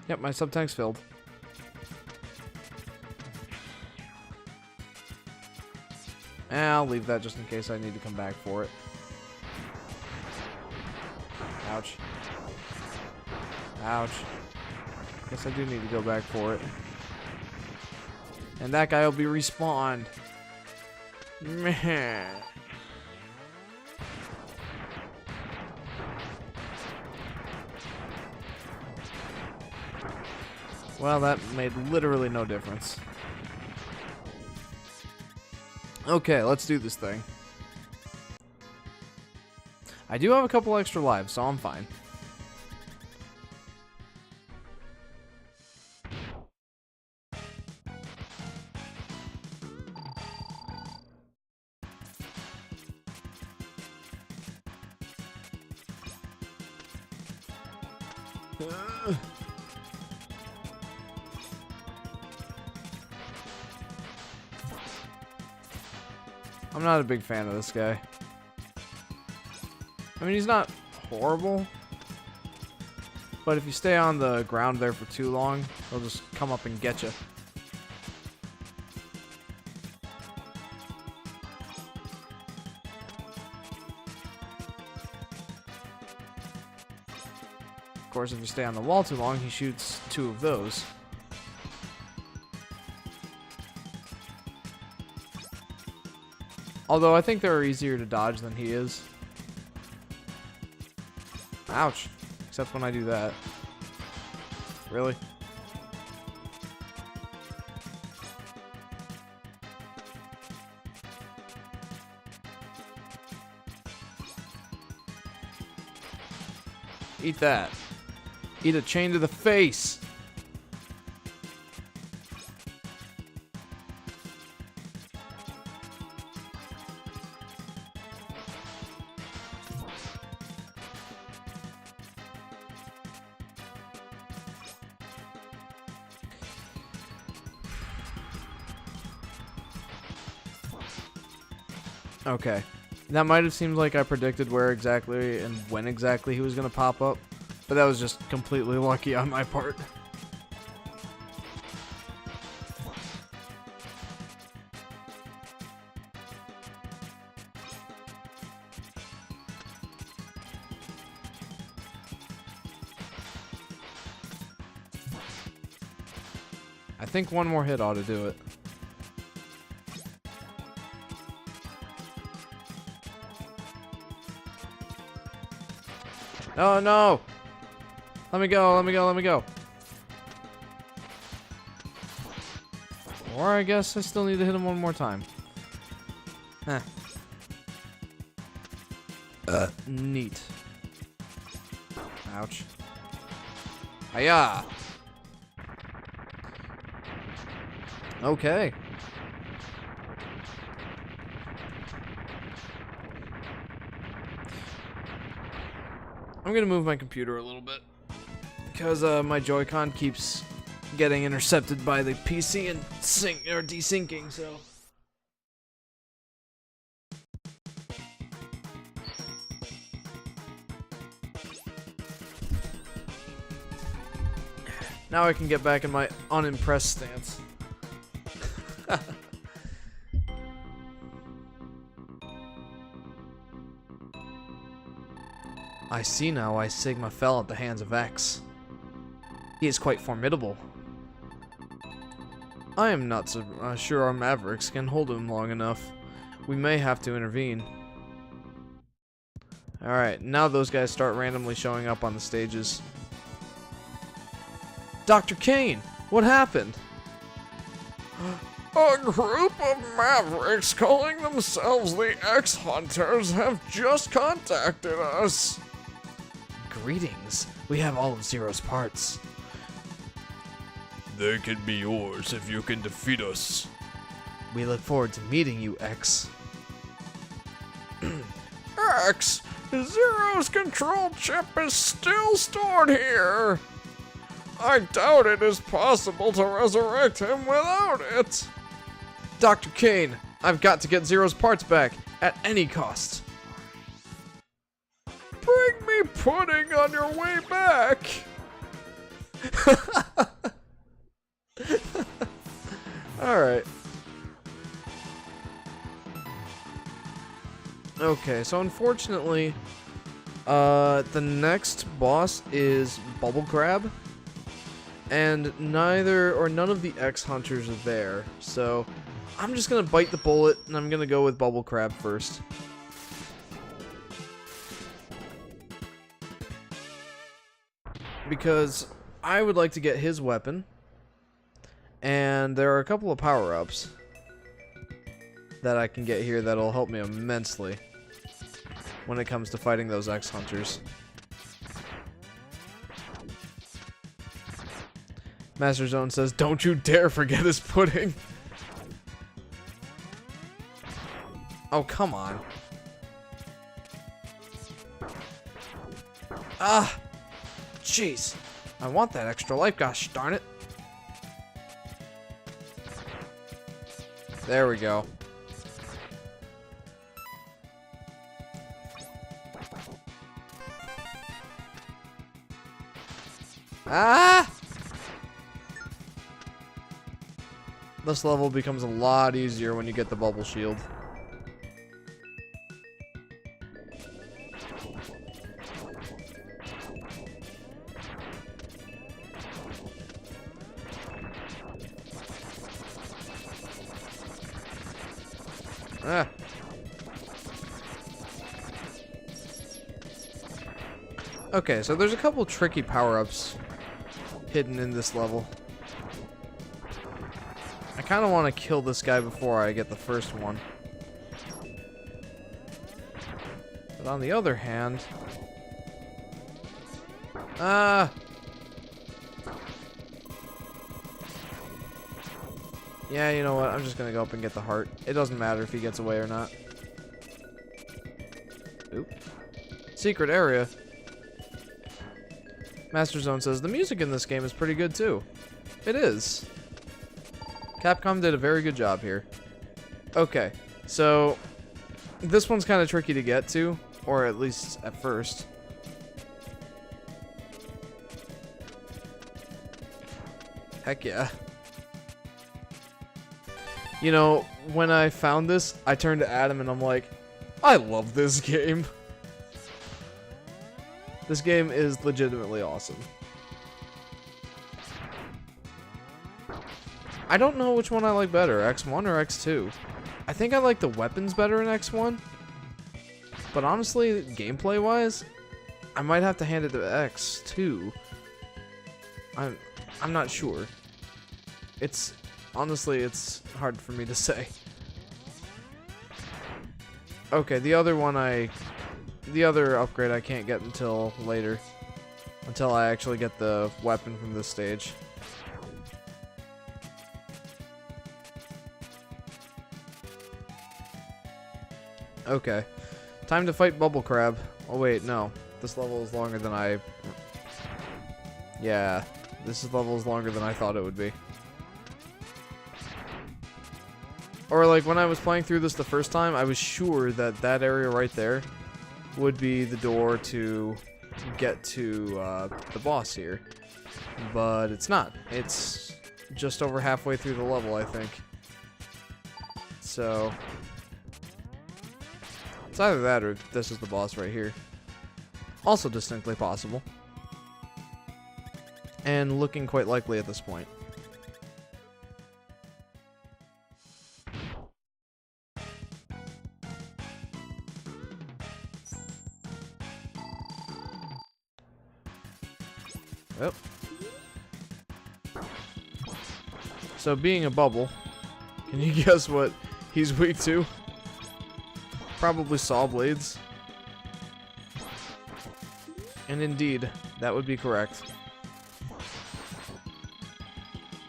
Yep, my sub-tank's filled. I'll leave that just in case I need to come back for it. Ouch. Ouch. Guess I do need to go back for it. And that guy will be respawned. Meh. Well, that made literally no difference. Okay, let's do this thing. I do have a couple extra lives, so I'm fine. I'm not a big fan of this guy. I mean, he's not horrible, but if you stay on the ground there for too long, he'll just come up and get you. Of course, if you stay on the wall too long, he shoots 2 of those. Although I think they're easier to dodge than he is. Ouch. Except when I do that. Really? Eat that. Eat a chain to the face. Okay. That might have seemed like I predicted where exactly and when exactly he was going to pop up, but that was just completely lucky on my part. I think one more hit ought to do it. Oh no! Let me go, let me go, let me go. Or I guess I still need to hit him one more time. Huh. Neat. Ouch. Hiya! Okay. I'm gonna move my computer a little bit because my Joy-Con keeps getting intercepted by the PC and desyncing, so. Now I can get back in my unimpressed stance. I see now why Sigma fell at the hands of X. He is quite formidable. I am not so sure our Mavericks can hold him long enough. We may have to intervene. Alright, now those guys start randomly showing up on the stages. Dr. Kane! What happened? A group of Mavericks calling themselves the X-Hunters have just contacted us. Greetings. We have all of Zero's parts. They can be yours if you can defeat us. We look forward to meeting you, X. X, Zero's control chip is still stored here. I doubt it is possible to resurrect him without it. Dr. Kane, I've got to get Zero's parts back at any cost. Bring me pudding on your way back. Alright. Okay, so unfortunately, the next boss is Bubble Crab. And none of the X-Hunters are there. So, I'm just gonna bite the bullet, and I'm gonna go with Bubble Crab first. Because I would like to get his weapon. And there are a couple of power-ups that I can get here that'll help me immensely when it comes to fighting those X-Hunters. Master Zone says, "Don't you dare forget his pudding." Oh, come on. Ah! Jeez. I want that extra life, gosh darn it. There we go. Ah! This level becomes a lot easier when you get the bubble shield. Ah. Okay, so there's a couple tricky power-ups hidden in this level. I kind of want to kill this guy before I get the first one. But on the other hand... Ah! Yeah, you know what? I'm just going to go up and get the heart. It doesn't matter if he gets away or not. Oop. Secret area. Master Zone says, the music in this game is pretty good too. It is. Capcom did a very good job here. Okay, so This one's kind of tricky to get to, or at least at first. Heck yeah. You know, when I found this, I turned to Adam and I'm like, I love this game. This game is legitimately awesome. I don't know which one I like better, X1 or X2. I think I like the weapons better in X1. But honestly, gameplay-wise, I might have to hand it to X2. I'm not sure. Honestly, it's hard for me to say. Okay, the other upgrade I can't get until later. Until I actually get the weapon from this stage. Okay. Time to fight Bubble Crab. Oh wait, no. This level is longer than I... Yeah, this level is longer than I thought it would be. Or like when I was playing through this the first time, I was sure that that area right there would be the door to get to the boss here. But it's not. It's just over halfway through the level, I think. So... it's either that or this is the boss right here. Also distinctly possible. And looking quite likely at this point. Yep. So being a bubble, can you guess what he's weak to? Probably saw blades. And indeed, that would be correct.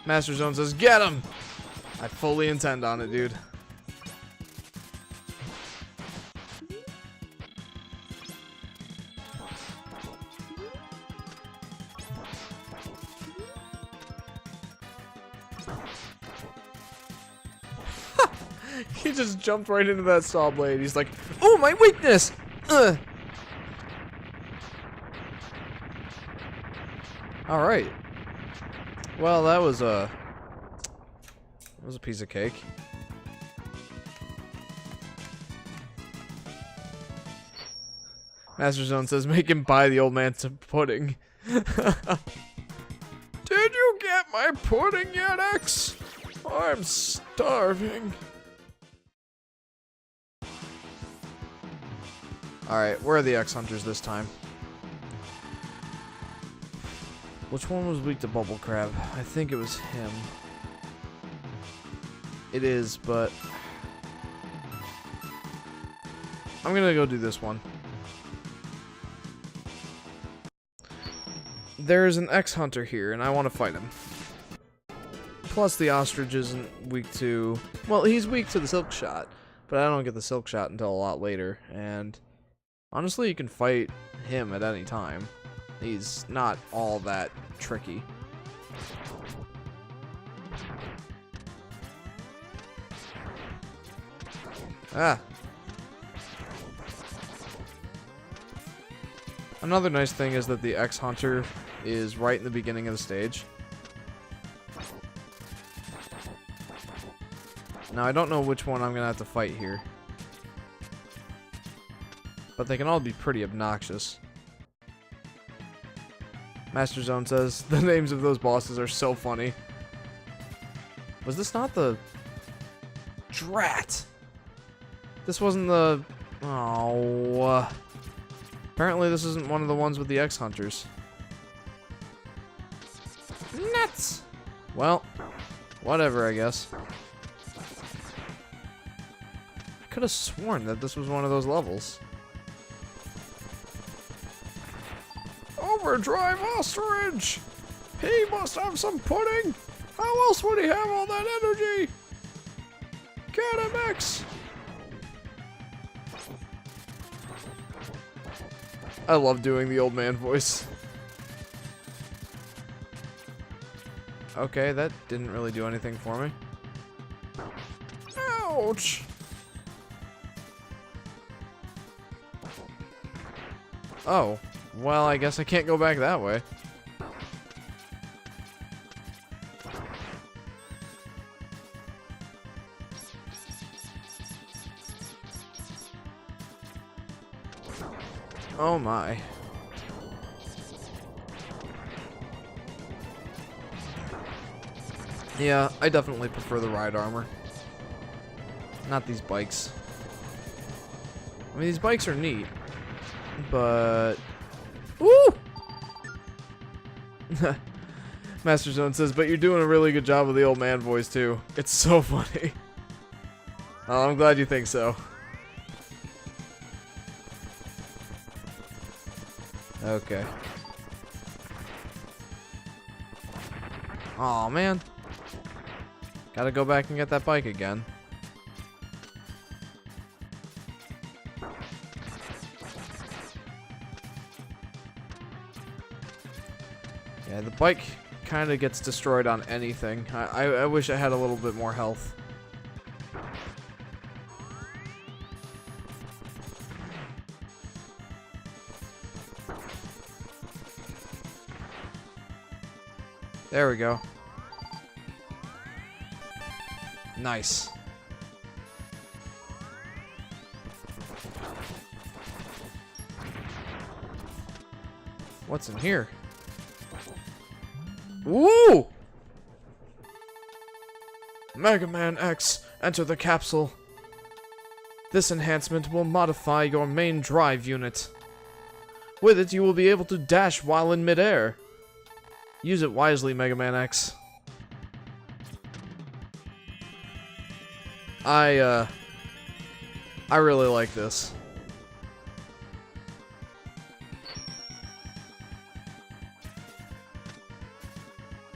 Master Zone says, get him! I fully intend on it, dude. He just jumped right into that saw blade. He's like, oh, my weakness! Ugh. Alright. Well, that was a piece of cake. Master Zone says, make him buy the old man some pudding. Did you get my pudding yet, X? I'm starving. Alright, where are the X-Hunters this time? Which one was weak to Bubble Crab? I think it was him. It is, but... I'm gonna go do this one. There's an X-Hunter here, and I want to fight him. Plus, the Ostrich isn't weak to... Well, he's weak to the Silk Shot, but I don't get the Silk Shot until a lot later, and... honestly, you can fight him at any time. He's not all that tricky. Ah. Another nice thing is that the X-Hunter is right in the beginning of the stage. Now, I don't know which one I'm going to have to fight here. But they can all be pretty obnoxious. Master Zone says, the names of those bosses are so funny. Was this not the... Drat! This wasn't the... Oh. Apparently this isn't one of the ones with the X-Hunters. Nuts! Well, whatever, I guess. I could have sworn that this was one of those levels. Overdrive Ostrich! He must have some pudding! How else would he have all that energy? Get him, X! I love doing the old man voice. Okay, that didn't really do anything for me. Ouch! Oh, well, I guess I can't go back that way. Oh my. Yeah, I definitely prefer the ride armor. Not these bikes. I mean, these bikes are neat, but... Woo! Master Zone says, but you're doing a really good job with the old man voice, too. It's so funny. Oh, I'm glad you think so. Okay. Aw, man. Gotta go back and get that bike again. Yeah, the bike kind of gets destroyed on anything. I wish I had a little bit more health. There we go. Nice. What's in here? Woo! Mega Man X, enter the capsule. This enhancement will modify your main drive unit. With it, you will be able to dash while in midair. Use it wisely, Mega Man X. I really like this.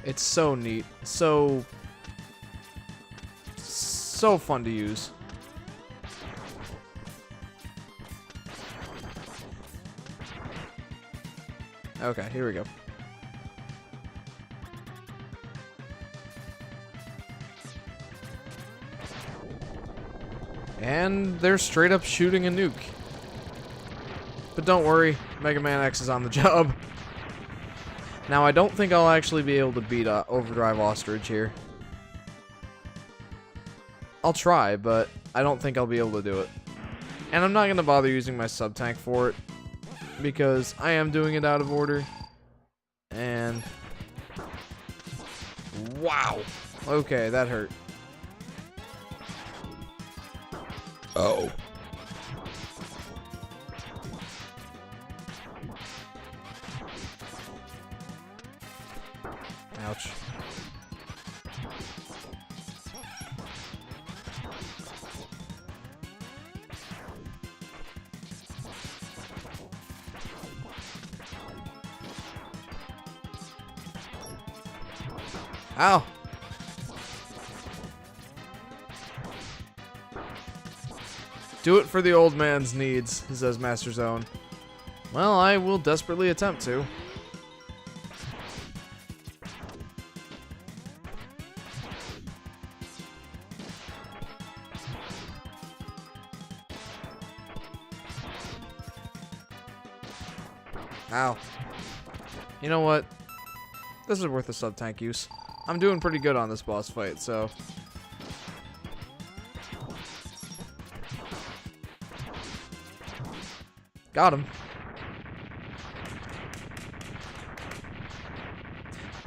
It's so neat. So fun to use. Okay, here we go. And they're straight up shooting a nuke. But don't worry, Mega Man X is on the job. Now, I don't think I'll actually be able to beat Overdrive Ostrich here. I'll try, but I don't think I'll be able to do it. And I'm not going to bother using my sub-tank for it, because I am doing it out of order. And... wow! Okay, that hurt. Oh. Ouch. Ow. Do it for the old man's needs, says Master Zone. Well, I will desperately attempt to. Ow. You know what? This is worth a sub-tank use. I'm doing pretty good on this boss fight, so... got him.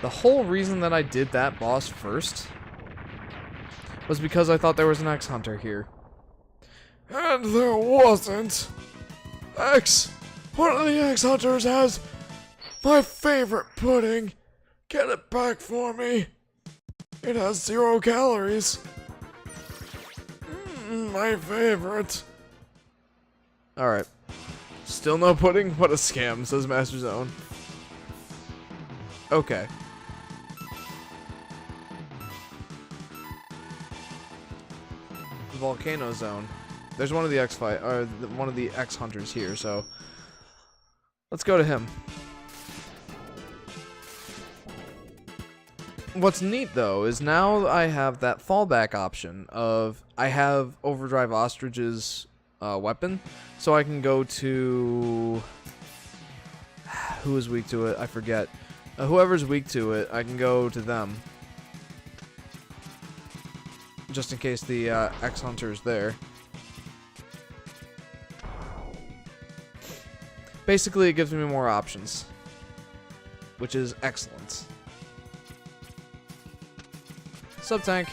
The whole reason that I did that boss first was because I thought there was an X-Hunter here. And there wasn't. One of the X-Hunters has my favorite pudding. Get it back for me. It has 0 calories. My favorite. Alright. Still no pudding? What a scam, says Master Zone. Okay. Volcano Zone. There's one of the one of the X-Hunters here, so let's go to him. What's neat though is now I have that fallback option of I have Overdrive Ostrich's weapon, so I can go to who is weak to it? I forget. Whoever's weak to it, I can go to them. Just in case the X-Hunter is there. Basically, it gives me more options. Which is excellent. Sub-tank.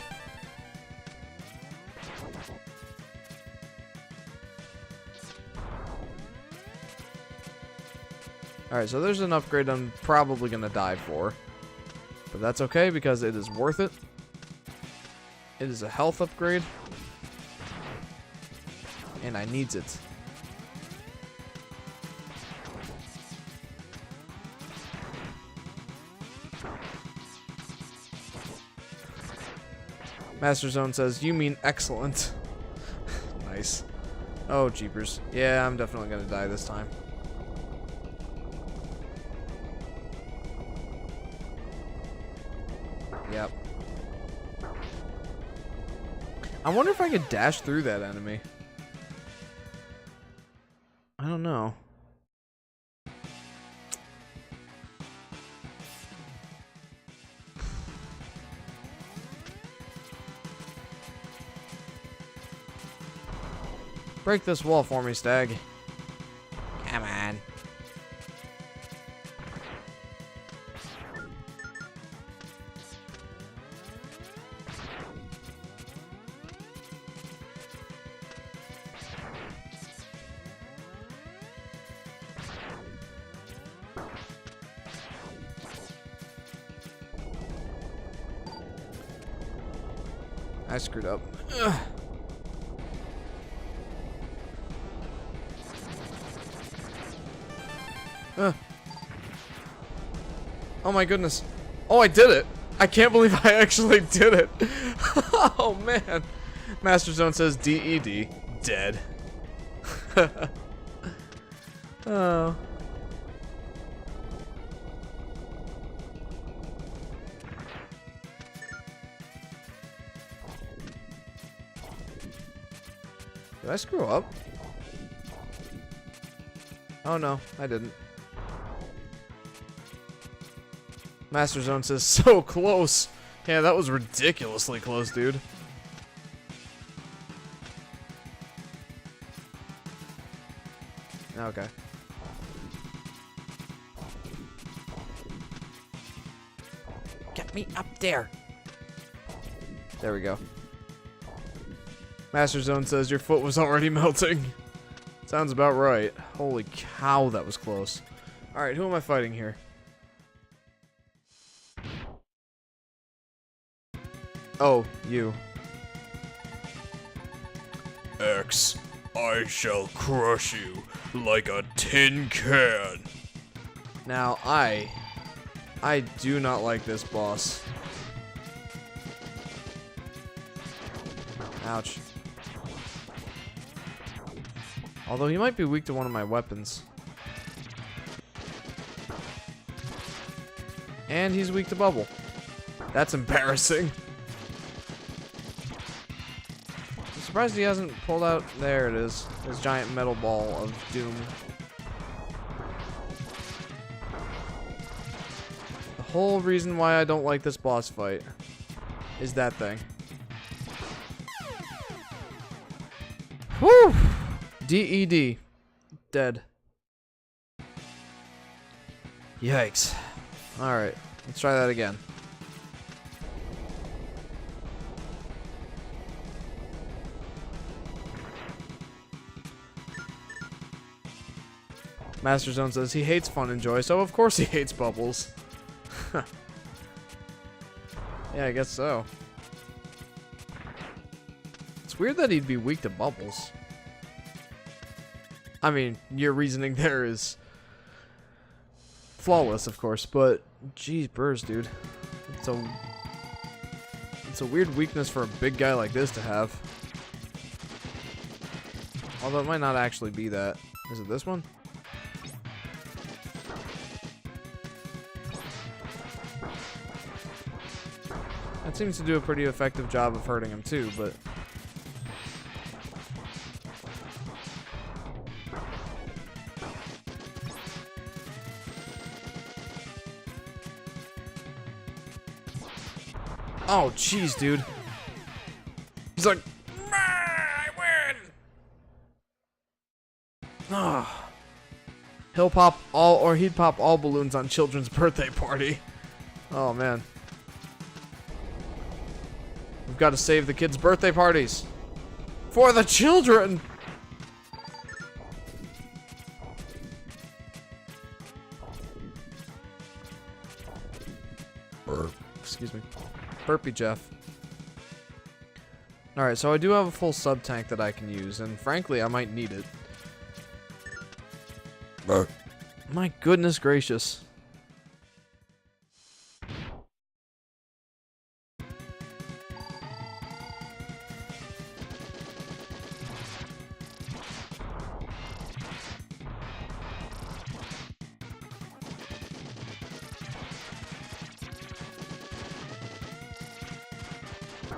Alright, so there's an upgrade I'm probably going to die for. But that's okay because it is worth it. It is a health upgrade. And I needs it. Master Zone says, you mean excellent. Nice. Oh, jeepers. Yeah, I'm definitely going to die this time. Yep. I wonder if I could dash through that enemy. I don't know. Break this wall for me, Stag. Come on. I screwed up. Ugh. Oh my goodness. Oh, I did it. I can't believe I actually did it. Oh man. Master Zone says DED. Dead. Oh. Did I screw up? Oh no, I didn't. Master Zone says, so close. Yeah, that was ridiculously close, dude. Okay. Get me up there. There we go. Master Zone says, your foot was already melting. Sounds about right. Holy cow, that was close. Alright, who am I fighting here? Oh, you. X, I shall crush you like a tin can. Now, I do not like this boss. Ouch. Although he might be weak to one of my weapons. And he's weak to bubble. That's embarrassing. I'm surprised he hasn't pulled out. There it is. His giant metal ball of doom. The whole reason why I don't like this boss fight is that thing. Whew! DED. Dead. Yikes. Alright, let's try that again. Master Zone says he hates fun and joy, so of course he hates bubbles. Yeah, I guess so. It's weird that he'd be weak to bubbles. I mean, your reasoning there is flawless, of course, but geez, burrs, dude. It's a weird weakness for a big guy like this to have. Although it might not actually be that. Is it this one? That seems to do a pretty effective job of hurting him too, but Oh, jeez, dude. He's like, I win! Ah. He'd pop all balloons on children's birthday party. Oh, man. We've got to save the kids' birthday parties. For the children! Excuse me. Burpee Jeff. Alright, so I do have a full sub tank that I can use, and frankly, I might need it. My goodness gracious.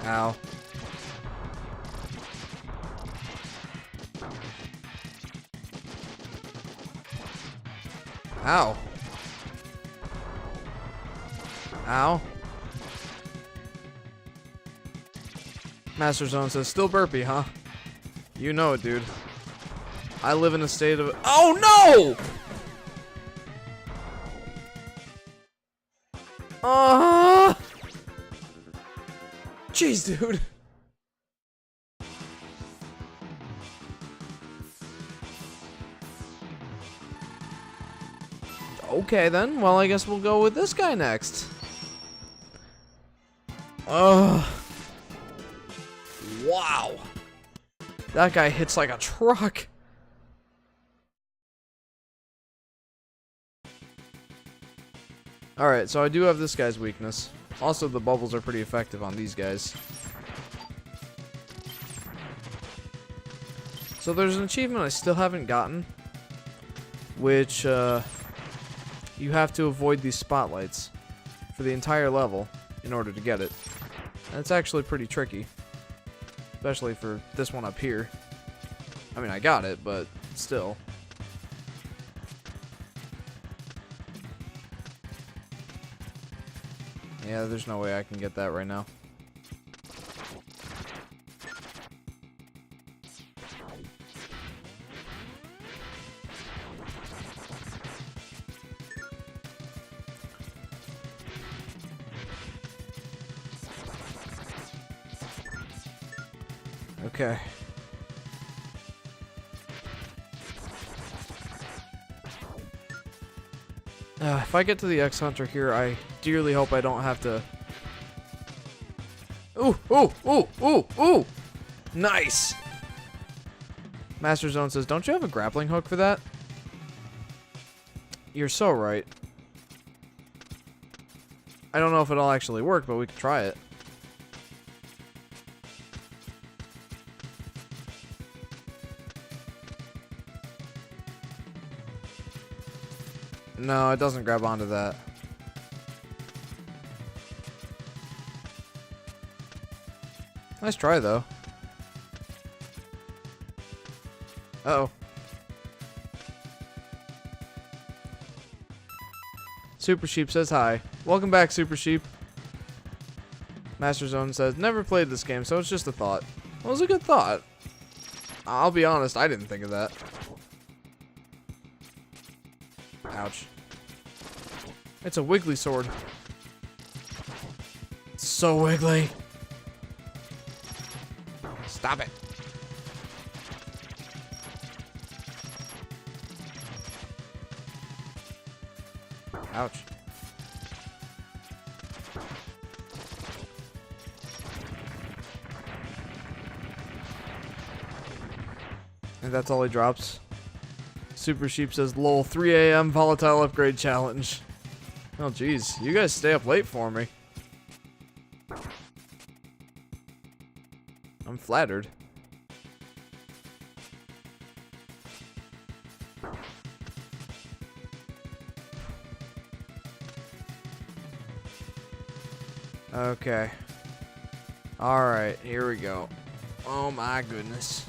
Ow. Ow. Ow. Master Zone says, still burpee, huh? You know it, dude. I live in a state of... Oh, no! Jeez, dude. Okay, then. Well, I guess we'll go with this guy next. Wow. That guy hits like a truck. Alright, so I do have this guy's weakness. Also, the bubbles are pretty effective on these guys. So there's an achievement I still haven't gotten, which you have to avoid these spotlights for the entire level in order to get it. And it's actually pretty tricky, especially for this one up here. I mean, I got it, but still. Yeah, there's no way I can get that right now. Okay. If I get to the X-Hunter here, I dearly hope I don't have to... Ooh, ooh, ooh, ooh, ooh! Nice! Master Zone says, don't you have a grappling hook for that? You're so right. I don't know if it'll actually work, but we can try it. No, it doesn't grab onto that. Nice try, though. Uh-oh. Super Sheep says hi. Welcome back, Super Sheep. Master Zone says, never played this game, so it's just a thought. Well, it was a good thought. I'll be honest, I didn't think of that. Ouch. It's a wiggly sword. It's so wiggly. Stop it. Ouch. And that's all he drops. Super Sheep says, lol, 3 a.m. volatile upgrade challenge. Oh, jeez. You guys stay up late for me. I'm flattered. Okay. Alright, here we go. Oh my goodness.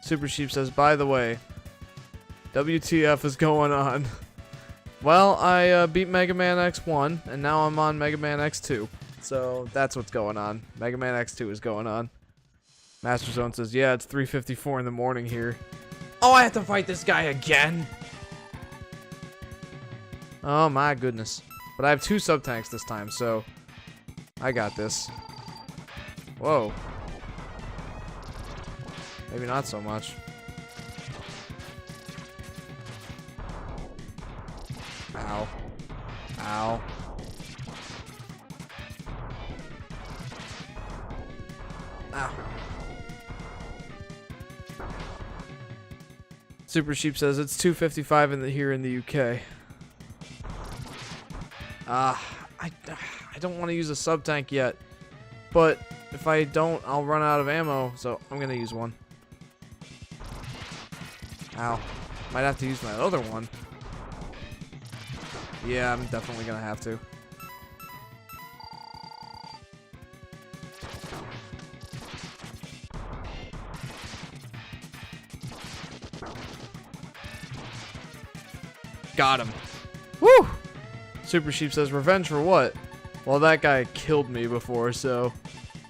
Super Sheep says, by the way, WTF is going on? Well, I beat Mega Man X1, and now I'm on Mega Man X2. So that's what's going on. Mega Man X2 is going on. Master Zone says, yeah, it's 3:54 in the morning here. Oh, I have to fight this guy again? Oh my goodness. But I have 2 sub-tanks this time, so I got this. Whoa. Maybe not so much. Ow. Ow. Ow. Super Sheep says it's 2:55 here in the UK. I don't want to use a sub-tank yet, but if I don't, I'll run out of ammo, so I'm gonna use one. Ow. Might have to use my other one. Yeah, I'm definitely gonna have to. Got him. Woo! Super Sheep says, revenge for what? Well, that guy killed me before, so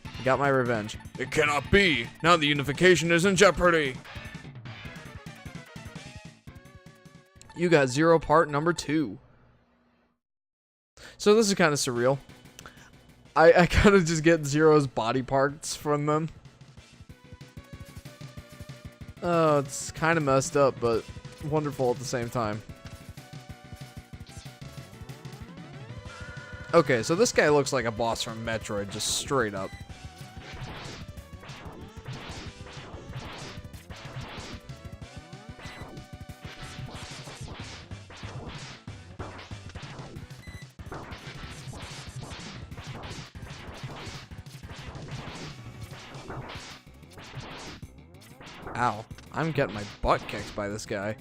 I got my revenge. It cannot be. Now the unification is in jeopardy. You got 0 part number 2. So this is kind of surreal. I kind of just get Zero's body parts from them. Oh, it's kind of messed up, but wonderful at the same time. Okay, so this guy looks like a boss from Metroid, just straight up. Ow. I'm getting my butt kicked by this guy.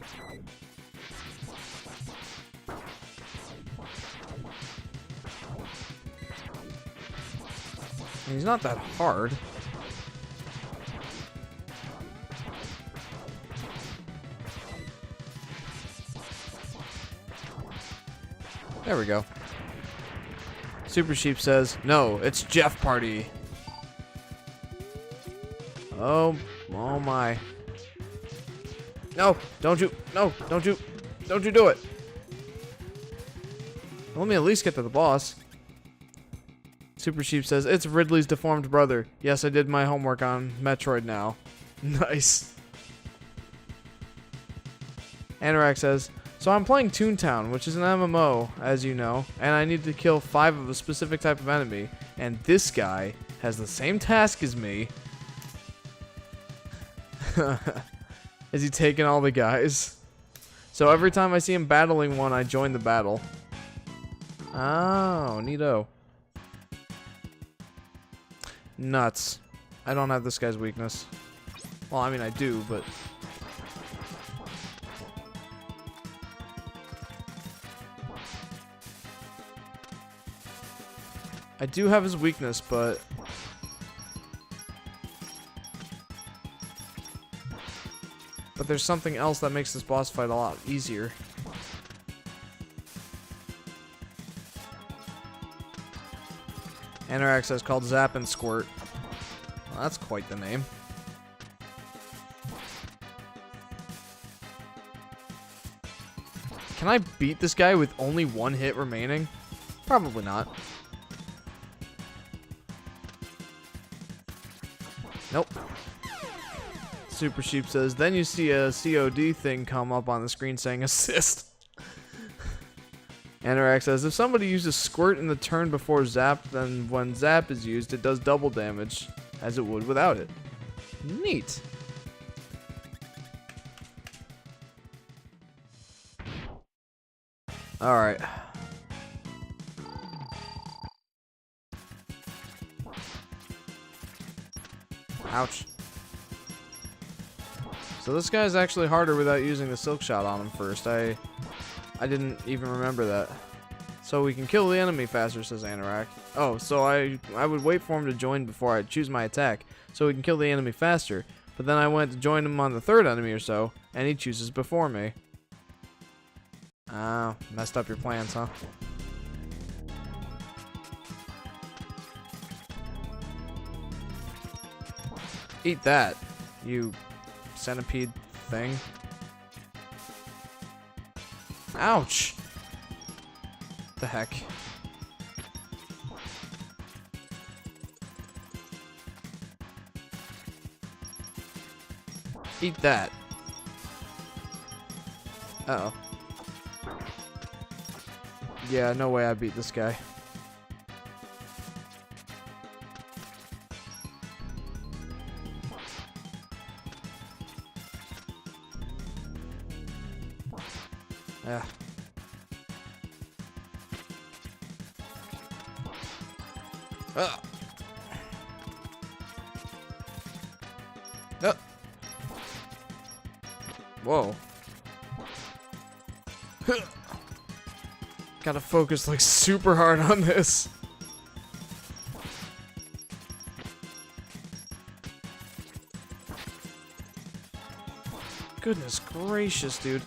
He's not that hard. There we go. Super Sheep says, no, it's Jeff Party. Oh my. No, don't you do it. Let me at least get to the boss. Super Sheep says, it's Ridley's deformed brother. Yes, I did my homework on Metroid now. Nice. Anorak says, so I'm playing Toontown, which is an MMO, as you know, and I need to kill 5 of a specific type of enemy, and this guy has the same task as me. Is he taking all the guys? So every time I see him battling one, I join the battle. Oh, neato. Nuts. I don't have this guy's weakness. Well, I mean, I do, but... I do have his weakness, but... But there's something else that makes this boss fight a lot easier. Anorak says called Zap and Squirt. Well, that's quite the name. Can I beat this guy with only 1 hit remaining? Probably not. Nope. Super Sheep says, then you see a COD thing come up on the screen saying assist. Anorak says, if somebody uses Squirt in the turn before Zap, then when Zap is used, it does double damage, as it would without it. Neat. Alright. Ouch. So this guy's actually harder without using the silk shot on him first. I didn't even remember that. So we can kill the enemy faster, says Anorak. Oh, so I would wait for him to join before I choose my attack, so we can kill the enemy faster. But then I went to join him on the 3rd enemy or so, and he chooses before me. Oh, messed up your plans, huh? Eat that, you centipede thing. Ouch! The heck? Eat that. Uh-oh. Yeah, no way I beat this guy. Yeah. Whoa. Gotta focus like super hard on this. Goodness gracious, dude.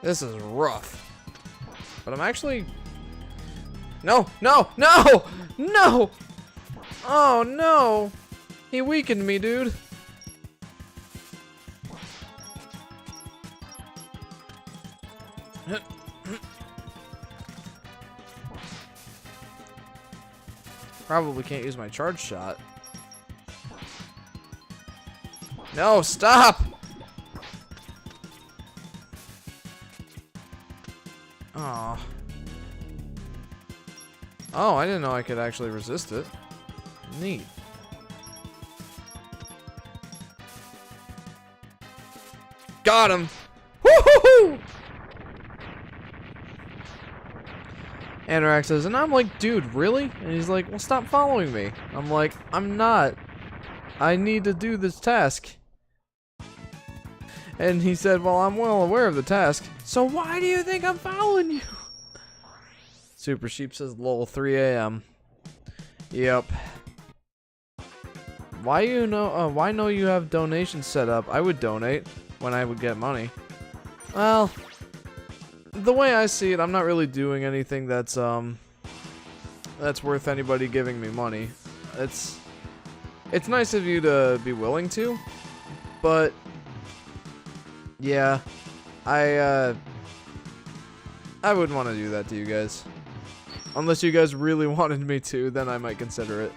This is rough. But I'm actually... No! No! No! No! Oh, no! He weakened me, dude. Probably can't use my charge shot. No, stop! Aw. Oh, I didn't know I could actually resist it. Neat. Got him! Woohoo! Anorak says, and I'm like, dude, really? And he's like, well, stop following me. I'm like, I'm not. I need to do this task. And he said, well, I'm well aware of the task. So why do you think I'm following you? Super Sheep says, lol, 3 a.m. Yep. Why know you have donations set up? I would donate when I would get money. Well, the way I see it, I'm not really doing anything that's worth anybody giving me money. It's nice of you to be willing to, but yeah, I wouldn't want to do that to you guys. Unless you guys really wanted me to, then I might consider it.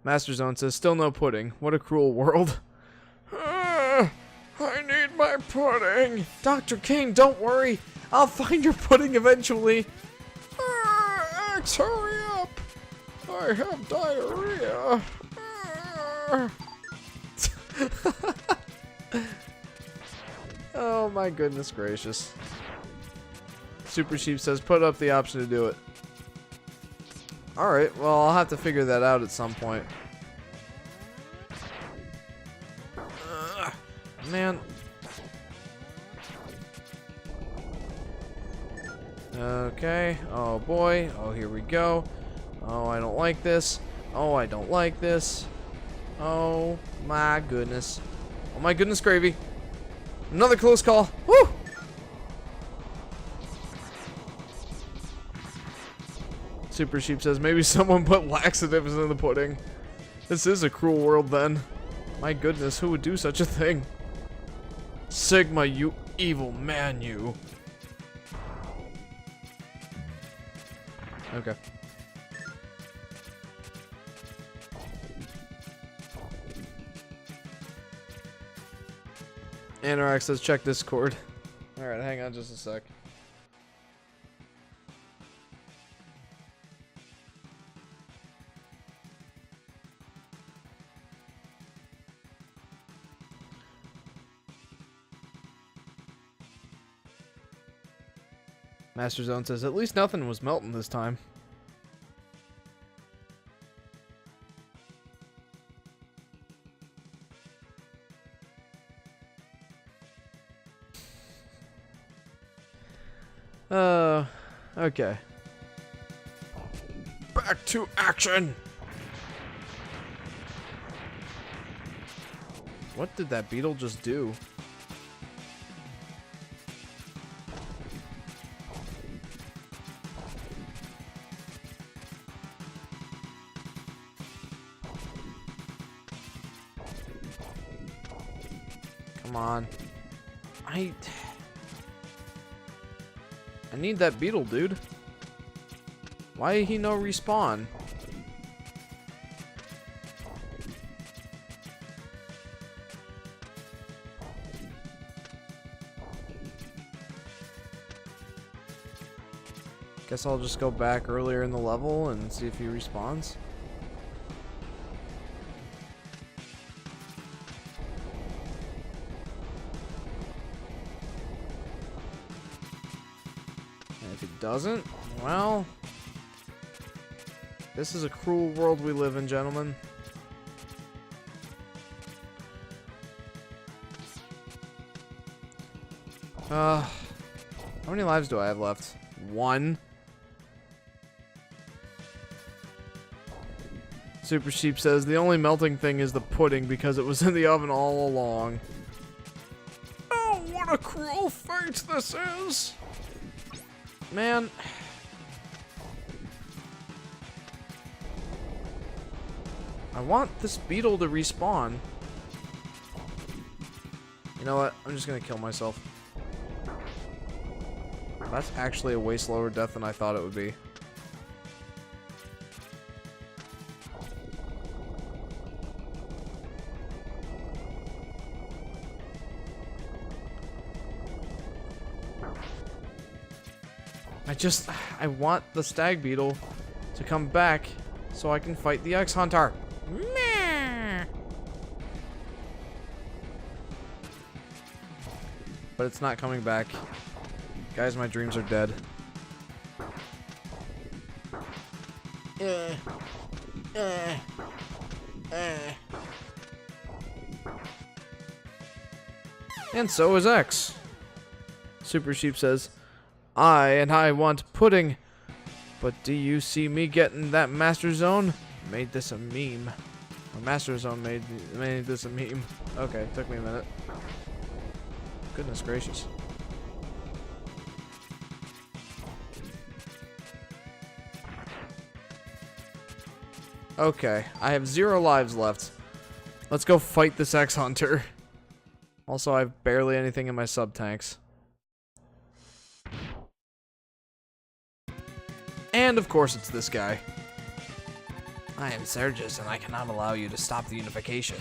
Master Zone says, still no pudding. What a cruel world. I need my pudding. Dr. King, don't worry. I'll find your pudding eventually. X, hurry up. I have diarrhea. Oh my goodness gracious. Super Sheep says, put up the option to do it. Alright, well, I'll have to figure that out at some point. Man. Okay. Oh boy. Oh, here we go. Oh, I don't like this. Oh, I don't like this. Oh my goodness. Oh my goodness gravy. Another close call. Woo! Super Sheep says, maybe someone put laxatives in the pudding. This is a cruel world then. My goodness, who would do such a thing? Sigma, you evil man, you. Okay. Anorak says, check Discord. Alright, hang on just a sec. Master Zone says, at least nothing was melting this time. Okay. Back to action! What did that beetle just do? Come on. I need that beetle, dude. Why he no respawn? Guess I'll just go back earlier in the level and see if he respawns. And if he doesn't, well, this is a cruel world we live in, gentlemen. How many lives do I have left? 1. Super Sheep says the only melting thing is the pudding because it was in the oven all along. Oh, what a cruel fate this is! Man. I want this beetle to respawn. You know what? I'm just gonna kill myself. That's actually a way slower death than I thought it would be. I want the stag beetle to come back so I can fight the X-Hunter. But it's not coming back. Guys, my dreams are dead. And so is X. Super Sheep says, I want pudding. But do you see me getting that Master Zone? Made this a meme. Or Master Zone made this a meme. Okay, took me a minute. Goodness gracious. Okay, I have 0 lives left. Let's go fight this X-Hunter. Also, I have barely anything in my sub-tanks. And of course it's this guy. I am Sergius and I cannot allow you to stop the unification.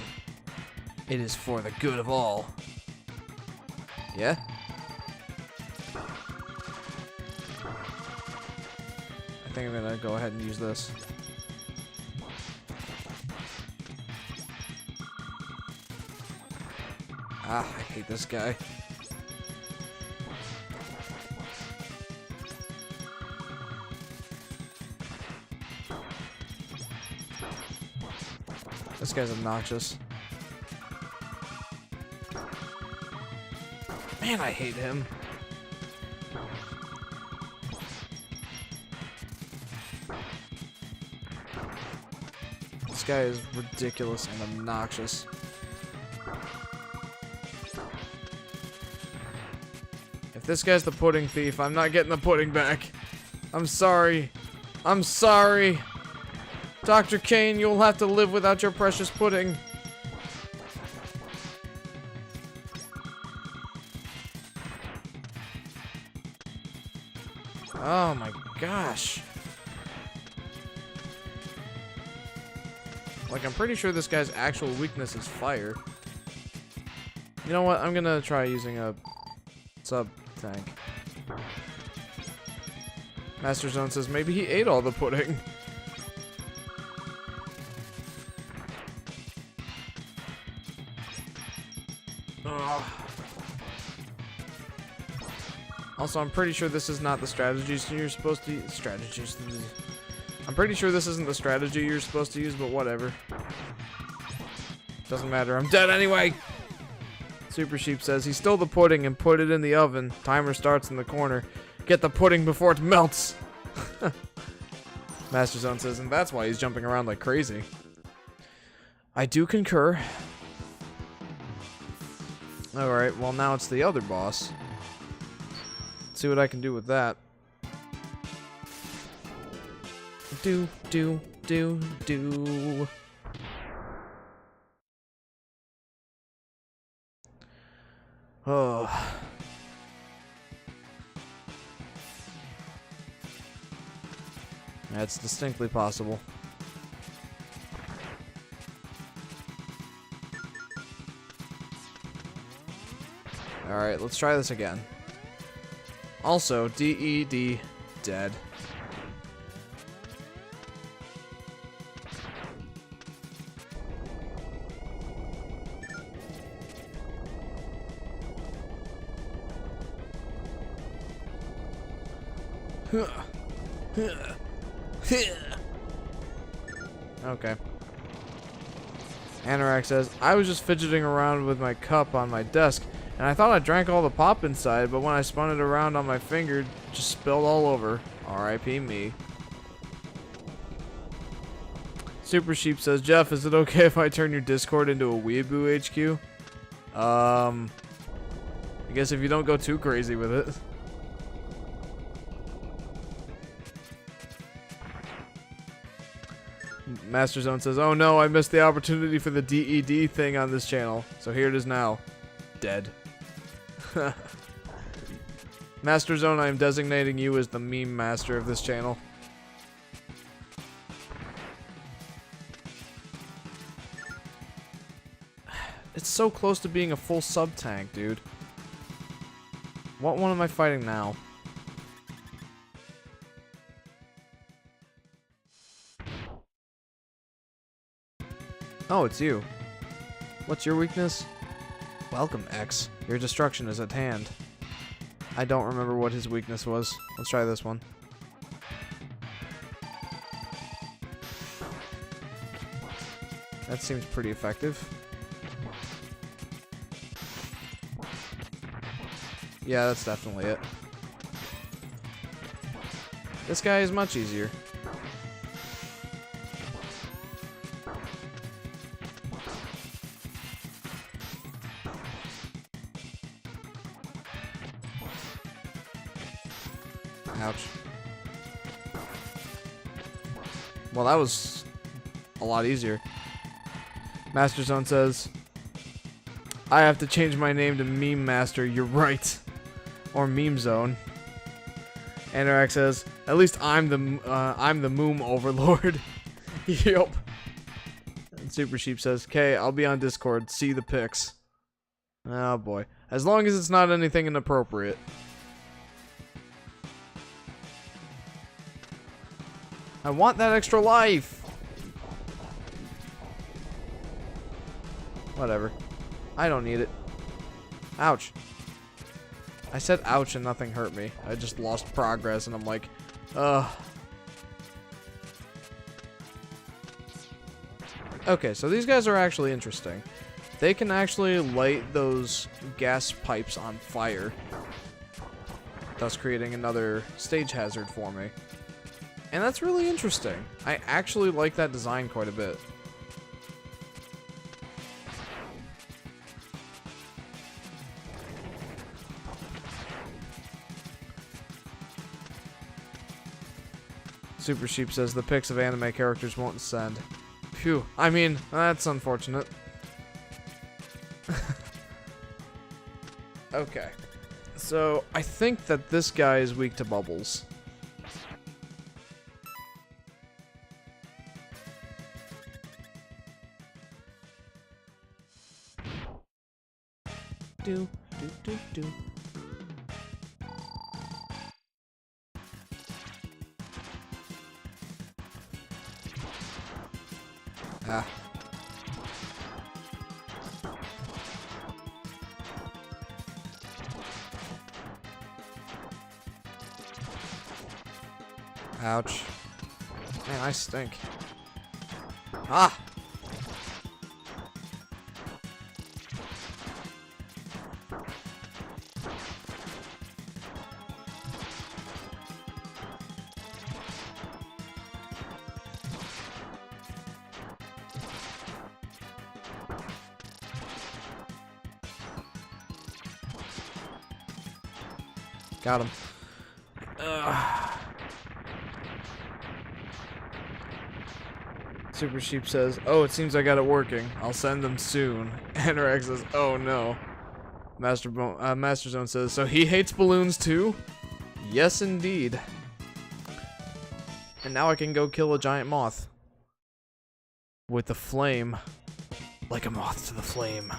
It is for the good of all. Yeah? I think I'm gonna go ahead and use this. Ah, I hate this guy. This guy's obnoxious. Man, I hate him. This guy is ridiculous and obnoxious. If this guy's the pudding thief, I'm not getting the pudding back. I'm sorry. I'm sorry. Dr. Kane, you'll have to live without your precious pudding. Oh my gosh. Like, I'm pretty sure this guy's actual weakness is fire. You know what? I'm gonna try using a sub-tank. Master Zone says maybe he ate all the pudding. Also, I'm pretty sure this is not the strategies you're supposed to use. I'm pretty sure this isn't the strategy you're supposed to use, but whatever. Doesn't matter. I'm dead anyway! Super Sheep says he stole the pudding and put it in the oven. Timer starts in the corner. Get the pudding before it melts. Master Zone says, and that's why he's jumping around like crazy. I do concur. Alright, well now it's the other boss. Let's see what I can do with that. Do. Oh. That's distinctly possible. Alright, let's try this again. Also, DED, dead. Okay. Anorak says, I was just fidgeting around with my cup on my desk, and I thought I drank all the pop inside, but when I spun it around on my finger, it just spilled all over. R.I.P. me. Super Sheep says, Jeff, is it okay if I turn your Discord into a Weeaboo HQ? I guess if you don't go too crazy with it. Master Zone says, oh no, I missed the opportunity for the DED thing on this channel. So here it is now. Dead. Master Zone, I am designating you as the meme master of this channel. It's so close to being a full sub tank, dude. What one am I fighting now? Oh, it's you. What's your weakness? Welcome, X. Your destruction is at hand. I don't remember what his weakness was. Let's try this one. That seems pretty effective. Yeah, that's definitely it. This guy is much easier. Ouch. Well, that was a lot easier. Master Zone says, I have to change my name to Meme Master, you're right. Or Meme Zone. Anorak says, at least I'm the Moom Overlord. Yup. And Super Sheep says, okay, I'll be on Discord, see the pics. Oh boy. As long as it's not anything inappropriate. I want that extra life! Whatever. I don't need it. Ouch. I said ouch and nothing hurt me. I just lost progress and I'm like, ugh. Okay, so these guys are actually interesting. They can actually light those gas pipes on fire, thus creating another stage hazard for me. And that's really interesting. I actually like that design quite a bit. Super Sheep says the pics of anime characters won't send. Phew. I mean, that's unfortunate. Okay. So, I think that this guy is weak to bubbles. Do. Ah. Ouch. Man, I stink. Ah! Got him. Super Sheep says, "Oh, it seems I got it working. I'll send them soon." Anorak says, "Oh no." Master Zone says, "So he hates balloons too?" Yes, indeed. And now I can go kill a giant moth. With the flame. Like a moth to the flame.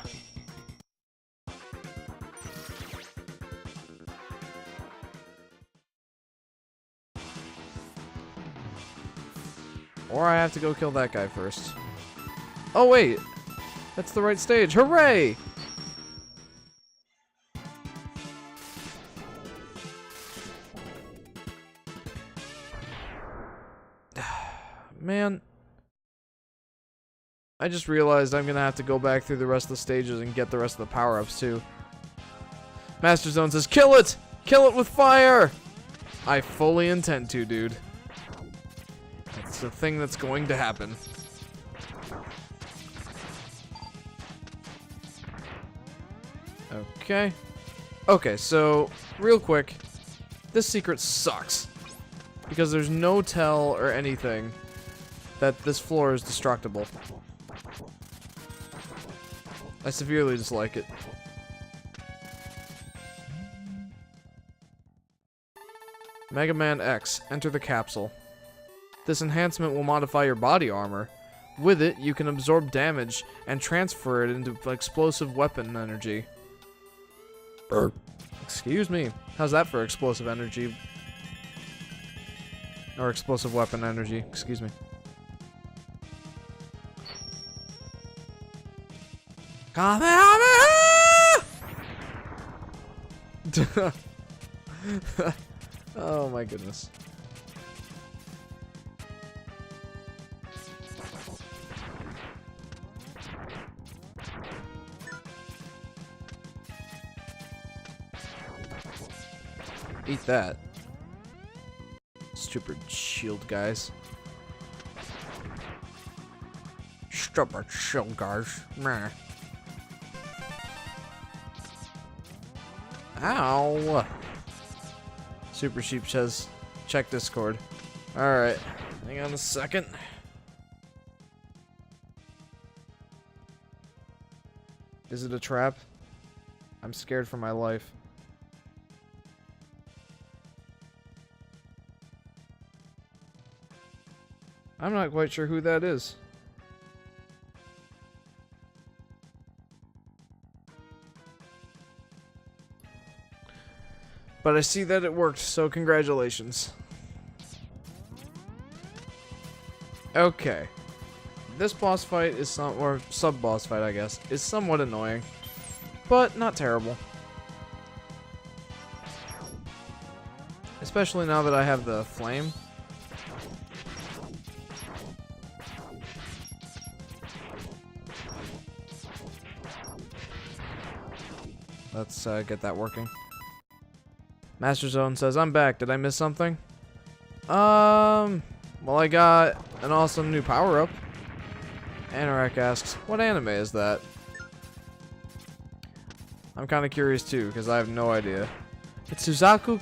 Or I have to go kill that guy first. Oh wait! That's the right stage. Hooray! Man. I just realized I'm gonna have to go back through the rest of the stages and get the rest of the power-ups too. Master Zone says, "Kill it! Kill it with fire!" I fully intend to, dude. That's the thing that's going to happen. Okay. Okay, so, real quick. This secret sucks. Because there's no tell or anything that this floor is destructible. I severely dislike it. Mega Man X, enter the capsule. This enhancement will modify your body armor. With it, you can absorb damage and transfer it into explosive weapon energy. Excuse me. How's that for explosive energy? Or explosive weapon energy, excuse me. Oh my goodness. Eat that. Stupid shield guys. Stupid shield guys. Meh. Ow! Super Sheep says, check Discord. Alright, hang on a second. Is it a trap? I'm scared for my life. I'm not quite sure who that is. But I see that it worked, so congratulations. Okay. This boss fight is or sub-boss fight, I guess, is somewhat annoying. But not terrible. Especially now that I have the flame. Let's get that working. Master Zone says, "I'm back. Did I miss something?" Well, I got an awesome new power-up. Anorak asks, "What anime is that?" I'm kind of curious too, because I have no idea. It's Suzaku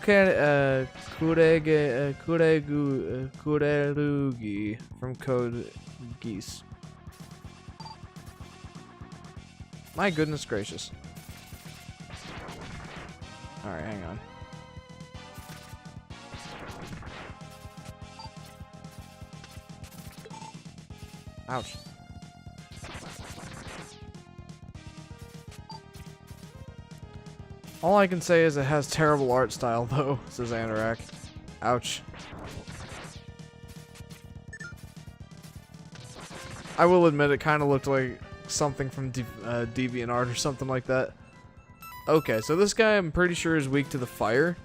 Kurerugi from Code Geass. My goodness gracious. Alright, hang on. Ouch. All I can say is it has terrible art style, though, says Anorak. Ouch. I will admit it kind of looked like something from DeviantArt or something like that. Okay, so this guy I'm pretty sure is weak to the fire.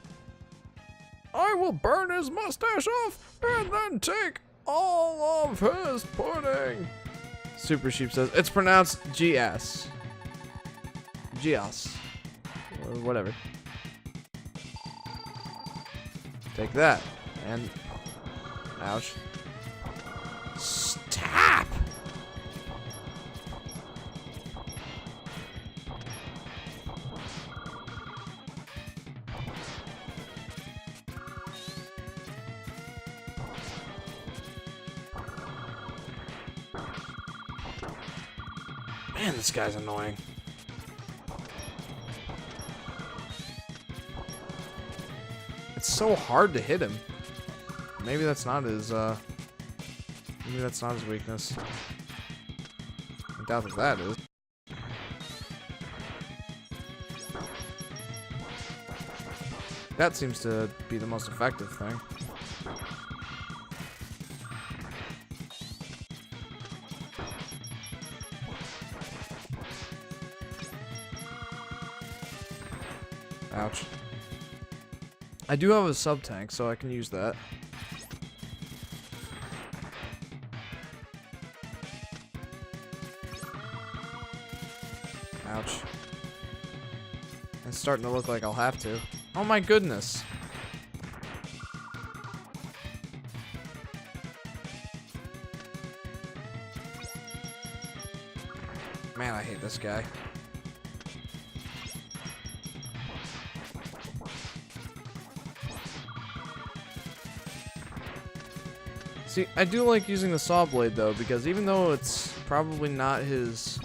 I will burn his mustache off and then take all of his pudding. Super Sheep says, it's pronounced Gias. Gias. Or whatever. Take that. And... ouch. Stop! Man, this guy's annoying. It's so hard to hit him. Maybe that's not his, weakness. I doubt that is. That seems to be the most effective thing. Ouch. I do have a sub-tank, so I can use that. Ouch. It's starting to look like I'll have to. Oh my goodness. Man, I hate this guy. See, I do like using the saw blade though, because even though it's probably not his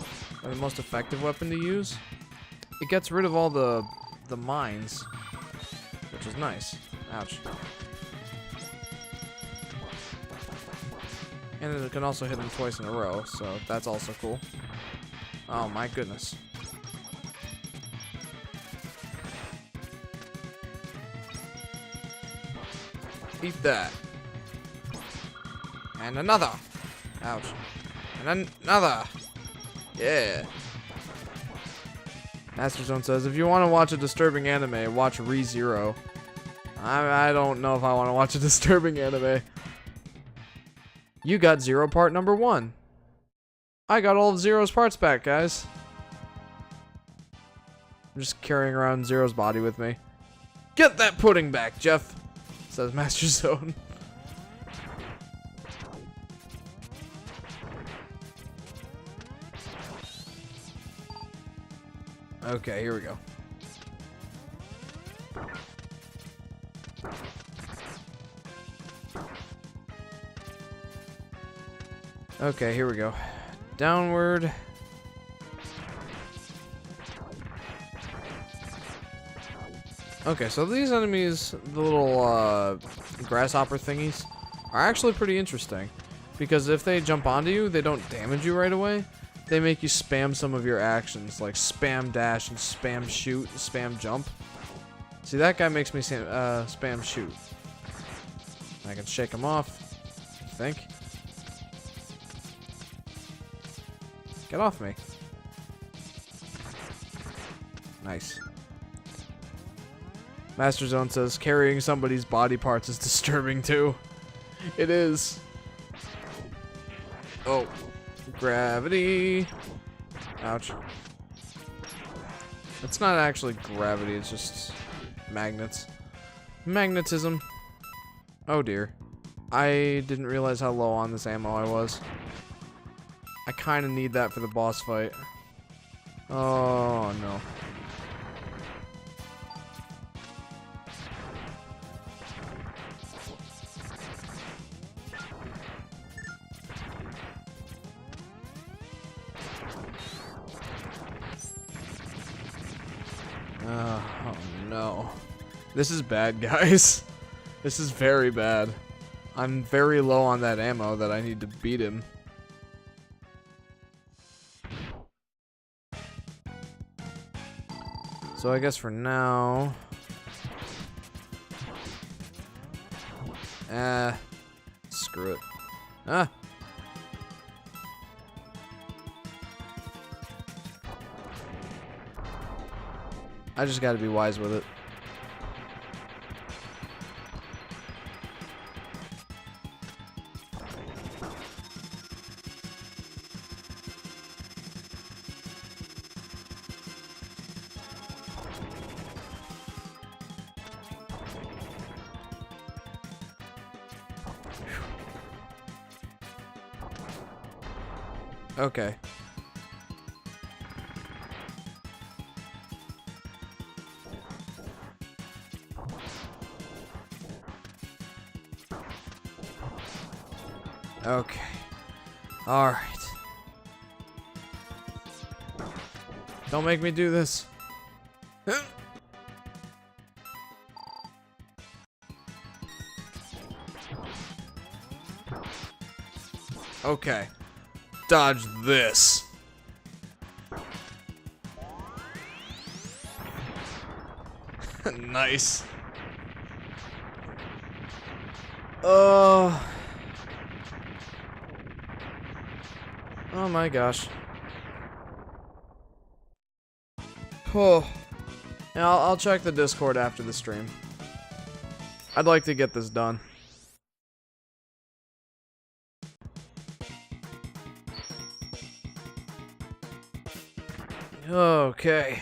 most effective weapon to use, it gets rid of all the mines, which is nice. Ouch. And it can also hit him twice in a row, so that's also cool. Oh my goodness. Eat that. And another. Ouch. And another. Yeah. Master Zone says, if you want to watch a disturbing anime, watch ReZero. I don't know if I want to watch a disturbing anime. You got Zero part number 1. I got all of Zero's parts back, guys. I'm just carrying around Zero's body with me. Get that pudding back, Jeff, says Master Zone. Okay, here we go. Okay, here we go. Downward. Okay, so these enemies, the little grasshopper thingies, are actually pretty interesting. Because if they jump onto you, they don't damage you right away. They make you spam some of your actions, like spam dash and spam shoot and spam jump. See, that guy makes me spam shoot. I can shake him off, I think. Get off me. Nice. Master Zone says, carrying somebody's body parts is disturbing too. It is. Oh. Gravity. Ouch. It's not actually gravity, it's just magnets. Magnetism. Oh dear. I didn't realize how low on this ammo I was. I kind of need that for the boss fight. Oh no. Oh no. This is bad, guys. This is very bad. I'm very low on that ammo that I need to beat him. So I guess for now... screw it. Ah! I just gotta be wise with it. Okay. Okay. All right. Don't make me do this. Okay. Dodge this. Nice. Oh my gosh. Oh. Yeah, I'll check the Discord after the stream. I'd like to get this done. Okay.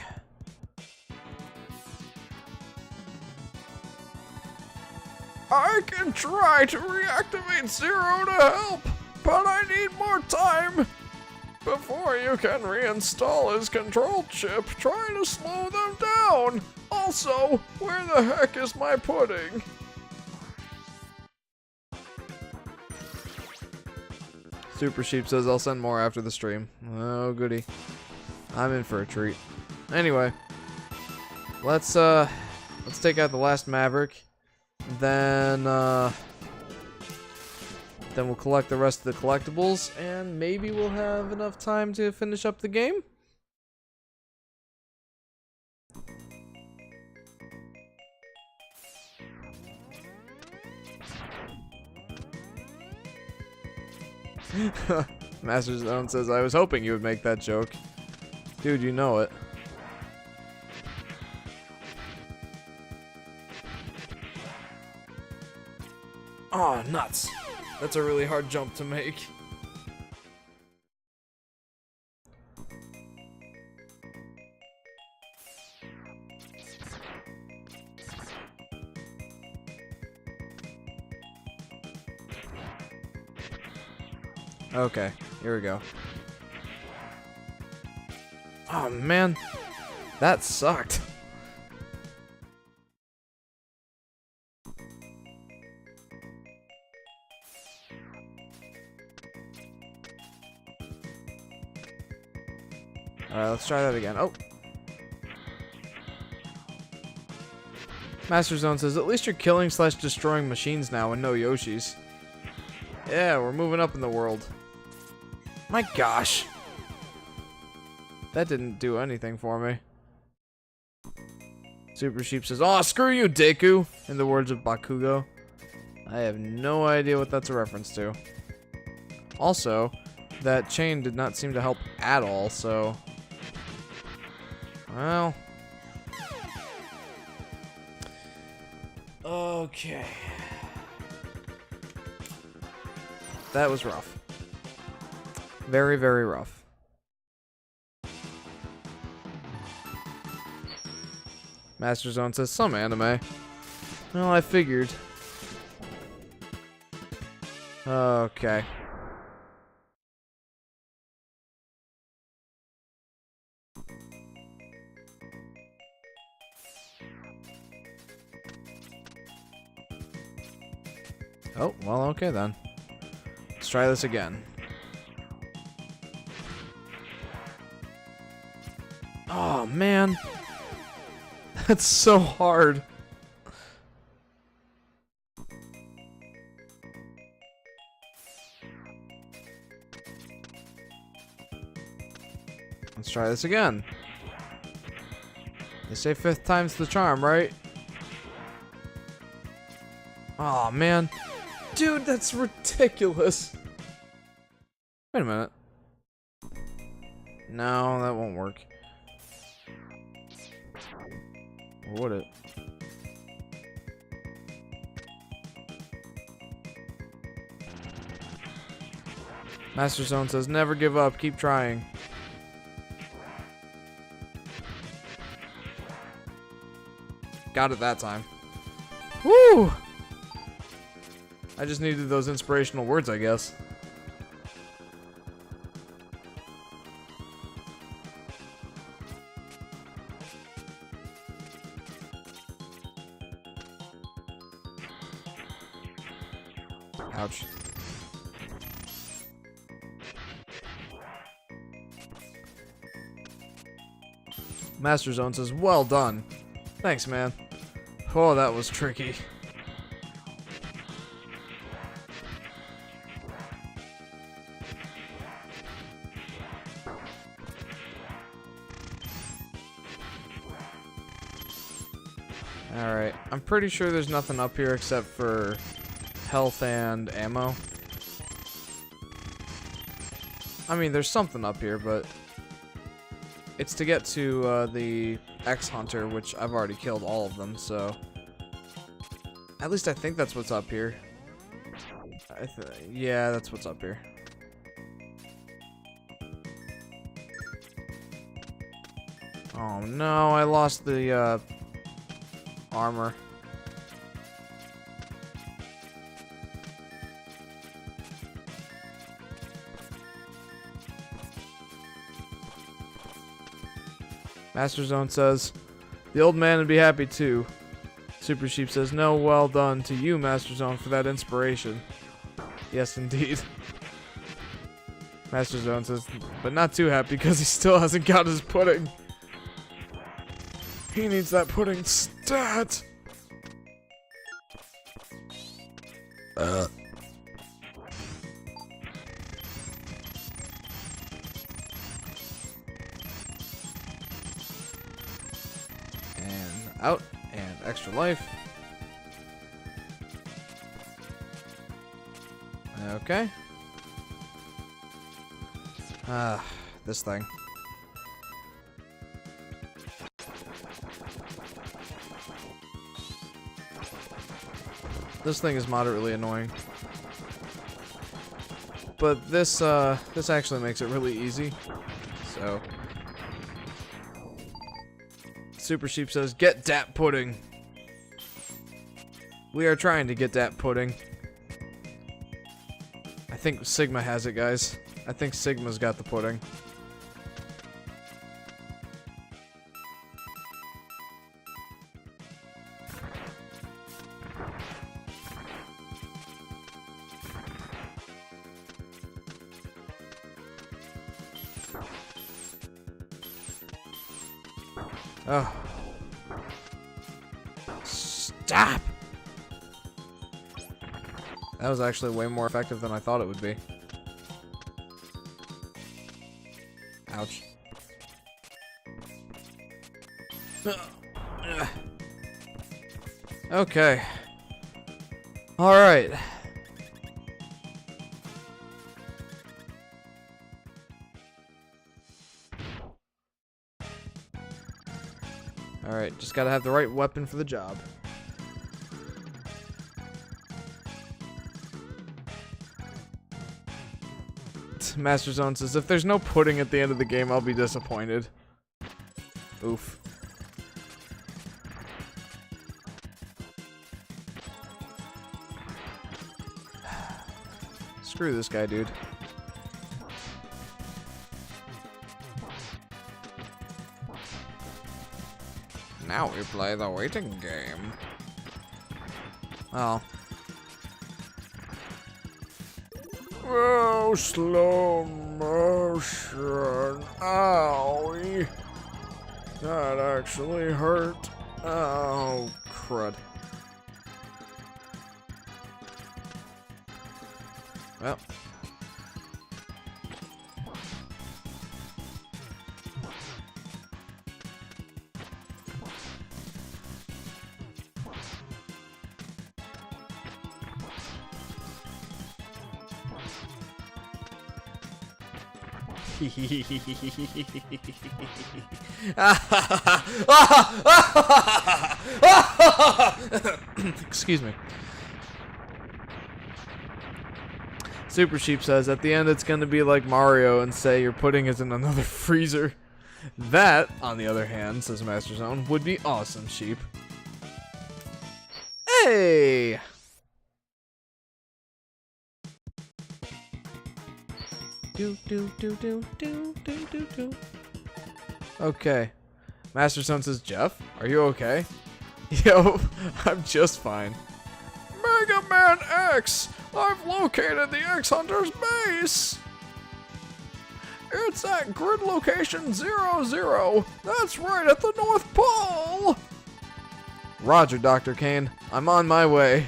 I can try to reactivate Zero to help, but I need more time. Before you can reinstall his control chip, try to slow them down. Also, where the heck is my pudding? Super Sheep says I'll send more after the stream. Oh, goody. I'm in for a treat. Anyway, let's take out the last Maverick. Then we'll collect the rest of the collectibles, and maybe we'll have enough time to finish up the game. Master Zone says, I was hoping you would make that joke. Dude, you know it. Oh, nuts. That's a really hard jump to make. Okay, here we go. Oh man, that sucked. Alright, let's try that again. Oh! Master Zone says, at least you're killing / destroying machines now and no Yoshis. Yeah, we're moving up in the world. My gosh. That didn't do anything for me. Super Sheep says, "Oh, screw you, Deku," in the words of Bakugo. I have no idea what that's a reference to. Also, that chain did not seem to help at all, so... Well... Okay. That was rough. Very, very rough. Master Zone says, some anime. Well, I figured. Okay. Oh, well, okay then. Let's try this again. Oh, man. That's so hard. Let's try this again. They say 5th time's the charm, right? Oh, man. Dude, that's ridiculous. Wait a minute. No, that won't work. Or would it? Master Zone says, never give up, keep trying. Got it that time. Woo! I just needed those inspirational words, I guess. Ouch. Master Zone says, well done. Thanks, man. Oh, that was tricky. Alright, I'm pretty sure there's nothing up here except for health and ammo. I mean, there's something up here, but it's to get to the X-Hunter, which I've already killed all of them, so at least I think that's what's up here. Yeah, that's what's up here. Oh no, I lost the armor. Master Zone says, the old man would be happy too. Super Sheep says, no, well done to you, Master Zone, for that inspiration. Yes, indeed. Master Zone says, but not too happy because he still hasn't got his pudding. He needs that pudding stat. And out, and extra life. Okay. This thing. This thing is moderately annoying. But this actually makes it really easy. So Super Sheep says, get dat pudding. We are trying to get that pudding. I think Sigma has it, guys. I think Sigma's got the pudding. Oh. Stop! That was actually way more effective than I thought it would be. Ouch. Okay. Alright. Alright, just gotta have the right weapon for the job. Master Zone says, if there's no pudding at the end of the game, I'll be disappointed. Oof. Screw this guy, dude. Now we play the waiting game. Oh. Oh, slow motion. Owie. That actually hurt. Oh, crud. Well. Excuse me. Super Sheep says, at the end it's going to be like Mario and say your pudding is in another freezer. That, on the other hand, says Master Zone, would be awesome, Sheep. Hey! Okay. Master Zone says, Jeff, are you okay? Yo, I'm just fine. Mega Man X! I've located the X-Hunter's base! It's at grid location 00. That's right at the North Pole. Roger, Dr. Kane. I'm on my way.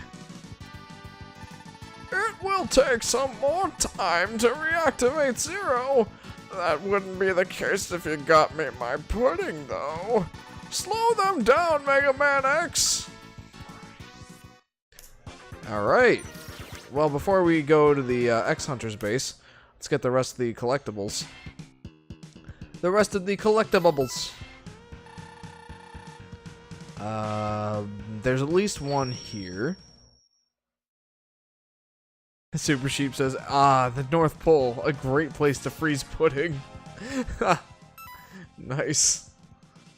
It will take some more time to reactivate Zero. That wouldn't be the case if you got me my pudding, though. Slow them down, Mega Man X! Alright. Well, before we go to the X-Hunter's base, let's get the rest of the collectibles. There's at least one here. Super Sheep says, the North Pole, a great place to freeze pudding. Nice.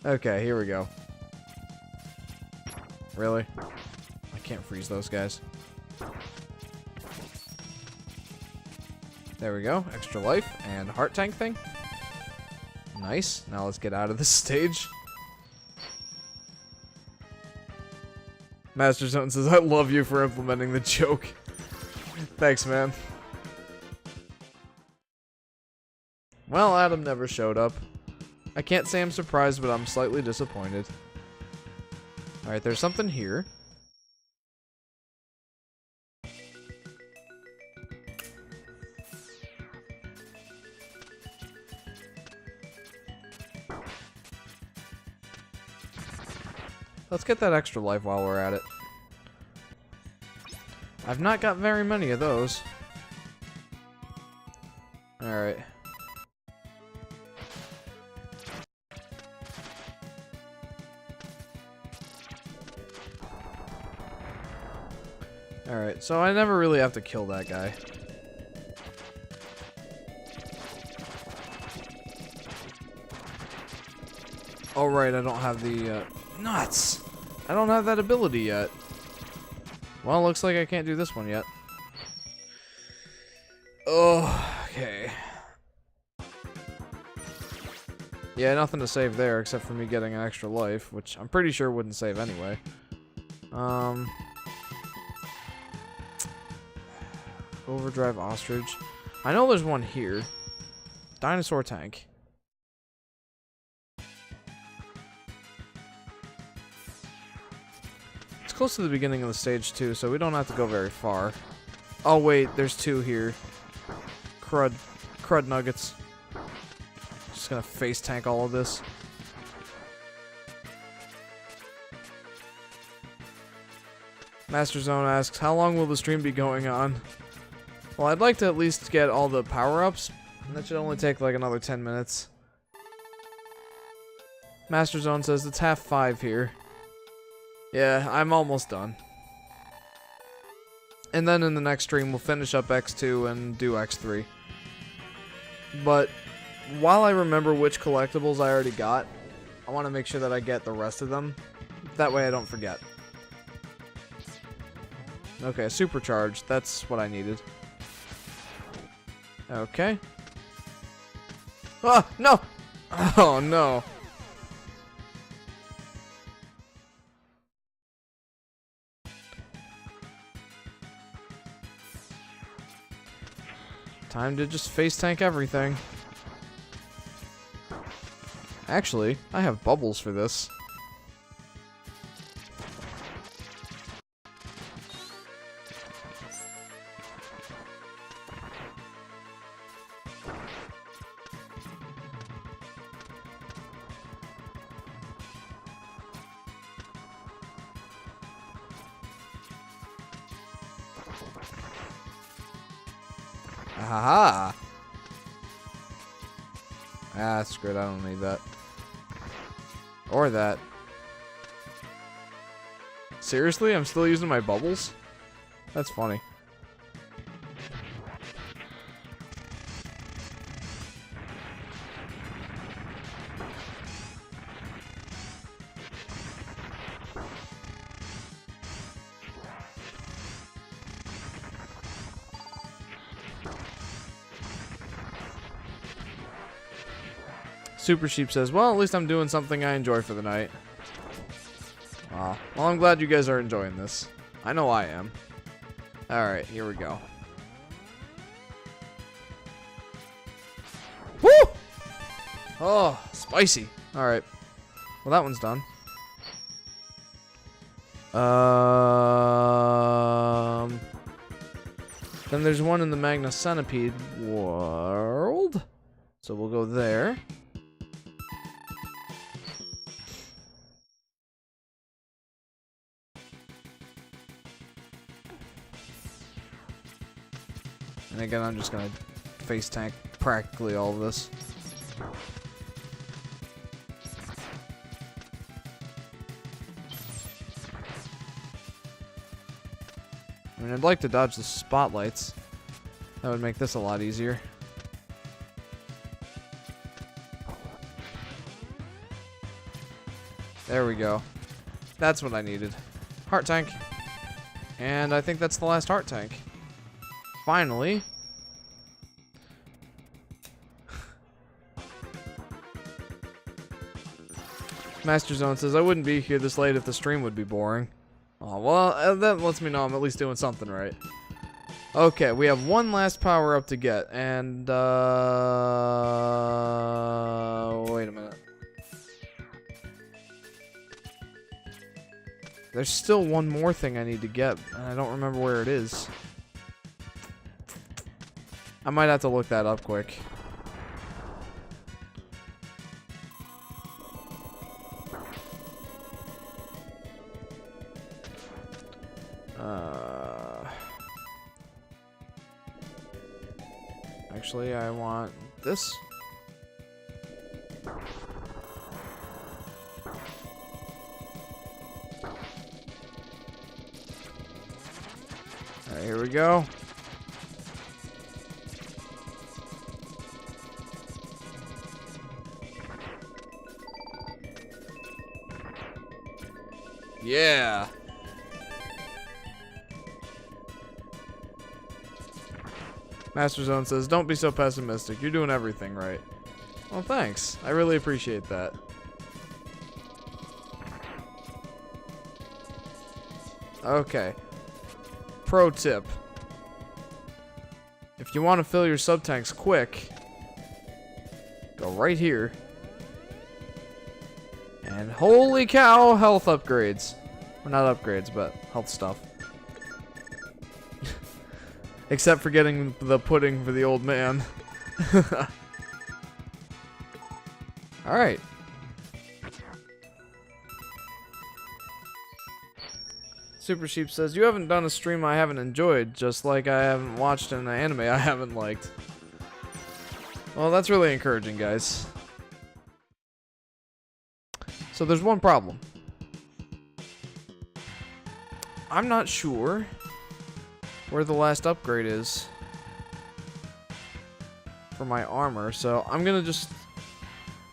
Okay, here we go. Really? I can't freeze those guys. There we go. Extra life and heart tank thing. Nice. Now let's get out of this stage. Master Zone says, I love you for implementing the joke. Thanks, man. Well, Adam never showed up. I can't say I'm surprised, but I'm slightly disappointed. Alright, there's something here. Let's get that extra life while we're at it. I've not got very many of those. Alright. Alright, so I never really have to kill that guy. Oh right, I don't have the, nuts! I don't have that ability yet. Well, looks like I can't do this one yet. Oh, okay. Yeah, nothing to save there except for me getting an extra life, which I'm pretty sure wouldn't save anyway. Overdrive Ostrich. I know there's one here. Dinosaur Tank. It's close to the beginning of the stage too, so we don't have to go very far. Oh wait, there's two here. Crud nuggets. Just gonna face tank all of this. Master Zone asks, how long will the stream be going on? Well, I'd like to at least get all the power-ups. That should only take like another 10 minutes. Master Zone says it's 5:30 here. Yeah, I'm almost done. And then in the next stream, we'll finish up X2 and do X3. But while I remember which collectibles I already got, I want to make sure that I get the rest of them. That way I don't forget. Okay, supercharged. That's what I needed. Okay. Ah, no! Oh, no. Time to just face tank everything. Actually, I have bubbles for this. Haha. Ah, screw it. I don't need that. Or that. Seriously? I'm still using my bubbles? That's funny. Super Sheep says, well, at least I'm doing something I enjoy for the night. Well, I'm glad you guys are enjoying this. I know I am. Alright, here we go. Woo! Oh, spicy. Alright. Well, that one's done. Then there's one in the Magna Centipede world. So we'll go there. And again, I'm just gonna face tank practically all of this. I mean, I'd like to dodge the spotlights. That would make this a lot easier. There we go. That's what I needed. Heart tank. And I think that's the last heart tank. Finally. Master Zone says, I wouldn't be here this late if the stream would be boring. Oh, well, that lets me know I'm at least doing something right. Okay, we have one last power up to get, and, wait a minute. There's still one more thing I need to get, and I don't remember where it is. I might have to look that up quick. Actually, I want this. Alright, here we go. Yeah. Master Zone says, don't be so pessimistic. You're doing everything right. Well, thanks. I really appreciate that. Okay. Pro tip. If you want to fill your sub-tanks quick, go right here. And holy cow, health upgrades. Well, not upgrades, but health stuff. Except for getting the pudding for the old man. Alright. Super Sheep says, you haven't done a stream I haven't enjoyed, just like I haven't watched an anime I haven't liked. Well, that's really encouraging, guys. So there's one problem. I'm not sure where the last upgrade is for my armor, so I'm gonna just,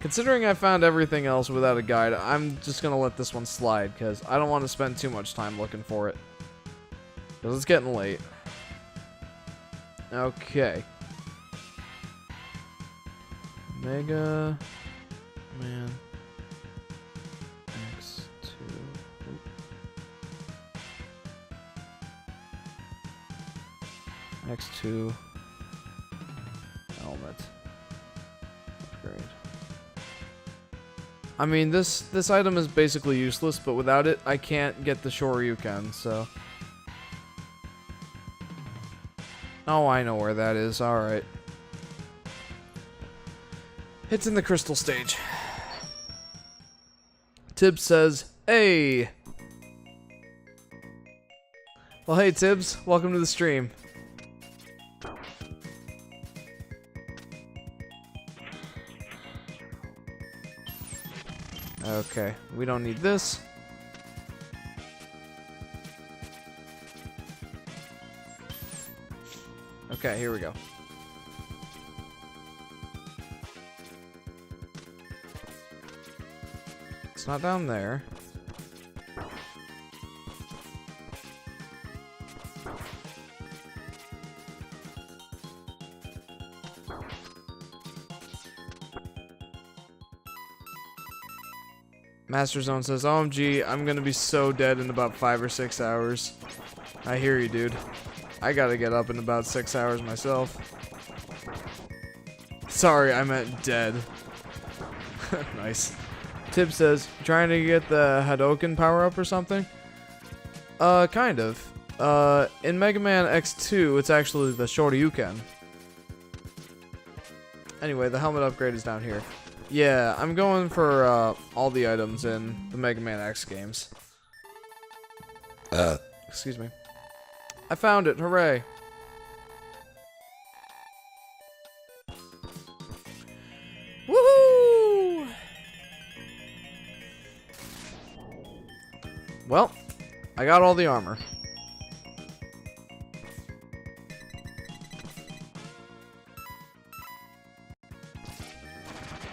considering I found everything else without a guide, I'm just gonna let this one slide because I don't want to spend too much time looking for it because it's getting late. Okay. Mega Man X2. X2 helmet upgrade. I mean, this item is basically useless, but without it, I can't get the Shoryuken, so. Oh, I know where that is. Alright. It's in the crystal stage. Tibbs says, hey! Well, hey, Tibbs. Welcome to the stream. Okay, we don't need this. Okay, here we go. It's not down there. Master Zone says, OMG, I'm gonna be so dead in about 5 or 6 hours. I hear you, dude. I gotta get up in about 6 hours myself. Sorry, I meant dead. Nice. Tib says, trying to get the Hadoken power-up or something? Kind of. In Mega Man X2, it's actually the Shoryuken. Anyway, the helmet upgrade is down here. Yeah, I'm going for, all the items in the Mega Man X games. Excuse me. I found it, hooray! Woohoo! Well, I got all the armor.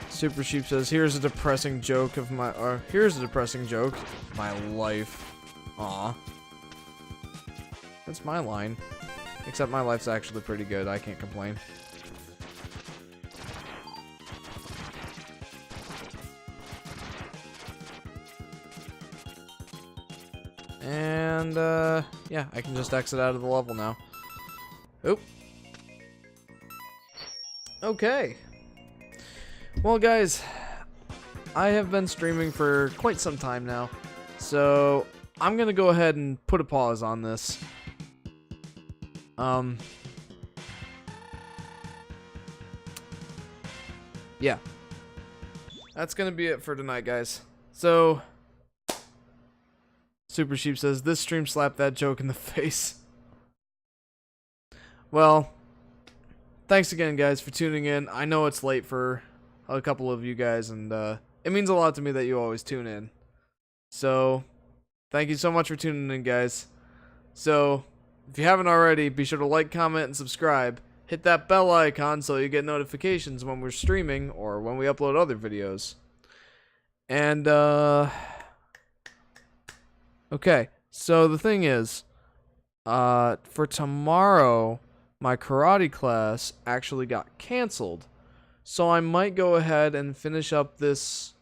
Super Sheep says, here's a depressing joke of my, or here's a depressing joke. My life. Aw. That's my line. Except my life's actually pretty good, I can't complain. And, yeah, I can just exit out of the level now. Oop. Okay. Well, guys, I have been streaming for quite some time now, so I'm gonna go ahead and put a pause on this. Yeah. That's gonna be it for tonight, guys. So, Super Sheep says, this stream slapped that joke in the face. Well, thanks again, guys, for tuning in. I know it's late for a couple of you guys, and it means a lot to me that you always tune in. So, thank you so much for tuning in, guys. So, if you haven't already, be sure to like, comment, and subscribe. Hit that bell icon so you get notifications when we're streaming or when we upload other videos. And, okay, so the thing is, for tomorrow, my karate class actually got canceled. So I might go ahead and finish up this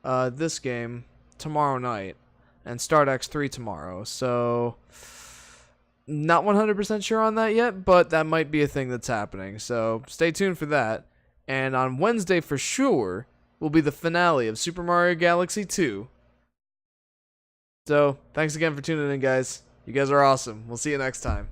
this game tomorrow night and start X3 tomorrow. So not 100% sure on that yet, but that might be a thing that's happening. So stay tuned for that. And on Wednesday for sure will be the finale of Super Mario Galaxy 2. So thanks again for tuning in, guys. You guys are awesome. We'll see you next time.